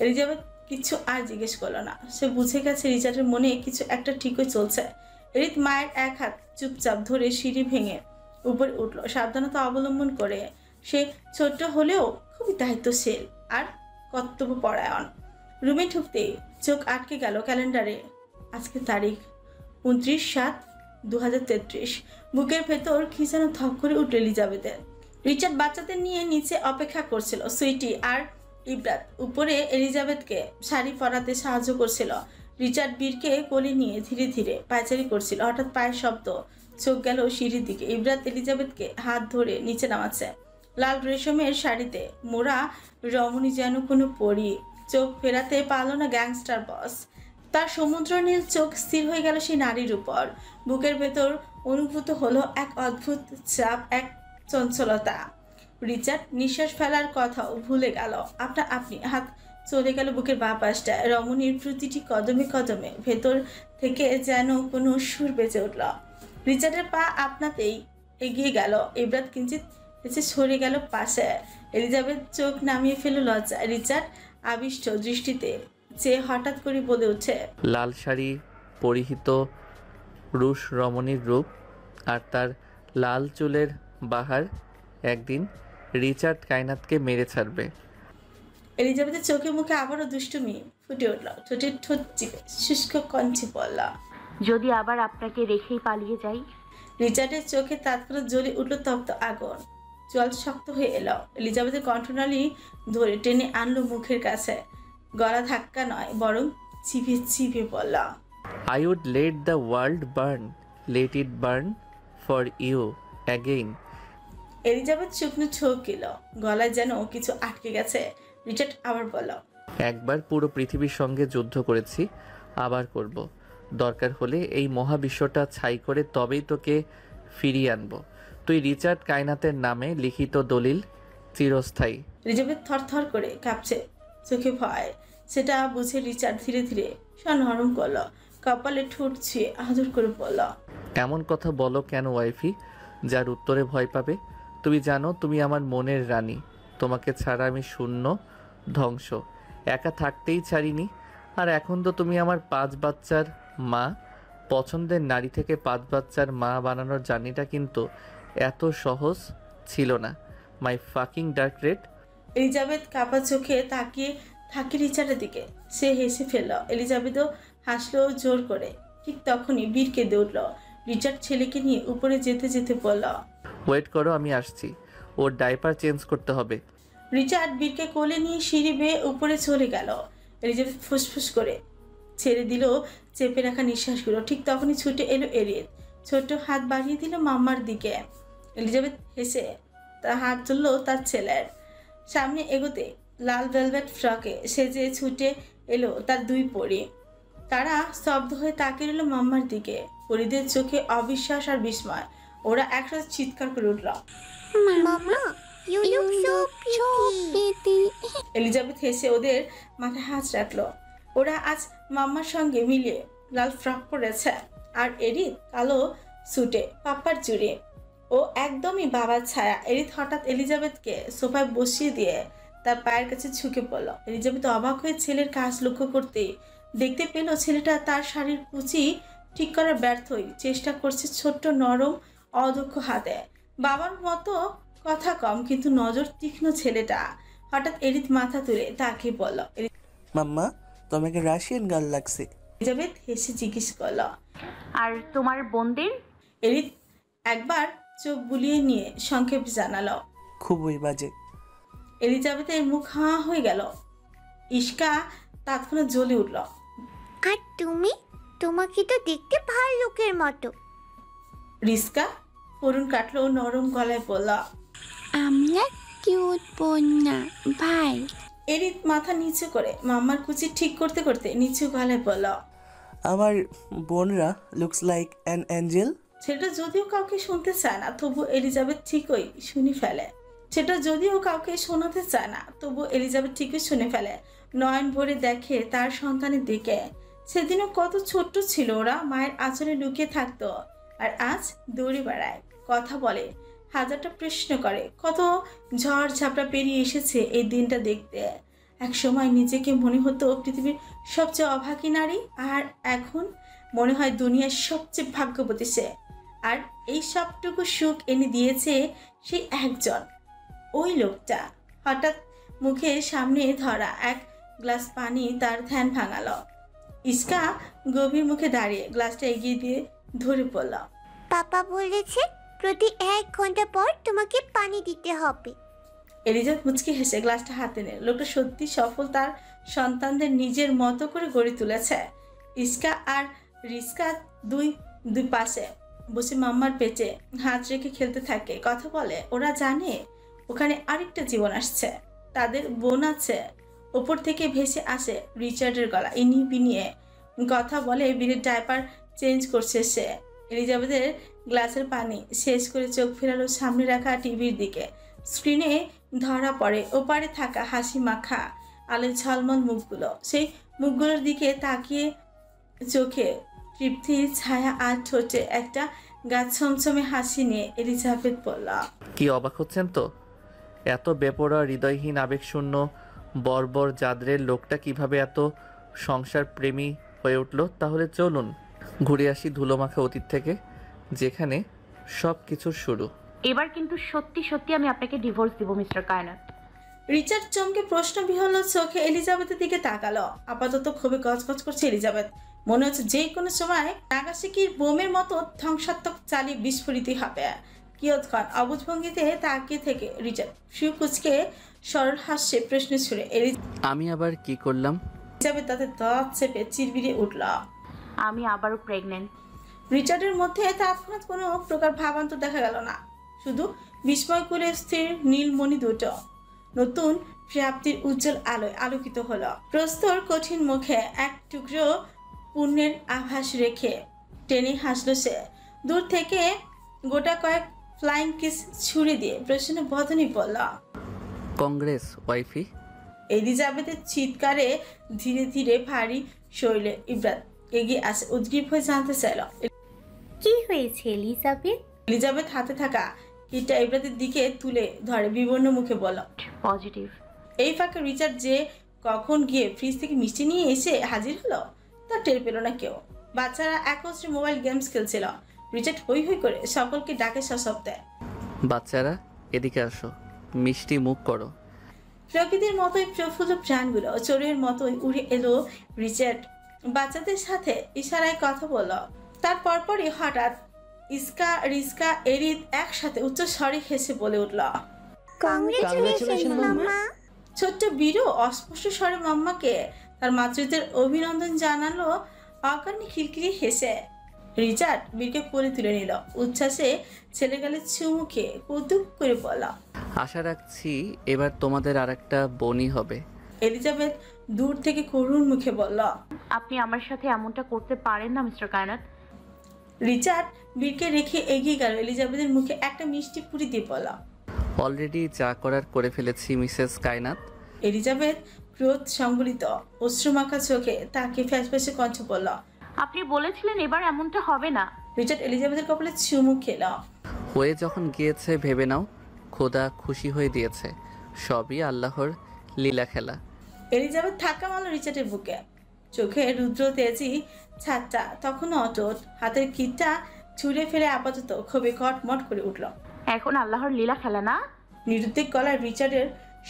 এলিজাবেথ কিছু আর জিজ্ঞেস করলো না। সে বুঝে গেছে রিচার্ডের মনে কিছু একটা ঠিকই চলছে। এরিদ মায়ের এক হাত চুপচাপ ধরে সিঁড়ি ভেঙে উপরে উঠল। সাবধানতা অবলম্বন করে। সে ছোট্ট হলেও খুবই দায়িত্বশীল আর কর্তব্যপরায়ণ। রুমে ঢুকতেই চোখ আটকে গেল ক্যালেন্ডারে। আজকে তারিখ 29/7/2033। বুকের ভেতর কি যেন ধক করে উঠল এলিজাবেথের। রিচার্ড বাচ্চাদের নিয়ে নিচে অপেক্ষা করছিল। সুইটি আর ইব্রাত উপরে এলিজাবেথকে শাড়ি পরাতে সাহায্য করছিল। রিচার্ড বীরকে কোলে নিয়ে ধীরে ধীরে পায়চারি করছিল। হঠাৎ পায়ের শব্দ, চোখ গেল সিঁড়ির দিকে। ইব্রাত এলিজাবেথকে হাত ধরে নিচে নামাচ্ছে। লাল রেশমের শাড়িতে মোড়া রমণী যেন কোনো পরী। চোখ ফেরাতে পারল না গ্যাংস্টার বস। তার সমুদ্র নীল চোখ স্থির হয়ে গেল সেই নারীর উপর। বুকের ভেতর অনুভূত হলো এক অদ্ভুত চাপ, এক চঞ্চলতা। রিচার্ড নিঃশ্বাস ফেলার কথাও ভুলে গেল। আপনি হাত চলে গেল বুকের বাঁ পাশটা। রমণীর প্রতিটি কদমে কদমে ভেতর থেকে যেন কোনো সুর বেজে উঠল। রিচার্ডের পা আপনাতেই এগিয়ে গেল। ইব্রাত কিঞ্চিত এসে সরে গেল পাশে। এলিজাবেথ চোখ নামিয়ে ফেলল লজ্জায়। রিচার্ড আবিষ্ট দৃষ্টিতে যে হঠাৎ করে বলে উঠে। লাল শাড়ি পরিহিত রুশ রমণীর রূপ আর তার লাল চুলের বাহার একদিন রিচার্ড কায়নাতকে মেরে ছাড়বে। এলিজাবেথের চোখে মুখে আবারও দুষ্টুমি ফুটে উঠল। ঠোঁটের ঠোঁট চিপে শুষ্ক কঞ্চে পড়ল। যদি আবার আপনাকে রেখেই পালিয়ে যাই? রিচার্ডের চোখে তৎক্ষণাৎ জ্বলে উঠল তপ্ত আগুন। জল শক্ত হয়ে এলো। এলিজাবেথের কণ্ঠনালী ধরে টেনে আনলো মুখের কাছে। গলা ধাক্কা নয়, বরং চিপে চিপে বলল। I would let the world burn, let it burn for you again. Elizabeth শুকনো ছোক গেল। গলায় যেন কিছু আটকে গেছে। রিচার্ড আবার বলল। একবার পুরো পৃথিবীর সঙ্গে যুদ্ধ করেছি, আবার করব। দরকার হলে এই মহাবিশ্বটা ছাই করে তবেই তোকে ফিরিয়ে আনবো। তুই রিচার্ড কায়নাতের নামে লিখিত দলিল চিরস্থায়ী। এলিজাবেথ থরথর করে কাঁপছে, চোখে ভয়। সেটা বুঝে রিচার্ড ধীরে ধীরে নরম করল, কপালে ঠোঁট ছুঁয়ে আদর করে বলল, এমন কথা বলো কেন ওয়াইফি, যার উত্তরে ভয় পাবে? তুমি জানো তুমি আমার মনের রানী, তোমাকে ছাড়া আমি শূন্য, ধ্বংস, একা থাকতেই ছাড়িনি। আর এখন তো তুমি আমার 5 বাচ্চার মা। পছন্দের নারী থেকে 5 বাচ্চার মা বানানোর জার্নিটা কিন্তু এত সহজ ছিল না, মাই ফাকিং ডার্ক রেড। এলিজাবেথ কাপা চোখে তাকিয়ে থাকে রিচার্ডের দিকে। সে হেসে ফেলল, এলিজাবেথও হাসলো জোর করে। ঠিক তখনই বীর কেঁদে উঠল। রিচার্ড ছেলেকে নিয়ে উপরে যেতে যেতে বলল, ওয়েট করো, আমি আসছি, ওর ডাইপার চেঞ্জ করতে হবে। রিচার্ড বীরকে কোলে নিয়ে সিঁড়ি বেয়ে উপরে চলে গেল। এলিজাবেথ ফুসফুস করে ছেড়ে দিল চেপে রাখা নিঃশ্বাসগুলো। ঠিক তখনই ছুটে এলো এরিত, ছোট্ট হাত বাড়িয়ে দিল মাম্মার দিকে। এলিজাবেথ হেসে তার হাত তুলল তার ছেলের সামনে এগোতে লাল ভেলভেট ফ্রকে সেজে ছুটে এলো তার 2 পরী। তারা স্তব্ধ হয়ে তাকিয়ে রইল মাম্মার দিকে, পরীদের চোখে অবিশ্বাস আর বিস্ময়। ওরা একসাথে চিৎকার করে উঠল, Mama, you look so pretty. Elizabeth হেসে ওদের মাথায় হাত রাখলো। ওরা আজ মাম্মার সঙ্গে মিলিয়ে লাল ফ্রক পরেছে, আর এরিত কালো স্যুটে পাপ্পার জুড়ে। ও একদমই বাবার ছায়া। এরিত হঠাৎ এলিজাবেথকে সোফায় বসিয়ে দিয়ে তার পায়ের কাছে ঝুঁকে পড়ল। এলিজাবেথ অবাক হয়ে ছেলের কাজ লক্ষ্য করতেই দেখতে পেল ছেলেটা তার শাড়ির কুচি ঠিক করার ব্যর্থই চেষ্টা করছে ছোট্ট নরম অদক্ষ হাতে। বাবার মতো কথা কম, কিন্তু নজর তীক্ষ্ণ ছেলেটা। হঠাৎ এরিত মাথা তুলে তাকিয়ে বলল, মাম্মা, তোমাকে রাশিয়ান গার্ল লাগছে। এলিজাবেথ হেসে জিজ্ঞেস করল। আর তোমার বোনদের? এরিত একবার চোখ বুলিয়ে নিয়ে সংক্ষেপে জানালো। খুবই বাজে। এলিজাবেথের মুখ হাঁ হয়ে গেল। ইশকা তৎক্ষণাৎ জ্বলে উঠল। আর তুমি? তোমাকে তো দেখতে ভাল্লুকের মতো। রিস্কা করুণ কাটলো নরম গলায় বলল, আমরা কিউট বোন না ভাই। এরিত মাথা নিচু করে মাম্মার কুচি ঠিক করতে করতে নিচু গলায় বলল, আমার বোনরা লুকস লাইক অ্যান অ্যাঞ্জেল। সেটা যদিও কাউকে শুনতে চায় না, তবু এলিজাবেথ ঠিকই শুনে ফেলে। সেটা যদিও কাউকে শোনাতে চায় না, তবু এলিজাবেথ ঠিকই শুনে ফেলে। নয়ন ভরে দেখে তার সন্তানের দিকে। সেদিনও কত ছোট্ট ছিল ওরা, মায়ের আঁচলে লুকিয়ে থাকতো। আর আজ দৌড়ে বেড়ায়, কথা বলে, হাজারটা প্রশ্ন করে। কত ঝড় ঝাপটা পেরিয়ে এসেছে এই দিনটা দেখতে। এক সময় নিজেকে মনে হতো পৃথিবীর সবচেয়ে অভাগী নারী, আর এখন মনে হয় দুনিয়ার সবচেয়ে ভাগ্যবতী সে। আর এই সবটুকু সুখ এনে দিয়েছে সেই একজন, ওই লোকটা। হঠাৎ মুখের সামনে ধরা এক গ্লাস পানি তার ধ্যান ভাঙালো। ইস্কা গভীর মুখে দাঁড়িয়ে গ্লাসটা এগিয়ে দিয়ে ধরে পড়ল। পাপা বলেছে প্রতি 1 ঘন্টা পর তোমাকে পানি দিতে হবে। এলিজাবেথ মুচকি হেসে গ্লাসটা হাতে নেয়। লোকটা সত্যি সফল, তার সন্তানদের নিজের মতো করে গড়ে তুলেছে। ইস্কা আর রিস্কা দুই পাশে বসে মাম্মার পেটে হাত রেখে খেলতে থাকে, কথা বলে। ওরা জানে ওখানে আরেকটা জীবন আসছে, তাদের বোন আছে। ওপর থেকে ভেসে আসে রিচার্ডের গলা, ইনি বিনিয়ে কথা বলে। বীরের ডাইপার চেঞ্জ করছে সে। এলিজাবেথের গ্লাসের পানি শেষ করে চোখ ফেরালো সামনে রাখা টিভির দিকে। স্ক্রিনে ধরা পড়ে ওপারে থাকা হাসি মাখা আলোয় ঝলমল মুখগুলো। সেই মুখগুলোর দিকে তাকিয়ে চোখে তৃপ্তির ছায়া আর ঠোঁটে একটা গা ছমছমে হাসি নিয়ে এলিজাবেথ বলল, কি অবাক হচ্ছেন তো? এত বেপরোয়া হৃদয়হীন আবেগশূন্য বর্বর জাদরের লোকটা কিভাবে এত সংসার প্রেমী হয়ে উঠল? তাহলে চলুন ঘুরে আসি ধুলোমাখা অতীত থেকে, যেখানে সব কিছুর শুরু। এবার কিন্তু সত্যি সত্যি আমি আপনাকে ডিভোর্স দিব মিস্টার কায়নাত। রিচার্ড চমকে প্রশ্নবিহল চোখে এলিজাবেথের দিকে তাকালো। আপাতত খুবই গজগজ করছে এলিজাবেথ। মনে হচ্ছে যে কোনো সময় নাগাসাকির বোমের মতো ধ্বংসাত্মক চালিয়ে বিস্ফোরিত হবে। কিয়ৎক্ষণ অবুঝ ভঙ্গিতে তাকিয়ে থেকে রিচার্ড শিউ কুচকে সরল হাস্যে প্রশ্ন ছুড়ে আমি আবার কি করলাম? এলিজাবেথ তাতে দাঁত চেপে চিরবিরে উঠল। আমি আবারও প্রেগনেন্ট। রিচার্ডের মধ্যে তৎক্ষণাৎ কোনো প্রকার ভাবান্তর দেখা গেল না, শুধু বিস্ময় করে স্থির নীলমণি দুটো নতুন প্রাপ্তির উজ্জ্বল আলোয় আলোকিত হলো। প্রস্তর কঠিন মুখে এক টুকরো পুণ্যের আভাস রেখে টেনে হাসলো সে। দূর থেকে গোটা কয়েক ফ্লাইং কিস ছুড়ে দিয়ে প্রশ্ন বদনই বলল, কংগ্রেস ওয়াইফি। এলিজাবেথের চিৎকারে ধীরে ধীরে ভারী শরীরে ইব্রাত এগিয়ে আসে, উদ্গ্রীব হয়ে জানতে চাইল। কি হয়েছে এলিজাবেথ? এলিজাবেথ হাতে থাকা কিটটা ইব্রাতের দিকে তুলে ধরে বিবর্ণ মুখে বলল, পজিটিভ। এই ফাঁকে রিচার্ড যে কখন গিয়ে ফ্রিজ থেকে মিষ্টি নিয়ে এসে হাজির হলো তা টের পেল না কেউ। বাচ্চারা একত্রে মোবাইল গেমস খেলছিল। রিচার্ড হই হই করে সকলকে ডাকে সশব্দে, বাচ্চারা এদিকে আসো, মিষ্টি মুখ করো। প্রকৃতির মতোই প্রফুল্ল প্রাণগুলো চোরের মতোই উড়ে এলো রিচার্ড বাচ্চাদের সাথে ইশারায় কথা বলল। তার পরপরই হঠাৎ ইস্কা রিস্কা এরিদ একসাথে উচ্চ স্বরে হেসে বলে উঠল, কংগ্রেচুলেশন মাম্মা। ছোট্ট বীরও অস্পষ্ট স্বরে মাম্মাকে তার মাতৃত্বের অভিনন্দন জানালো অকারণে খিলখিলি হেসে। রিচার্ড বীরকে কোলে তুলে নিল, উচ্ছ্বাসে ছেলে গেলে চুমু খেয়ে কৌতুক করে বলল, আশা রাখছি এবার তোমাদের আর একটা বোনই হবে। এলিজাবেথ দূর থেকে করুণ মুখে বলল, আপনি আমার সাথে এমনটা করতে পারেন না মিস্টার কায়নাত। রিচার্ড বীরকে রেখে এগিয়ে গেল, এলিজাবেথের মুখে একটা মিষ্টি পুরি দিয়ে বলল, অলরেডি যা করার করে ফেলেছি মিসেস কায়নাত। এলিজাবেথ ক্রোধ সংবলিত অশ্রুমাখা চোখে তাকে ফ্যাসফ্যাসে কণ্ঠ বলল, আপনি বলেছিলেন এবার এমনটা হবে না। রিচার্ড এলিজাবেথের কপালে চুমু খেল। হয়ে যখন গিয়েছে ভেবে নাও খোদা খুশি হয়ে দিয়েছে, সবই আল্লাহর লীলা খেলা। এলিজাবেথ ধাক্কা মারল রিচার্ডের বুকে, চোখে রুদ্র তেজি ছাদটা তখনও অটুট, হাতের কিটটা ছুঁড়ে ফেলে আপাতত খুবই কটমট করে উঠল। এখন আল্লাহর লীলা খেলা না। নিরুদ্বেগ গলায় রিচার্ডের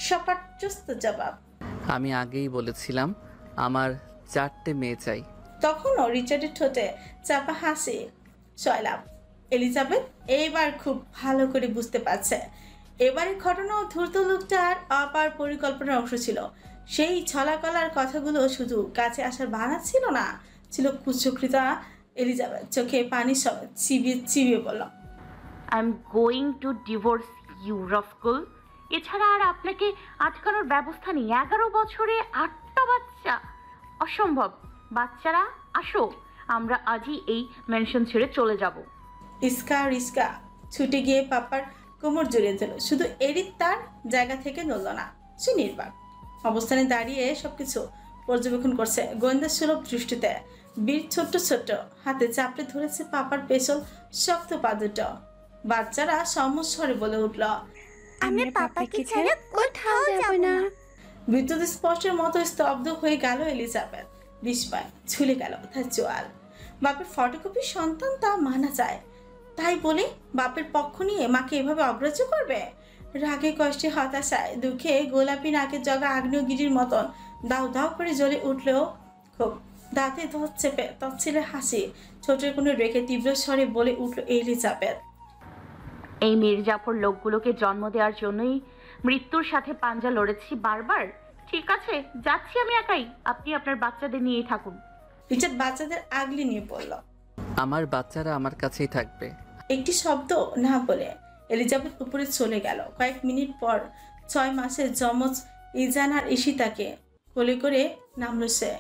সপাট্যস্ত জবাব। আমি আগেই বলেছিলাম আমার 4টে মেয়ে চাই। তখনও রিচার্ডের ঠোঁটে চাপা হাসি সয়লাভ। এলিজাবেথ এইবার খুব ভালো করে বুঝতে পারছে এবারের ঘটনা ধূর্ত লোকটার অপার পরিকল্পনার অংশ ছিল। সেই ছলাকলার কথাগুলো শুধু কাছে আসার বাহানা ছিল না, ছিল কুচক্রিতা। এলিজাবেথ চোখে পানি সব চিবিয়ে চিবিয়ে বলল, I am going to divorce you রফকুল। এছাড়া আর আপনাকে আটকানোর ব্যবস্থা নেই। 11 বছরে 8টা বাচ্চা, অসম্ভব। বাচ্চারা আসো, আমরা আজই এই মেনশন ছেড়ে চলে যাব। ইস্কা রিস্কা ছুটে গিয়ে পাপার কোমর জড়িয়ে দিল। শুধু এরিত তার জায়গা থেকে নড়ল না, সে নির্বাক অবস্থানে দাঁড়িয়ে সবকিছু পর্যবেক্ষণ করছে গোয়েন্দা সুলভ দৃষ্টিতে। বীর ছোট্ট ছোট্ট হাতে চাপড়ে ধরেছে পাপার পেছল শক্ত পা দুটো। বাচ্চারা সমস্বরে বলে উঠল, আমরা পাপাকে ছাড়া কোথাও যাব না। বিদ্যুৎ স্পষ্টের মতো স্তব্ধ হয়ে গেল এলিজাবেথ। বিস্ময় ছুলে গেল তার চোয়াল। বাপের ফটোকপি সন্তান তা মানা যায়, তাই বলে বাপের পক্ষ নিয়ে মাকে এভাবে অগ্রাহ্য করবে? রাগে কষ্টে হতাশায় দুঃখে গোলাপি নাকের জগা আগ্নেয়গিরির মতন দাউ দাউ করে জ্বলে উঠলেও খুব দাঁতে ধর চেপে তচ্ছিলে হাসি ছোটের কোনো রেখে তীব্র স্বরে বলে উঠল এলিজাবেথ, এই মির্জাফর লোকগুলোকে জন্ম দেওয়ার জন্যই মৃত্যুর সাথে পাঞ্জা লড়েছি বারবার। ঠিক আছে, যাচ্ছি আমি একাই, আপনি আপনার বাচ্চাদের নিয়েই থাকুন। রিচার্ড বাচ্চাদের আগলে নিয়ে পড়ল। আমার বাচ্চারা আমার কাছেই থাকবে। একটি শব্দ না বলে এলিজাবেথ উপরে চলে গেল। কয়েক মিনিট পর 6 মাসের যমজ ইজান আর ঈশিতাকে কোলে করে নামলো সে।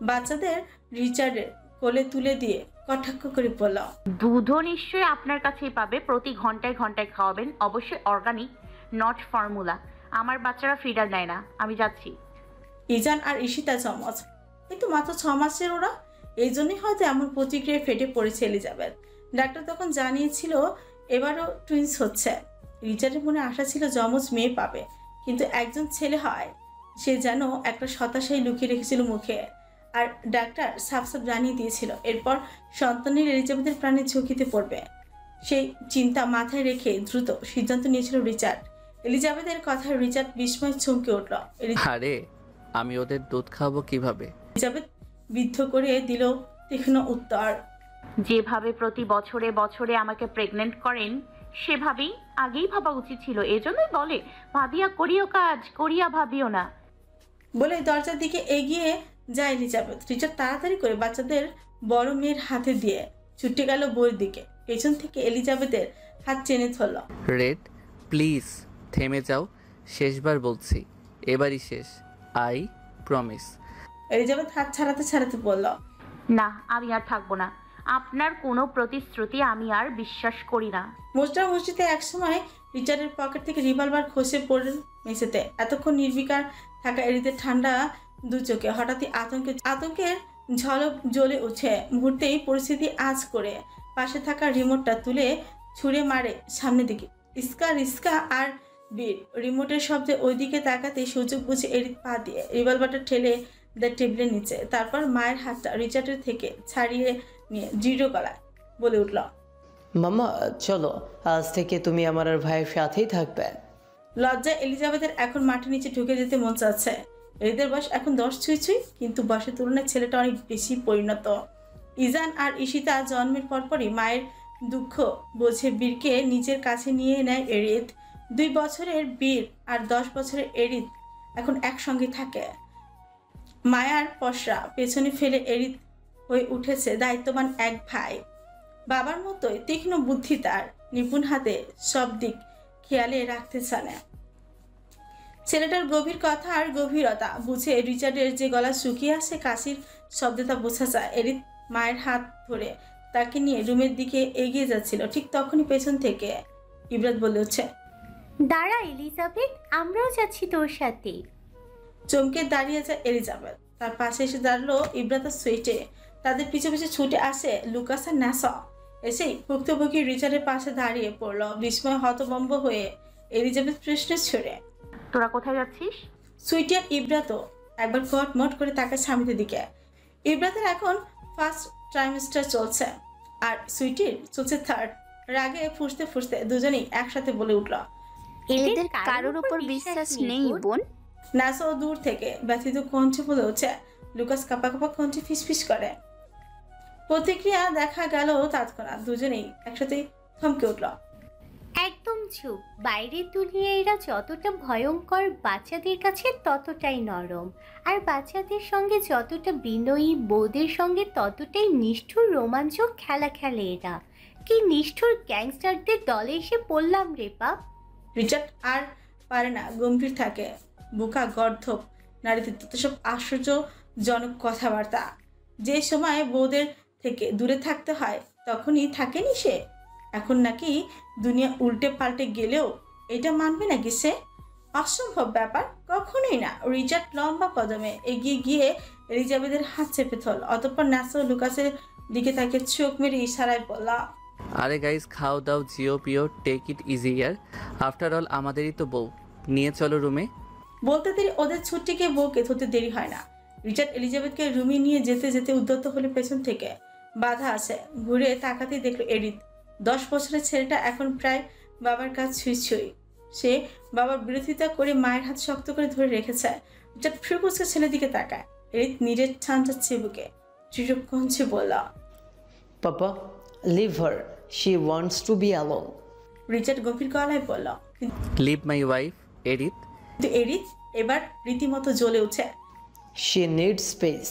বাচ্চাদের রিচার্ডের কোলে তুলে দিয়ে কটাক্ষ করে বলল, দুধও নিশ্চয়ই আপনার কাছেই পাবে, প্রতি ঘন্টায় ঘন্টায় খাওয়াবেন, অবশ্যই অর্গানিক, নট ফর্মুলা। আমার বাচ্চারা ফিডার নেয় না, আমি যাচ্ছি। ইজান আর ঈশিতা যমজ, কিন্তু মাত্র 6 মাসের ওরা। এই জন্যই হয়তো এমন প্রতিক্রিয়ায় ফেটে পড়েছে এলিজাবেথ। ডাক্তার তখন জানিয়েছিল এবারও টুইন্স হচ্ছে। রিচার্ডের মনে আশা ছিল যমজ মেয়ে পাবে, কিন্তু একজন ছেলে হয় সে যেন একটা হতাশাই লুকিয়ে রেখেছিল মুখে। আর ডাক্তার সাফ সাফ জানিয়ে দিয়েছিল এরপর সন্তানের এলিজাবেথের প্রাণে ঝুঁকিতে পড়বে। সেই চিন্তা মাথায় রেখে দ্রুত সিদ্ধান্ত নিয়েছিল রিচার্ড। এলিজাবেথের কথায় রিচার্ড বিস্ময় চমকে উঠল। আরে আমি ওদের দুধ খাওয়াবো কিভাবে? এলিজাবেথ বিদ্ধ করে দিল তীক্ষ্ণ উত্তর, যেভাবে প্রতি বছরে বছরে আমাকে প্রেগনেন্ট করেন সেভাবেই আগেই ভাবা উচিত ছিল। এজন্যই বলে ভাবিয়া করিও কাজ, করিয়া ভাবিও না। বলে দরজার দিকে এগিয়ে যায় এলিজাবেথ। রিচার্ড তাড়াতাড়ি করে বাচ্চাদের বড় মেয়ের হাতে দিয়ে ছুটে গেল বইয়ের দিকে। পেছন থেকে এলিজাবেথের হাত টেনে ধরল। রেড প্লিজ থেমে যাও, শেষবার বলছি, এবারই শেষ, আই প্রমিস। এলিজাবেথ হাত ছাড়াতে ছাড়াতে বলল, না, আমি আর থাকবো না। আপনার কোনো প্রতিশ্রুতি আমি আর বিশ্বাস করি না। মোস্টার মসজিদে একসময় রিচার্ডের পকেট থেকে রিভলভার খসে মেঝেতে। এতক্ষণ নির্বিকার থাকা এরিদের ঠান্ডা দু চোখে হঠাৎই আতঙ্কের ঝলক জ্বলে উঠে। মুহূর্তেই পরিস্থিতি আঁচ করে পাশে থাকা রিমোটটা তুলে ছুঁড়ে মারে সামনের দিকে। রিস্কা আর বীর রিমোটের শব্দে ওইদিকে তাকাতে সুযোগ বুঝে এরিদ পা দিয়ে রিভলভারটা ঠেলে দেয় টেবিলের নিচে। তারপর মায়ের হাতটা রিচার্ডের থেকে ছাড়িয়ে নিয়ে দৃঢ় গলায় বলে উঠল, মামা চলো, আজ থেকে তুমি আমার আর ভাইয়ের সাথেই থাকবে। লজ্জায় এলিজাবেথের এখন মাটির নিচে ঢুকে যেতে মন চাচ্ছে। এরিদের বয়স এখন 10 ছুঁই, কিন্তু বয়সের তুলনায় ছেলেটা অনেক বেশি পরিণত। ইজান আর ঈশিতা জন্মের পরপরই মায়ের দুঃখ বোঝে বীরকে নিজের কাছে নিয়ে নেয় এরিদ। 2 বছরের বীর আর 10 বছরের এরিদ এখন একসঙ্গে থাকে। মায়ার পসরা পেছনে ফেলে এরিদ হয়ে উঠেছে দায়িত্ববান এক ভাই। বাবার মতোই তীক্ষ্ণ বুদ্ধি তার, নিপুণ হাতে সব দিক খেয়ালে রাখতে জানে। ছেলেটার গভীর কথা আর গভীরতা বুঝে রিচার্ডের যে গলা শুকিয়ে আসে কাশির শব্দে তা বোঝা যায়। এরিদ মায়ের হাত ধরে তাকে নিয়ে রুমের দিকে এগিয়ে যাচ্ছিল। ঠিক তখনই পেছন থেকে ইবরাত বলে উঠছে, দাঁড়া এলিজাবেথ, আমরাও যাচ্ছি তোর সাথে। চমকে দাঁড়িয়ে যায় এলিজাবেথ। তার পাশে এসে দাঁড়ালো ইবরাত আর সুইটে। তাদের পিছু পিছু ছুটে আসে লুকাস আর নাসা। এসেই ভুক্তভোগী রিচার্ডের পাশে দাঁড়িয়ে পড়ল বিস্ময় হতভম্ব হয়ে এলিজাবেথ প্রশ্ন ছড়ে, তোরা কোথায় যাচ্ছিস? সুইটি আর ইব্রাতও একবার কটমট করে তাকায় স্বামীদের দিকে। ইব্রাতের এখন ফার্স্ট ট্রাইমেস্টার চলছে আর সুইটির চলছে থার্ড। রাগে ফুসতে ফুসতে দুজনেই একসাথে বলে উঠল, এদের কারোর উপর বিশ্বাস নেই বোন। নাসো দূর থেকে ব্যথিত কণ্ঠে বলে উঠছে। লুকাস কাপা কাপা কণ্ঠে ফিসফিস করে। প্রতিক্রিয়া দেখা গেল তৎক্ষণাৎ। দুজনেই একসাথে থমকে উঠল। একদম চুপ। বাইরের দুনিয়াটা যতটা ভয়ঙ্কর, বাচ্চাদের কাছে ততটাই নরম। আর বাচ্চাদের সঙ্গে যতটা বিনয়ী, বউদের সঙ্গে ততটাই নিষ্ঠুর রোমাঞ্চক খেলা খেলে এরা। কি নিষ্ঠুর গ্যাংস্টারদের দলে এসে পড়লাম রে বাপ। রিচার্ড আর পারে না গম্ভীর থাকে। বোকা গর্ধব নারীদের তত সব আশ্চর্যজনক কথাবার্তা। যে সময় বউদের থেকে দূরে থাকতে হয় তখনই থাকেনি সে। এখন নাকি দুনিয়া উল্টে পাল্টে গেলেও এটা মানবে নাকি সে? অসম্ভব ব্যাপার, কখনোই না। রিচার্ড লম্বা কদমে এগিয়ে গিয়ে এলিজাবেথের হাত চেপে ধরল। অতঃপর নাসো লুকাসের দিকে তাকে চোখ মেরে ইশারায় বলল, আরে গাইস, খাও দাও, জিও পিও, টেক ইট ইজি ইয়ার। আফটার অল আমাদেরই তো বউ, নিয়ে চলো রুমে। বলতে দেরি ওদের ছুটিকে বউকে ধরতে দেরি হয় না। রিচার্ড এলিজাবেথকে রুমে নিয়ে যেতে যেতে উদ্যত হলে পেছন থেকে বাধা আসে। ঘুরে তাকাতেই দেখলো এরিদ। 10 বছরের ছেলেটা এখন প্রায় বাবার কাছে ছুঁই। সে বাবার বিরোধিতা করে মায়ের হাত শক্ত করে ধরে রেখেছে। রিচার্ড ফ্রিকুচকে ছেলের দিকে তাকায়। এরিদ নিজের ঠান্ডা চিবুকে দৃঢ় কণ্ঠে বলল, papa leave her, she wants to be alone. Richard গভীর গলায় বলল। লিভ মাই ওয়াইফ এরিত। কিন্তু এরিদ এবার রীতিমতো জ্বলে উঠে। She needs space,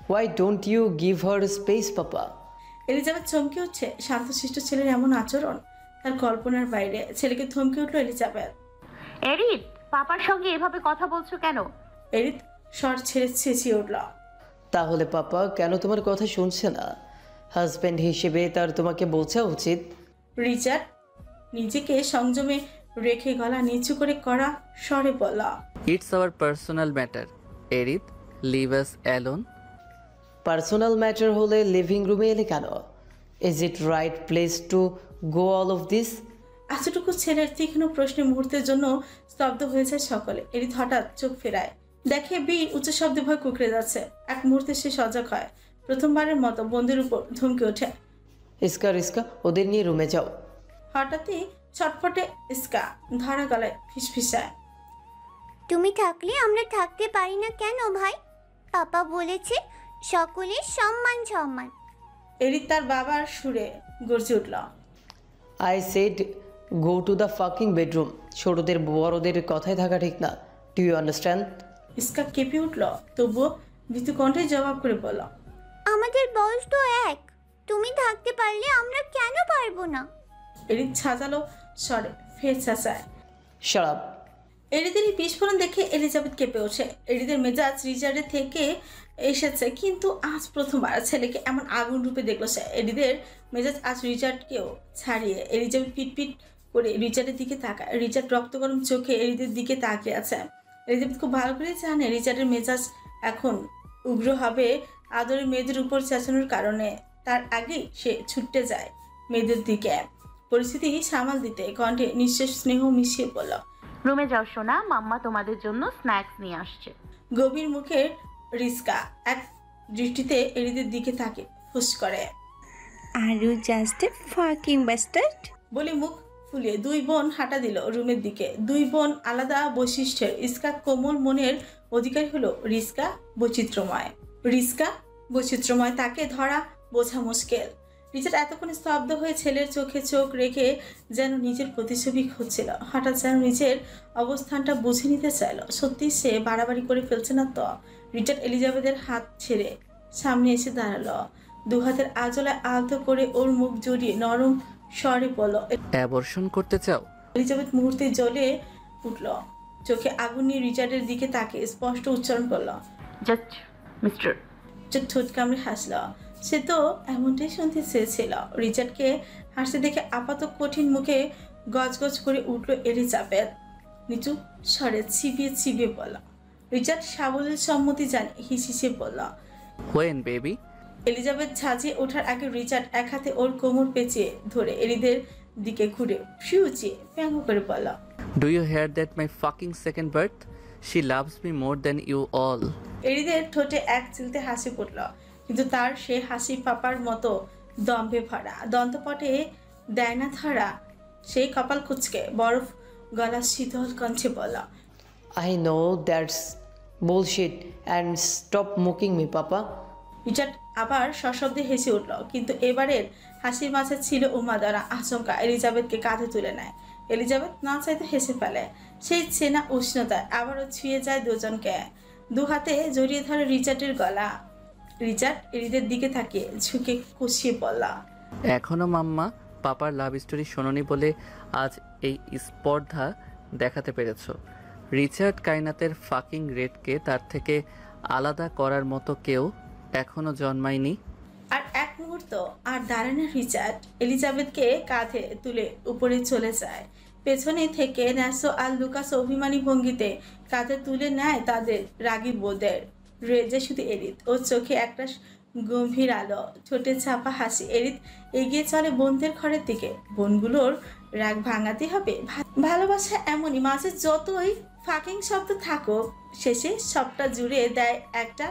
why don't you give her space papa. Elizabeth চমকে উঠছে। শান্তশিষ্ট ছেলের এমন আচরণ তার কল্পনার বাইরে। ছেলেকে থমকে উঠলো এলিজাবেথ। এরিদ, পাপার সঙ্গে এভাবে কথা বলছো কেন? এরিদ স্বর ছেড়ে চেঁচিয়ে উঠল, তাহলে পাপা কেন তোমার কথা শুনছে না? হাজব্যান্ড হিসেবে তার তোমাকে বোঝা উচিত। রিচার্ড নিজেকে সংযমে রেখে গলা নিচু করে করা স্বরে বলল, ইটস আওয়ার পার্সোনাল ম্যাটার এরিত, leave us alone. Personal matter হলে লিভিং রুমে এলে কেন? Is it right place to go all of this? এতটুকু ছেলের তীক্ষ্ণ প্রশ্নে মুহূর্তের জন্য স্তব্ধ হয়ে যায় সকলে। এরিদ হঠাৎ চোখ ফেরায়, দেখে বীর উচ্চ শব্দে ভয় কুকড়ে যাচ্ছে। এক মুহূর্তে সে সজাগ হয়। প্রথমবারের মতো বন্ধুর উপর ধমকে ওঠে, ইস্কা ওদের নিয়ে রুমে যাও। হঠাৎই ছটফটে ইস্কা ধরা গলায় ফিসফিসায়, তুমি থাকলে আমরা থাকতে পারি না কেন ভাই? পাপা বলেছে সকলের সম্মান সম্মান। এরিদ তার বাবার সুরে গর্জে উঠল, I said go to the fucking bedroom. ছোটদের বড়দের কথায় থাকা ঠিক না। Do you understand? ইস্কা কেঁপে উঠল, তবুও ভীতু কণ্ঠে জবাব করে বলল, আমাদের বয়স তো এক, তুমি থাকতে পারলে আমরা কেন পারবো না? এরিদ ছাজালো স্বরে ফের চেঁচায়। Shut up. এরিদের এই বিস্ফোরণ দেখে এলিজাবেথ কেঁপে ওঠে। এরিদের মেজাজ রিচার্ডের থেকে এসেছে, কিন্তু আজ প্রথমবার ছেলেকে এমন আগুন রূপে দেখলো সে। এরিদের মেজাজ আজ রিচার্ডকেও ছাড়িয়ে। এলিজাবেথ পিটপিট করে রিচার্ডের দিকে তাকায়। রিচার্ড রক্ত গরম চোখে এরিদের দিকে তাকিয়ে আছে। এলিজাবেথ খুব ভালো করে জানে রিচার্ডের মেজাজ এখন উগ্র হবে আদরের মেয়েদের উপর চেঁচানোর কারণে। তার আগেই সে ছুটতে যায় মেয়েদের দিকে পরিস্থিতি সামাল দিতে। কণ্ঠে নিঃশ্বাস স্নেহ মিশিয়ে বলল, রুমে যাও সোনা, মাম্মা তোমাদের জন্য স্ন্যাক্স নিয়ে আসছে। গভীর মুখের রিস্কা এক দৃষ্টিতে এরিদের দিকে তাকে ফুস করে। Are you just a fucking bastard. বলে মুখ ফুলিয়ে দুই বোন হাঁটা দিল রুমের দিকে। দুই বোন আলাদা বৈশিষ্ট্যের। ইস্কা কোমল মনের অধিকারী হলো রিস্কা বৈচিত্র্যময়। তাকে ধরা বোঝা মুশকিল। রিচার্ড এতক্ষণ স্তব্ধ হয়ে ছেলের চোখে চোখ রেখে যেন নিজের প্রতিছবি খুঁজছিল। হঠাৎ যেন নিজের অবস্থানটা বুঝে নিতে চাইল। সত্যি সে বাড়াবাড়ি করে ফেলছে না তো? রিচার্ড এলিজাবেথের হাত ছেড়ে সামনে এসে দাঁড়ালো। দু হাতের আঁচলায় আলতো করে ওর মুখ জড়িয়ে নরম স্বরে বলল, অ্যাবর্শন করতে চাও? এলিজাবেথ মুহূর্তে জ্বলে উঠল। চোখে আগুন নিয়ে রিচার্ডের দিকে তাকে স্পষ্ট উচ্চারণ করল, জাস্ট মিস্টার। ঠোঁট কামড়ে হাসল। সে তো এমনটাই শুনতে চেয়েছিল। রিচার্ডকে হাসতে দেখে আপাত কঠিন মুখে গজগজ করে উঠল এলিজাবেথ। নিচু স্বরে চিবিয়ে বলল। রিচার্ড সাবলের সম্মতি জানে হিসিয়ে বলল, হোয়েন বেবি। এলিজাবেথ ঝাঁঝিয়ে ওঠার আগে রিচার্ড এক হাতে ওর কোমর পেঁচিয়ে ধরে এরিদের দিকে ঘুরে ফিউচিয়ে ব্যঙ্গ করে বলল, do you hear that my fucking second birth? She loves me more than you all. এরিদের ঠোঁটে এক চিলতে হাসি ফুটল, কিন্তু তার সে হাসি পাপার মতো দম্ভে ভরা। দন্তপটে দেয় না ধরা সেই কপাল কুচকে বরফ গলা শীতল কণ্ঠে বলল, I know that's bullshit and stop mocking me, Papa. Richard আবার সশব্দে হেসে উঠল, কিন্তু এবারের হাসির মাঝে ছিল উন্মাদনা। আচমকা এলিজাবেথকে কাঁধে তুলে নেয়। এলিজাবেথ না চাইতে হেসে ফেলে। সেই চেনা উষ্ণতায় আবারও ছুঁয়ে যায় দুজনকে। দু হাতে জড়িয়ে ধরে রিচার্ডের গলা। রিচার্ড এরিদের দিকে তাকিয়ে ঝুঁকে কষিয়ে বলল, এখনো মাম্মা পাপার লাভ স্টোরি শোনোনি বলে আজ এই স্পর্ধা দেখাতে পেরেছো। রিচার্ড কায়নাতের ফাকিং রেডকে তার থেকে আলাদা করার মতো কেউ এখনো জন্মায়নি। আর এক মুহূর্ত আর দাঁড়ায় না রিচার্ড। এলিজাবেথকে কাঁধে তুলে উপরে চলে যায়। পেছনে থেকে ন্যাসো আর লুকাস অভিমানী ভঙ্গিতে কাঁধে তুলে নেয় তাদের রাগী বোদের। রেজে শুধু এরিত। ওর চোখে একটা গম্ভীর আলো, ঠোঁটে চাপা হাসি। এরিত এগিয়ে চলে বোনদের ঘরের দিকে। বোনগুলোর রাগ ভাঙাতে হবে। ভালোবাসা এমনই, মাঝে যতই ফাকিং শব্দ থাকুক শেষে সবটা জুড়ে দেয় একটা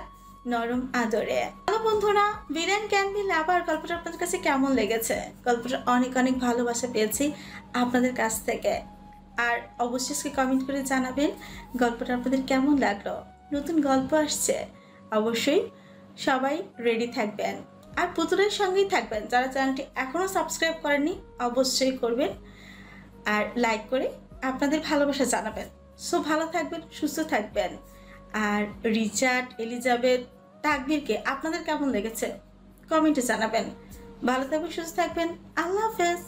নরম আদরে। হ্যালো বন্ধুরা, ভিলেন ক্যান বি লাভার গল্পটা আপনাদের কাছে কেমন লেগেছে? গল্পটা অনেক অনেক ভালোবাসা পেয়েছি আপনাদের কাছ থেকে। আর অবশ্যই কমেন্ট করে জানাবেন গল্পটা আপনাদের কেমন লাগলো। নতুন গল্প আসছে, অবশ্যই সবাই রেডি থাকবেন আর পুতুলের সঙ্গেই থাকবেন। যারা চ্যানেলটি এখনও সাবস্ক্রাইব করেননি অবশ্যই করবেন আর লাইক করে আপনাদের ভালোবাসা জানাবেন। সো ভালো থাকবেন, সুস্থ থাকবেন। আর রিচার্ড, এলিজাবেথ, তাকবীরকে আপনাদের কেমন লেগেছে কমেন্টে জানাবেন। ভালো থাকবেন, সুস্থ থাকবেন। আল্লাহ হাফেজ।